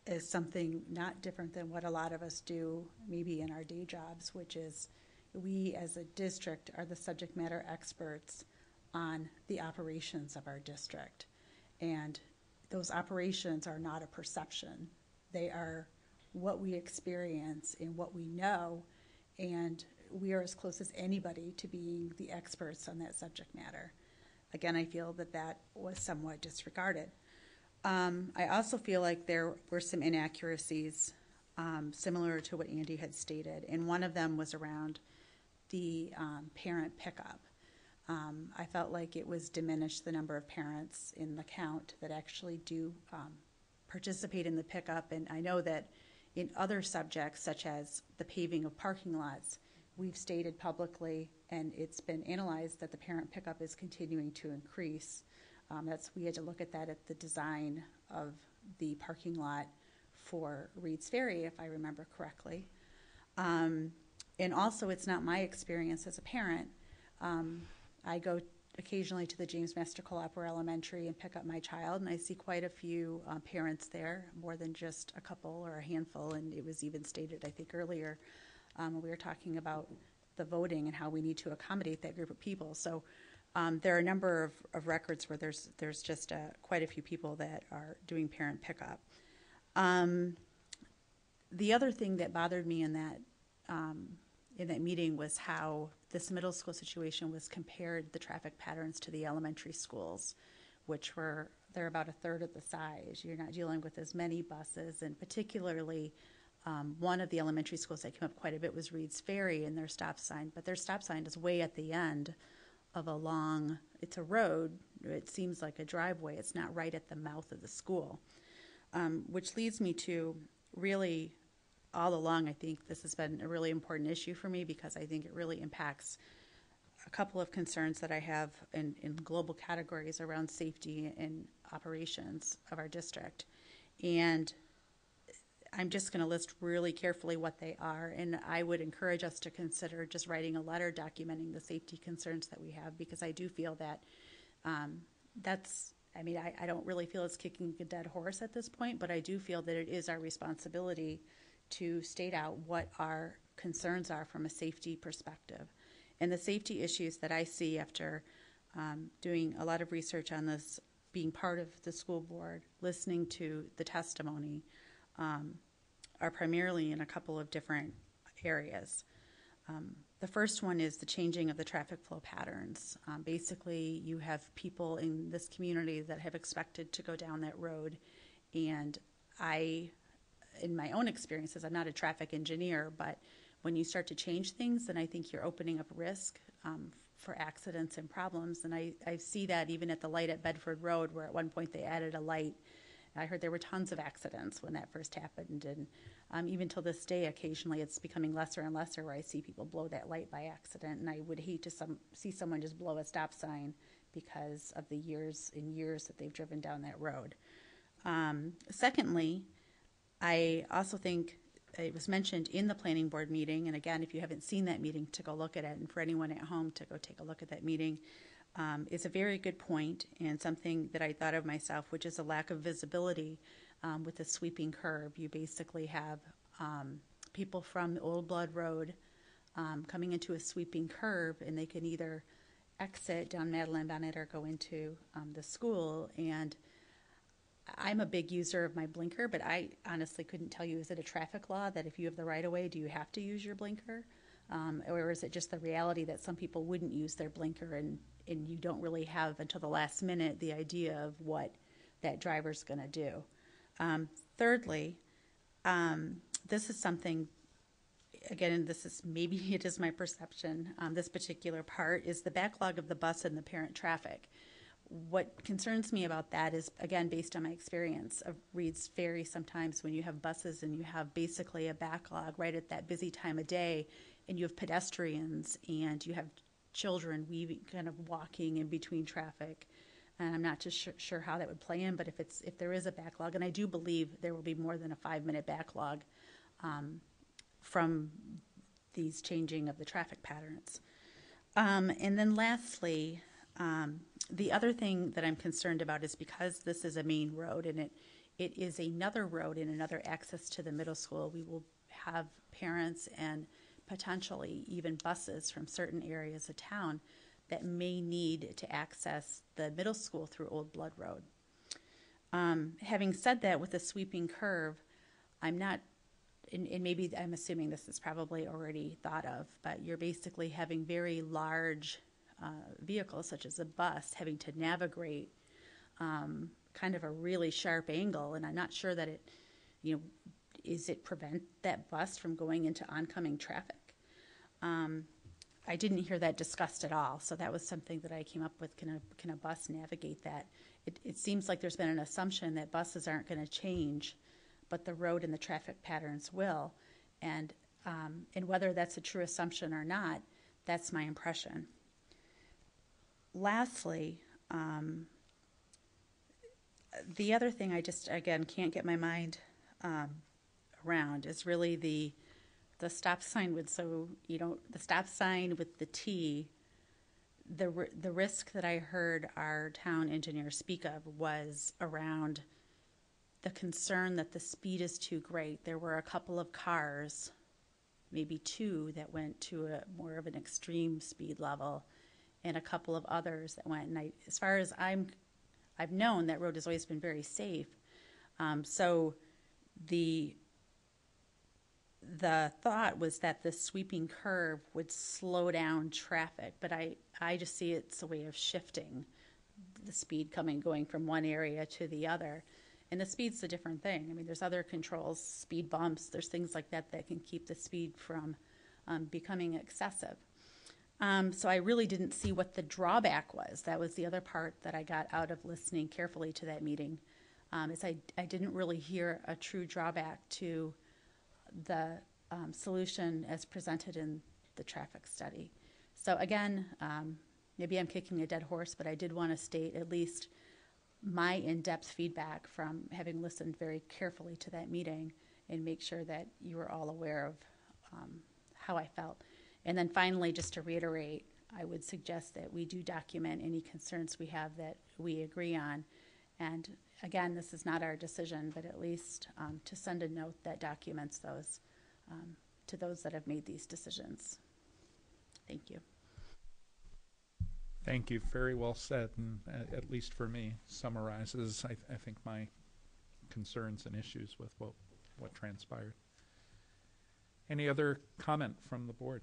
Speaker 2: as something not different than what a lot of us do maybe in our day jobs, which is we as a district are the subject matter experts on the operations of our district. And those operations are not a perception. They are what we experience and what we know, and we are as close as anybody to being the experts on that subject matter. Again, I feel that that was somewhat disregarded. I also feel like there were some inaccuracies similar to what Andy had stated, and one of them was around the parent pickup. I felt like it was diminished the number of parents in the count that actually do participate in the pickup, and I know that in other subjects, such as the paving of parking lots, we've stated publicly, and it's been analyzed, that the parent pickup is continuing to increase. We had to look at that at the design of the parking lot for Reed's Ferry, if I remember correctly. And also, it's not my experience as a parent. I go occasionally to the James Master Cole Upper Elementary and pick up my child, and I see quite a few parents there, more than just a couple or a handful, and it was even stated, I think, earlier when we were talking about the voting and how we need to accommodate that group of people. So there are a number of records where there's just quite a few people that are doing parent pickup. The other thing that bothered me in that meeting was how this middle school situation was compared, the traffic patterns, to the elementary schools, which they're about a third of the size. You're not dealing with as many buses, and particularly one of the elementary schools that came up quite a bit was Reed's Ferry and their stop sign, but their stop sign is way at the end of it's a road. It seems like a driveway. It's not right at the mouth of the school, which leads me to really, all along, I think this has been a really important issue for me, because I think it really impacts a couple of concerns that I have in global categories around safety and operations of our district. And I'm just going to list really carefully what they are, and I would encourage us to consider just writing a letter documenting the safety concerns that we have, because I do feel that I don't really feel it's kicking a dead horse at this point, but I do feel that it is our responsibility to state out what our concerns are from a safety perspective. And the safety issues that I see after doing a lot of research on this, being part of the school board, listening to the testimony, are primarily in a couple of different areas. The first one is the changing of the traffic flow patterns. Basically, you have people in this community that have expected to go down that road, and in my own experiences, I'm not a traffic engineer, but when you start to change things, then I think you're opening up risk for accidents and problems. And I see that even at the light at Bedford Road, where at one point they added a light. I heard there were tons of accidents when that first happened, and even till this day, occasionally it's becoming lesser and lesser where I see people blow that light by accident, and I would hate to see someone just blow a stop sign because of the years and years that they've driven down that road. Secondly, I also think it was mentioned in the planning board meeting, and again, if you haven't seen that meeting, to go look at it, and for anyone at home to go take a look at that meeting, is a very good point, and something that I thought of myself, which is a lack of visibility with the sweeping curve. You basically have people from Old Blood Road coming into a sweeping curve, and they can either exit down Madeline Bennett or go into the school. And I'm a big user of my blinker, but I honestly couldn't tell you, is it a traffic law that if you have the right of way, do you have to use your blinker? Or is it just the reality that some people wouldn't use their blinker, and you don't really have until the last minute the idea of what that driver's going to do? Thirdly, this is something, again, and maybe it is my perception, this particular part is the backlog of the bus and the parent traffic. What concerns me about that is, again, based on my experience of Reed's Ferry, sometimes when you have buses and you have basically a backlog right at that busy time of day, and you have pedestrians and you have children kind of walking in between traffic, and I'm not just sure how that would play in, but if there is a backlog, and I do believe there will be more than a 5-minute backlog from these changing of the traffic patterns. And then lastly, the other thing that I'm concerned about is, because this is a main road and it is another road and another access to the middle school, we will have parents and potentially even buses from certain areas of town that may need to access the middle school through Old Blood Road. Having said that, with the sweeping curve, I'm not, and maybe I'm assuming this is probably already thought of, but you're basically having very large vehicles, such as a bus, having to navigate kind of a really sharp angle, and I'm not sure that it, is it prevent that bus from going into oncoming traffic? I didn't hear that discussed at all, so that was something that I came up with. Can a bus navigate that? It seems like there's been an assumption that buses aren't going to change, but the road and the traffic patterns will, and whether that's a true assumption or not, that's my impression. Lastly, the other thing I just, again, can't get my mind around is really the stop sign with, the stop sign with the T. The risk that I heard our town engineer speak of was around the concern that the speed is too great. There were a couple of cars, maybe two, that went to a more of an extreme speed level, and a couple of others that went. And as far as I've known, that road has always been very safe. So the thought was that the sweeping curve would slow down traffic, but I just see it's a way of shifting the speed going from one area to the other. And the speed's a different thing. I mean, there's other controls, speed bumps, there's things like that can keep the speed from becoming excessive. So I really didn't see what the drawback was. That was the other part that I got out of listening carefully to that meeting, is I didn't really hear a true drawback to the solution as presented in the traffic study. So again, maybe I'm kicking a dead horse, but I did want to state at least my in-depth feedback from having listened very carefully to that meeting, and make sure that you were all aware of how I felt. And then finally, just to reiterate, I would suggest that we do document any concerns we have that we agree on. And again, this is not our decision, but at least to send a note that documents those to those that have made these decisions. Thank you.
Speaker 1: Thank you. Very well said, and at least for me, summarizes, I think, my concerns and issues with what transpired. Any other comment from the board?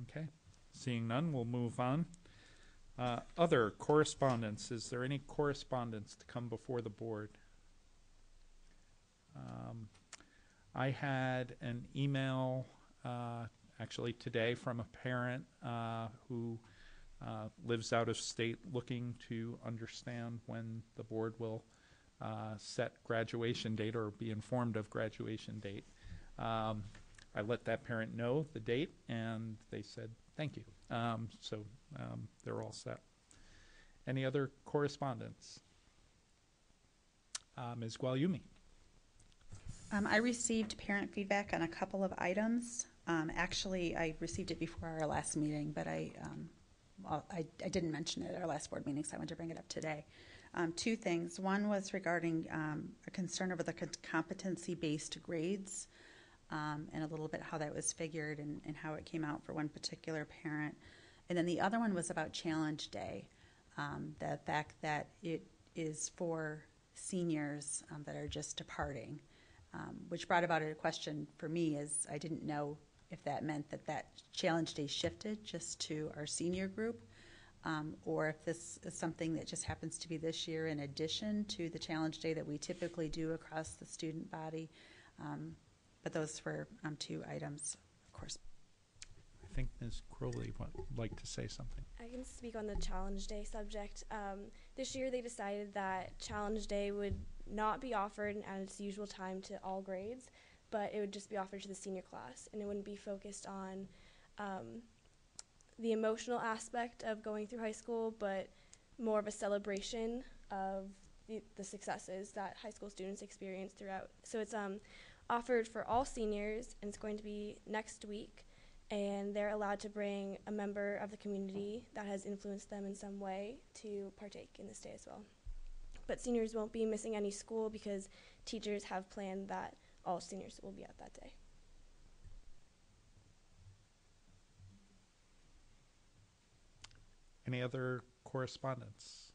Speaker 1: Okay. Seeing none, we'll move on. Other correspondence. Is there any correspondence to come before the board? I had an email actually today from a parent who lives out of state, looking to understand when the board will set graduation date or be informed of graduation date. I let that parent know the date, and they said thank you. So they're all set. Any other correspondence? Ms. Gualiumi.
Speaker 2: I received parent feedback on a couple of items. Actually, I received it before our last meeting, but I didn't mention it at our last board meeting, so I wanted to bring it up today. Two things. One was regarding a concern over the competency-based grades, and a little bit how that was figured and how it came out for one particular parent. And then the other one was about Challenge Day, the fact that it is for seniors that are just departing, which brought about a question for me, is I didn't know if that meant that Challenge Day shifted just to our senior group, or if this is something that just happens to be this year in addition to the Challenge Day that we typically do across the student body. But those were two items, of course.
Speaker 1: I think Ms. Crowley would like to say something.
Speaker 15: I can speak on the Challenge Day subject. This year they decided that Challenge Day would not be offered at its usual time to all grades, but it would just be offered to the senior class, and it wouldn't be focused on the emotional aspect of going through high school, but more of a celebration of the successes that high school students experience throughout. So it's offered for all seniors, and it's going to be next week, and they're allowed to bring a member of the community that has influenced them in some way to partake in this day as well. But seniors won't be missing any school because teachers have planned that all seniors will be at that day.
Speaker 1: Any other correspondence?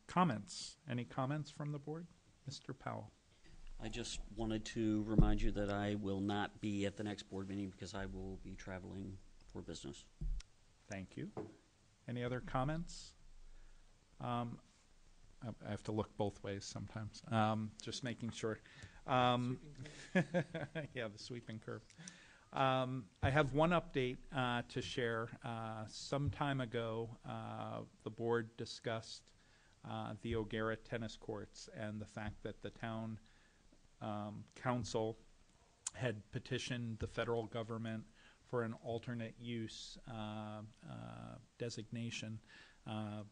Speaker 1: Comments? Any comments from the board? Mr. Powell.
Speaker 10: I just wanted to remind you that I will not be at the next board meeting because I will be traveling for business.
Speaker 1: Thank you. Any other comments? I have to look both ways sometimes. Just making sure. Yeah, the sweeping curve. I have one update to share. Some time ago, the board discussed the O'Gara tennis courts and the fact that the town council had petitioned the federal government for an alternate use designation,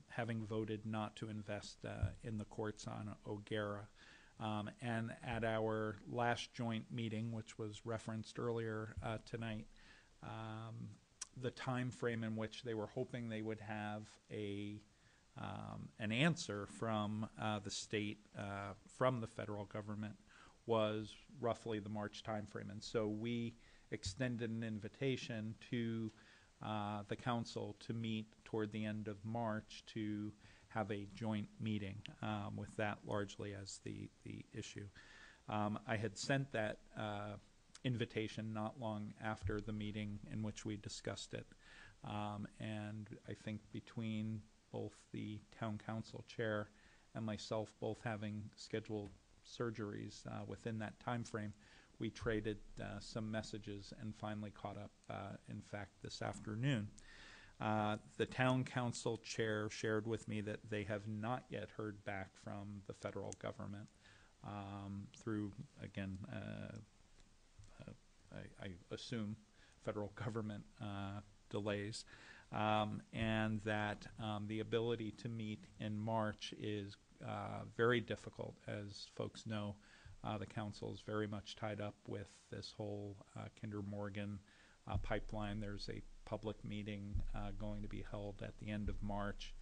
Speaker 1: having voted not to invest in the courts on O'Gara. And at our last joint meeting, which was referenced earlier tonight, the time frame in which they were hoping they would have an answer from the state, from the federal government, was roughly the March timeframe. And so we extended an invitation to the council to meet toward the end of March to have a joint meeting, with that largely as the issue. I had sent that invitation not long after the meeting in which we discussed it. And I think between both the town council chair and myself both having scheduled surgeries within that time frame, we traded some messages and finally caught up, in fact, this afternoon. The town council chair shared with me that they have not yet heard back from the federal government through, again, I assume federal government delays, and that the ability to meet in March is very difficult. As folks know, the council is very much tied up with this whole Kinder Morgan pipeline. There's a public meeting going to be held at the end of March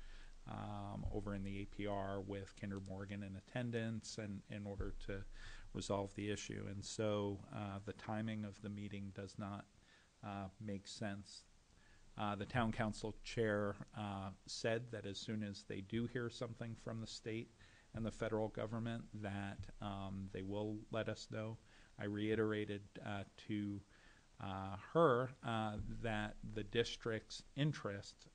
Speaker 1: over in the APR with Kinder Morgan in attendance, and in order to resolve the issue. And so the timing of the meeting does not make sense. The town council chair said that as soon as they do hear something from the state and the federal government, that they will let us know. I reiterated to her that the district's interest,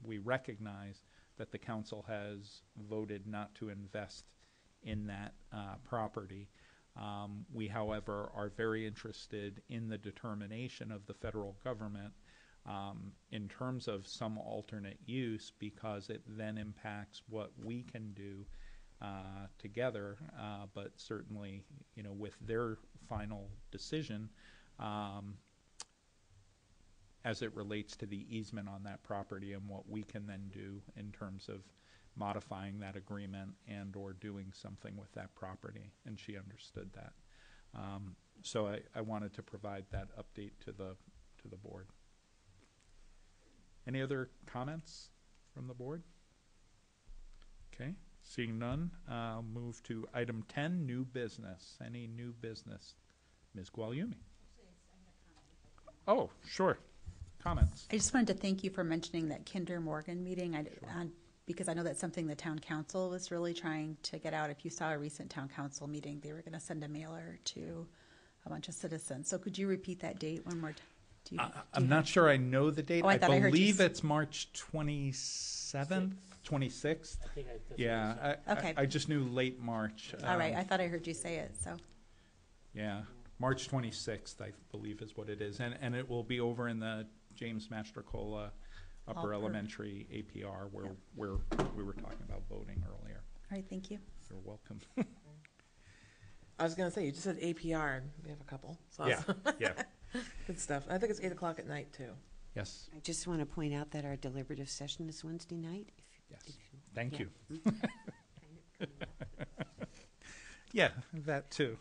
Speaker 1: we recognize that the council has voted not to invest in that property. We, however, are very interested in the determination of the federal government in terms of some alternate use, because it then impacts what we can do together, but certainly, you know, with their final decision as it relates to the easement on that property and what we can then do in terms of modifying that agreement and or doing something with that property. And she understood that. So I wanted to provide that update to the board. Any other comments from the board? Okay, seeing none, I'll move to item 10, new business. Any new business? Ms. Gualiumi. Oh, sure. Comments.
Speaker 2: I just wanted to thank you for mentioning that Kinder Morgan meeting. Because I know that's something the town council was really trying to get out. If you saw a recent town council meeting, they were going to send a mailer to a bunch of citizens. So could you repeat that date one more time?
Speaker 1: I'm not sure I know the date.
Speaker 2: Oh, I
Speaker 1: believe it's March 27th, 26th.
Speaker 5: I think that's
Speaker 1: Yeah,
Speaker 2: Okay.
Speaker 1: I just knew late March.
Speaker 2: All right, I thought I heard you say it, so.
Speaker 1: Yeah, March 26th, I believe is what it is. And it will be over in the James Mastrocola Upper Elementary APR where we were talking about voting earlier.
Speaker 2: All right, thank you.
Speaker 1: You're welcome.
Speaker 3: I was going to say, you just said APR, and we have a couple. So
Speaker 1: Yeah, yeah.
Speaker 3: Good stuff. I think it's 8 o'clock at night, too.
Speaker 1: Yes,
Speaker 6: I just want to point out that our deliberative session is Wednesday night.
Speaker 1: yes. Thank
Speaker 6: yeah.
Speaker 1: you. Yeah, that too.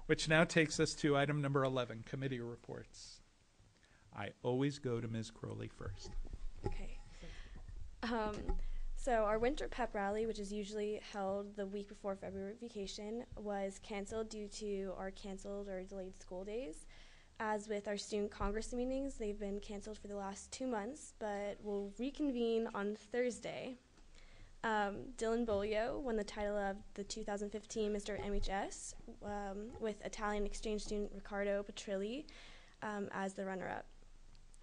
Speaker 1: Which now takes us to item number 11, committee reports. I always go to Ms. Crowley first.
Speaker 15: Okay. So our winter pep rally, which is usually held the week before February vacation, was canceled due to our canceled or delayed school days. As with our student Congress meetings, they've been canceled for the last 2 months, but will reconvene on Thursday. Dylan Bolio won the title of the 2015 Mr. MHS with Italian exchange student Riccardo Petrilli as the runner-up.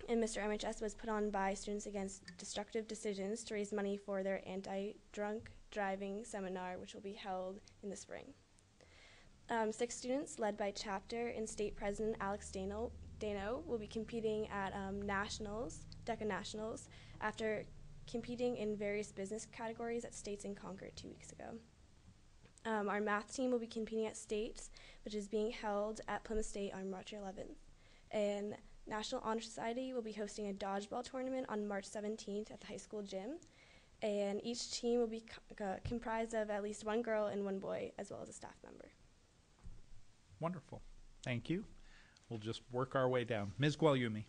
Speaker 15: And Mr. MHS was put on by Students Against Destructive Decisions to raise money for their anti-drunk driving seminar, which will be held in the spring. 6 students, led by chapter and state president Alex Dano, will be competing at Nationals, DECA Nationals, after competing in various business categories at States in Concord 2 weeks ago. Our math team will be competing at States, which is being held at Plymouth State on March 11th. And National Honor Society will be hosting a dodgeball tournament on March 17th at the high school gym. And each team will be comprised of at least 1 girl and 1 boy, as well as a staff member.
Speaker 1: Wonderful. Thank you. We'll just work our way down. Ms. Guglielmi.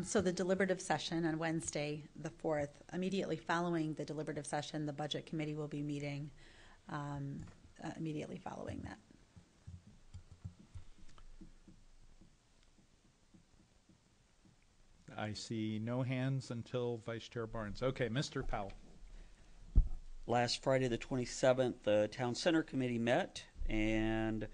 Speaker 2: So the deliberative session on Wednesday, the 4th, immediately following the deliberative session, the Budget Committee will be meeting immediately following that.
Speaker 1: I see no hands until Vice Chair Barnes. Okay, Mr. Powell.
Speaker 10: Last Friday, the 27th, the Town Center Committee met, and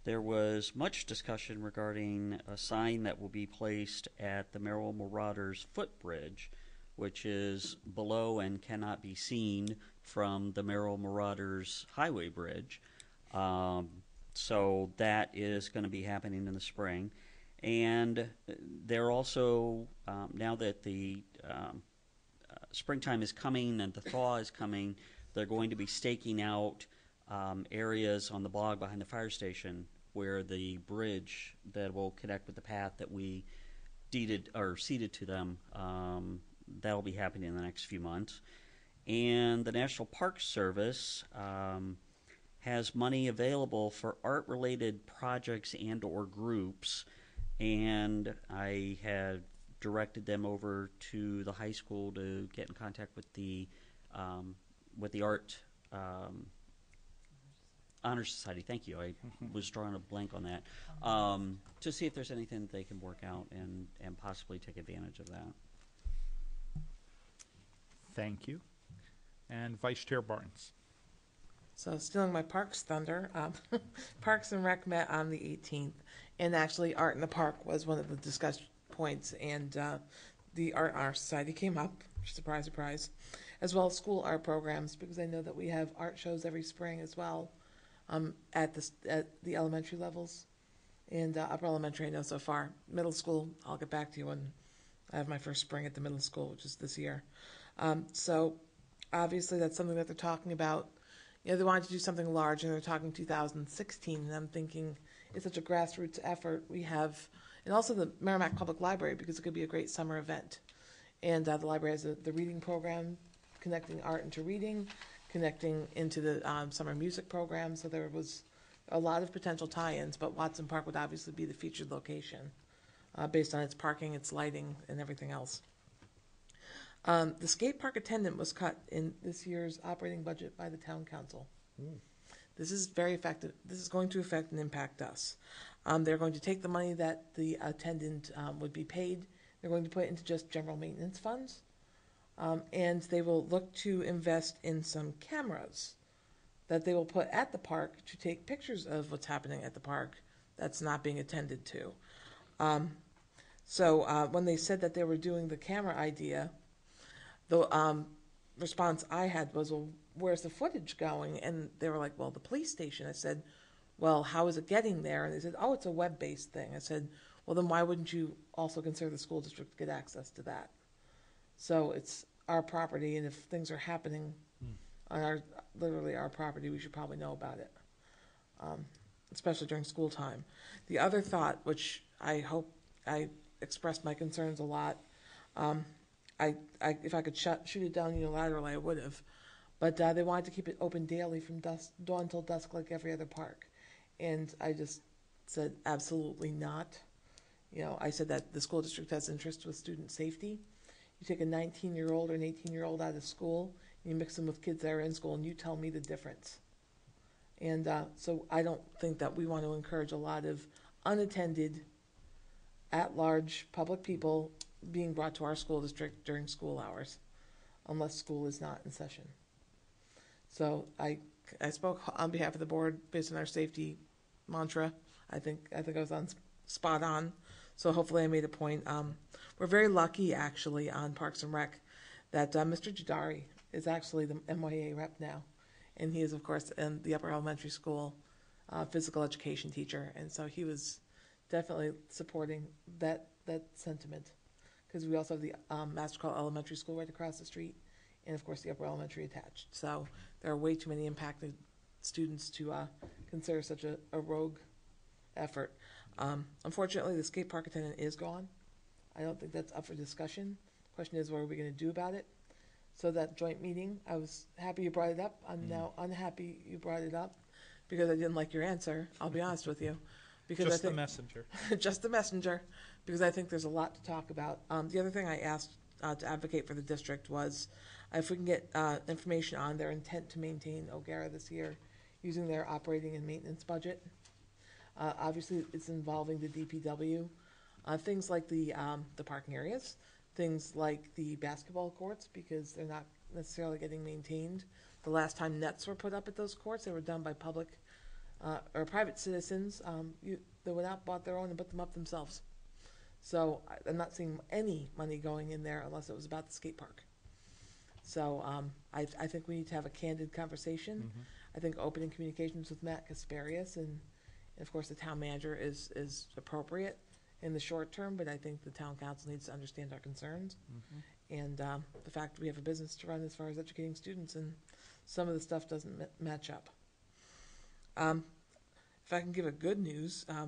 Speaker 10: there was much discussion regarding a sign that will be placed at the Merrill Marauders footbridge, which is below and cannot be seen from the Merrill Marauders highway bridge. So that is going to be happening in the spring. And they're also, now that the springtime is coming and the thaw is coming, they're going to be staking out areas on the bog behind the fire station where the bridge that will connect with the path that we deeded or ceded to them, that'll be happening in the next few months. And the National Park Service has money available for art-related projects and or groups, and I had directed them over to the high school to get in contact with the art Honor Society. Thank you. I was drawing a blank on that. To see if there's anything that they can work out and possibly take advantage of that.
Speaker 1: Thank you. And Vice Chair Barnes.
Speaker 3: So stealing my Parks thunder, Parks and Rec met on the 18th, and actually Art in the Park was one of the discussion points, and the Art Honor Society came up, surprise, surprise, as well as school art programs, because I know that we have art shows every spring as well. At the elementary levels, and upper elementary I know so far. Middle school, I'll get back to you when I have my first spring at the middle school, which is this year. So obviously that's something that they're talking about. You know, they wanted to do something large, and they're talking 2016, and I'm thinking it's such a grassroots effort we have, and also the Merrimack Public Library, because it could be a great summer event. And the library has the reading program, connecting art into reading, connecting into the summer music program, so there was a lot of potential tie-ins, but Watson Park would obviously be the featured location based on its parking, its lighting, and everything else. The skate park attendant was cut in this year's operating budget by the town council. This is very effective. This is going to affect and impact us. They're going to take the money that the attendant would be paid, they're going to put it into just general maintenance funds. And they will look to invest in some cameras that they will put at the park to take pictures of what's happening at the park that's not being attended to. So when they said that they were doing the camera idea, the response I had was, well, where's the footage going? And they were like, well, the police station. I said, well, how is it getting there? And they said, oh, it's a web-based thing. I said, well, then why wouldn't you also consider the school district to get access to that? So it's our property, and if things are happening on literally our property, we should probably know about it, especially during school time. The other thought, which I hope I expressed my concerns a lot, if I could shoot it down unilaterally, I would have, but they wanted to keep it open daily from dawn till dusk like every other park, and I just said absolutely not. You know, I said that the school district has interest with student safety. You take a 19-year-old or an 18-year-old out of school, and you mix them with kids that are in school, and you tell me the difference. And so I don't think that we want to encourage a lot of unattended, at-large public people being brought to our school district during school hours, unless school is not in session. So I spoke on behalf of the board based on our safety mantra. I think I was on spot on. So hopefully I made a point. We're very lucky actually on Parks and Rec that Mr. Jadari is actually the MYA rep now, and he is of course in the upper elementary school physical education teacher, and so he was definitely supporting that sentiment, because we also have the Master Call Elementary School right across the street, and of course the upper elementary attached. So there are way too many impacted students to consider such a rogue effort. Unfortunately, the skate park attendant is gone. I don't think that's up for discussion. The question is, what are we going to do about it? So that joint meeting, I was happy you brought it up. I'm now unhappy you brought it up because I didn't like your answer. I'll be honest with you. Because
Speaker 1: Just
Speaker 3: I think,
Speaker 1: the messenger.
Speaker 3: just the messenger, because I think there's a lot to talk about. The other thing I asked to advocate for the district was if we can get information on their intent to maintain O'Gara this year using their operating and maintenance budget. Obviously, it's involving the DPW. Things like the parking areas, things like the basketball courts, because they're not necessarily getting maintained. The last time nets were put up at those courts, they were done by public or private citizens. They went out, bought their own, and put them up themselves. So I'm not seeing any money going in there unless it was about the skate park. So I think we need to have a candid conversation.
Speaker 1: Mm-hmm.
Speaker 3: I think opening communications with Matt Kasparius and of course the town manager is appropriate in the short term, but I think the town council needs to understand our concerns and the fact that we have a business to run as far as educating students, and some of the stuff doesn't match up. If I can give a good news, I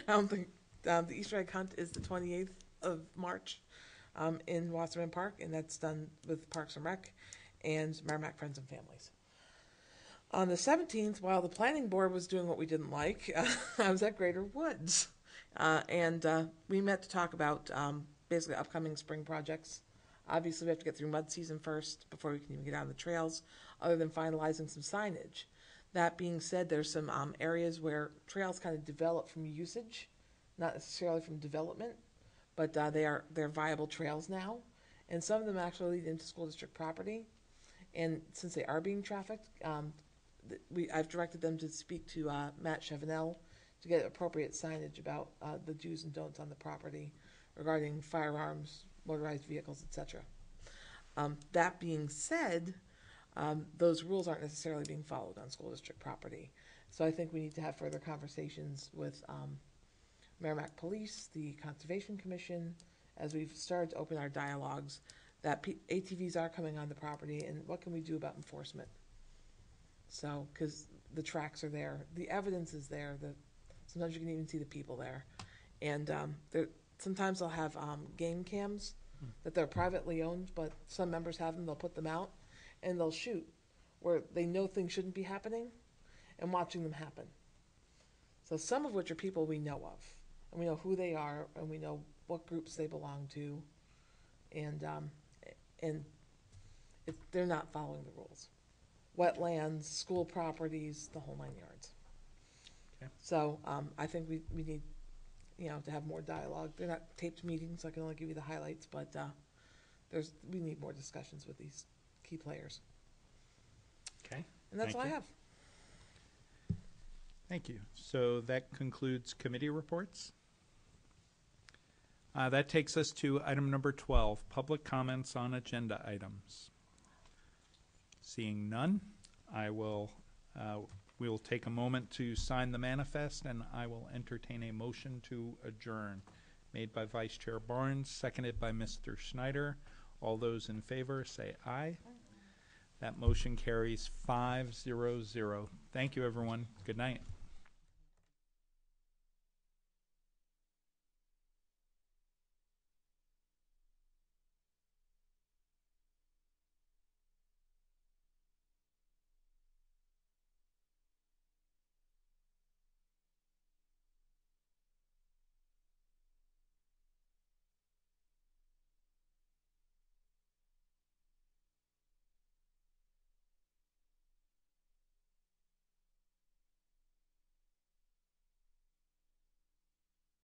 Speaker 3: don't think the Easter egg hunt is the 28th of March in Wasserman Park, and that's done with Parks and Rec and Merrimack Friends and Families. On the 17th, while the planning board was doing what we didn't like, I was at Greater Woods, and we met to talk about basically upcoming spring projects. Obviously, we have to get through mud season first before we can even get on the trails, other than finalizing some signage. That being said, there's some areas where trails kind of develop from usage, not necessarily from development, but they're viable trails now, and some of them actually lead into school district property. And since they are being trafficked, I've directed them to speak to Matt Chevenel to get appropriate signage about the do's and don'ts on the property regarding firearms, motorized vehicles, etc. That being said, those rules aren't necessarily being followed on school district property. So I think we need to have further conversations with Merrimack Police, the Conservation Commission, as we've started to open our dialogues, that ATVs are coming on the property, and what can we do about enforcement? So, because the tracks are there, the evidence is there, sometimes you can even see the people there. And sometimes they'll have game cams that they're privately owned, but some members have them, they'll put them out, and they'll shoot where they know things shouldn't be happening and watching them happen. So some of which are people we know of, and we know who they are, and we know what groups they belong to, and they're not following the rules. Wetlands, school properties, the whole 9 yards.
Speaker 1: Okay.
Speaker 3: So I think we need, to have more dialogue. They're not taped meetings, so I can only give you the highlights, but we need more discussions with these key players.
Speaker 1: Okay.
Speaker 3: And that's
Speaker 1: Thank
Speaker 3: all I
Speaker 1: you.
Speaker 3: have.
Speaker 1: Thank you. So that concludes committee reports. That takes us to item number 12, public comments on agenda items. Seeing none, we will take a moment to sign the manifest, and I will entertain a motion to adjourn. Made by Vice Chair Barnes, seconded by Mr. Schneider. All those in favor say aye. That motion carries 5-0-0. Thank you, everyone. Good night.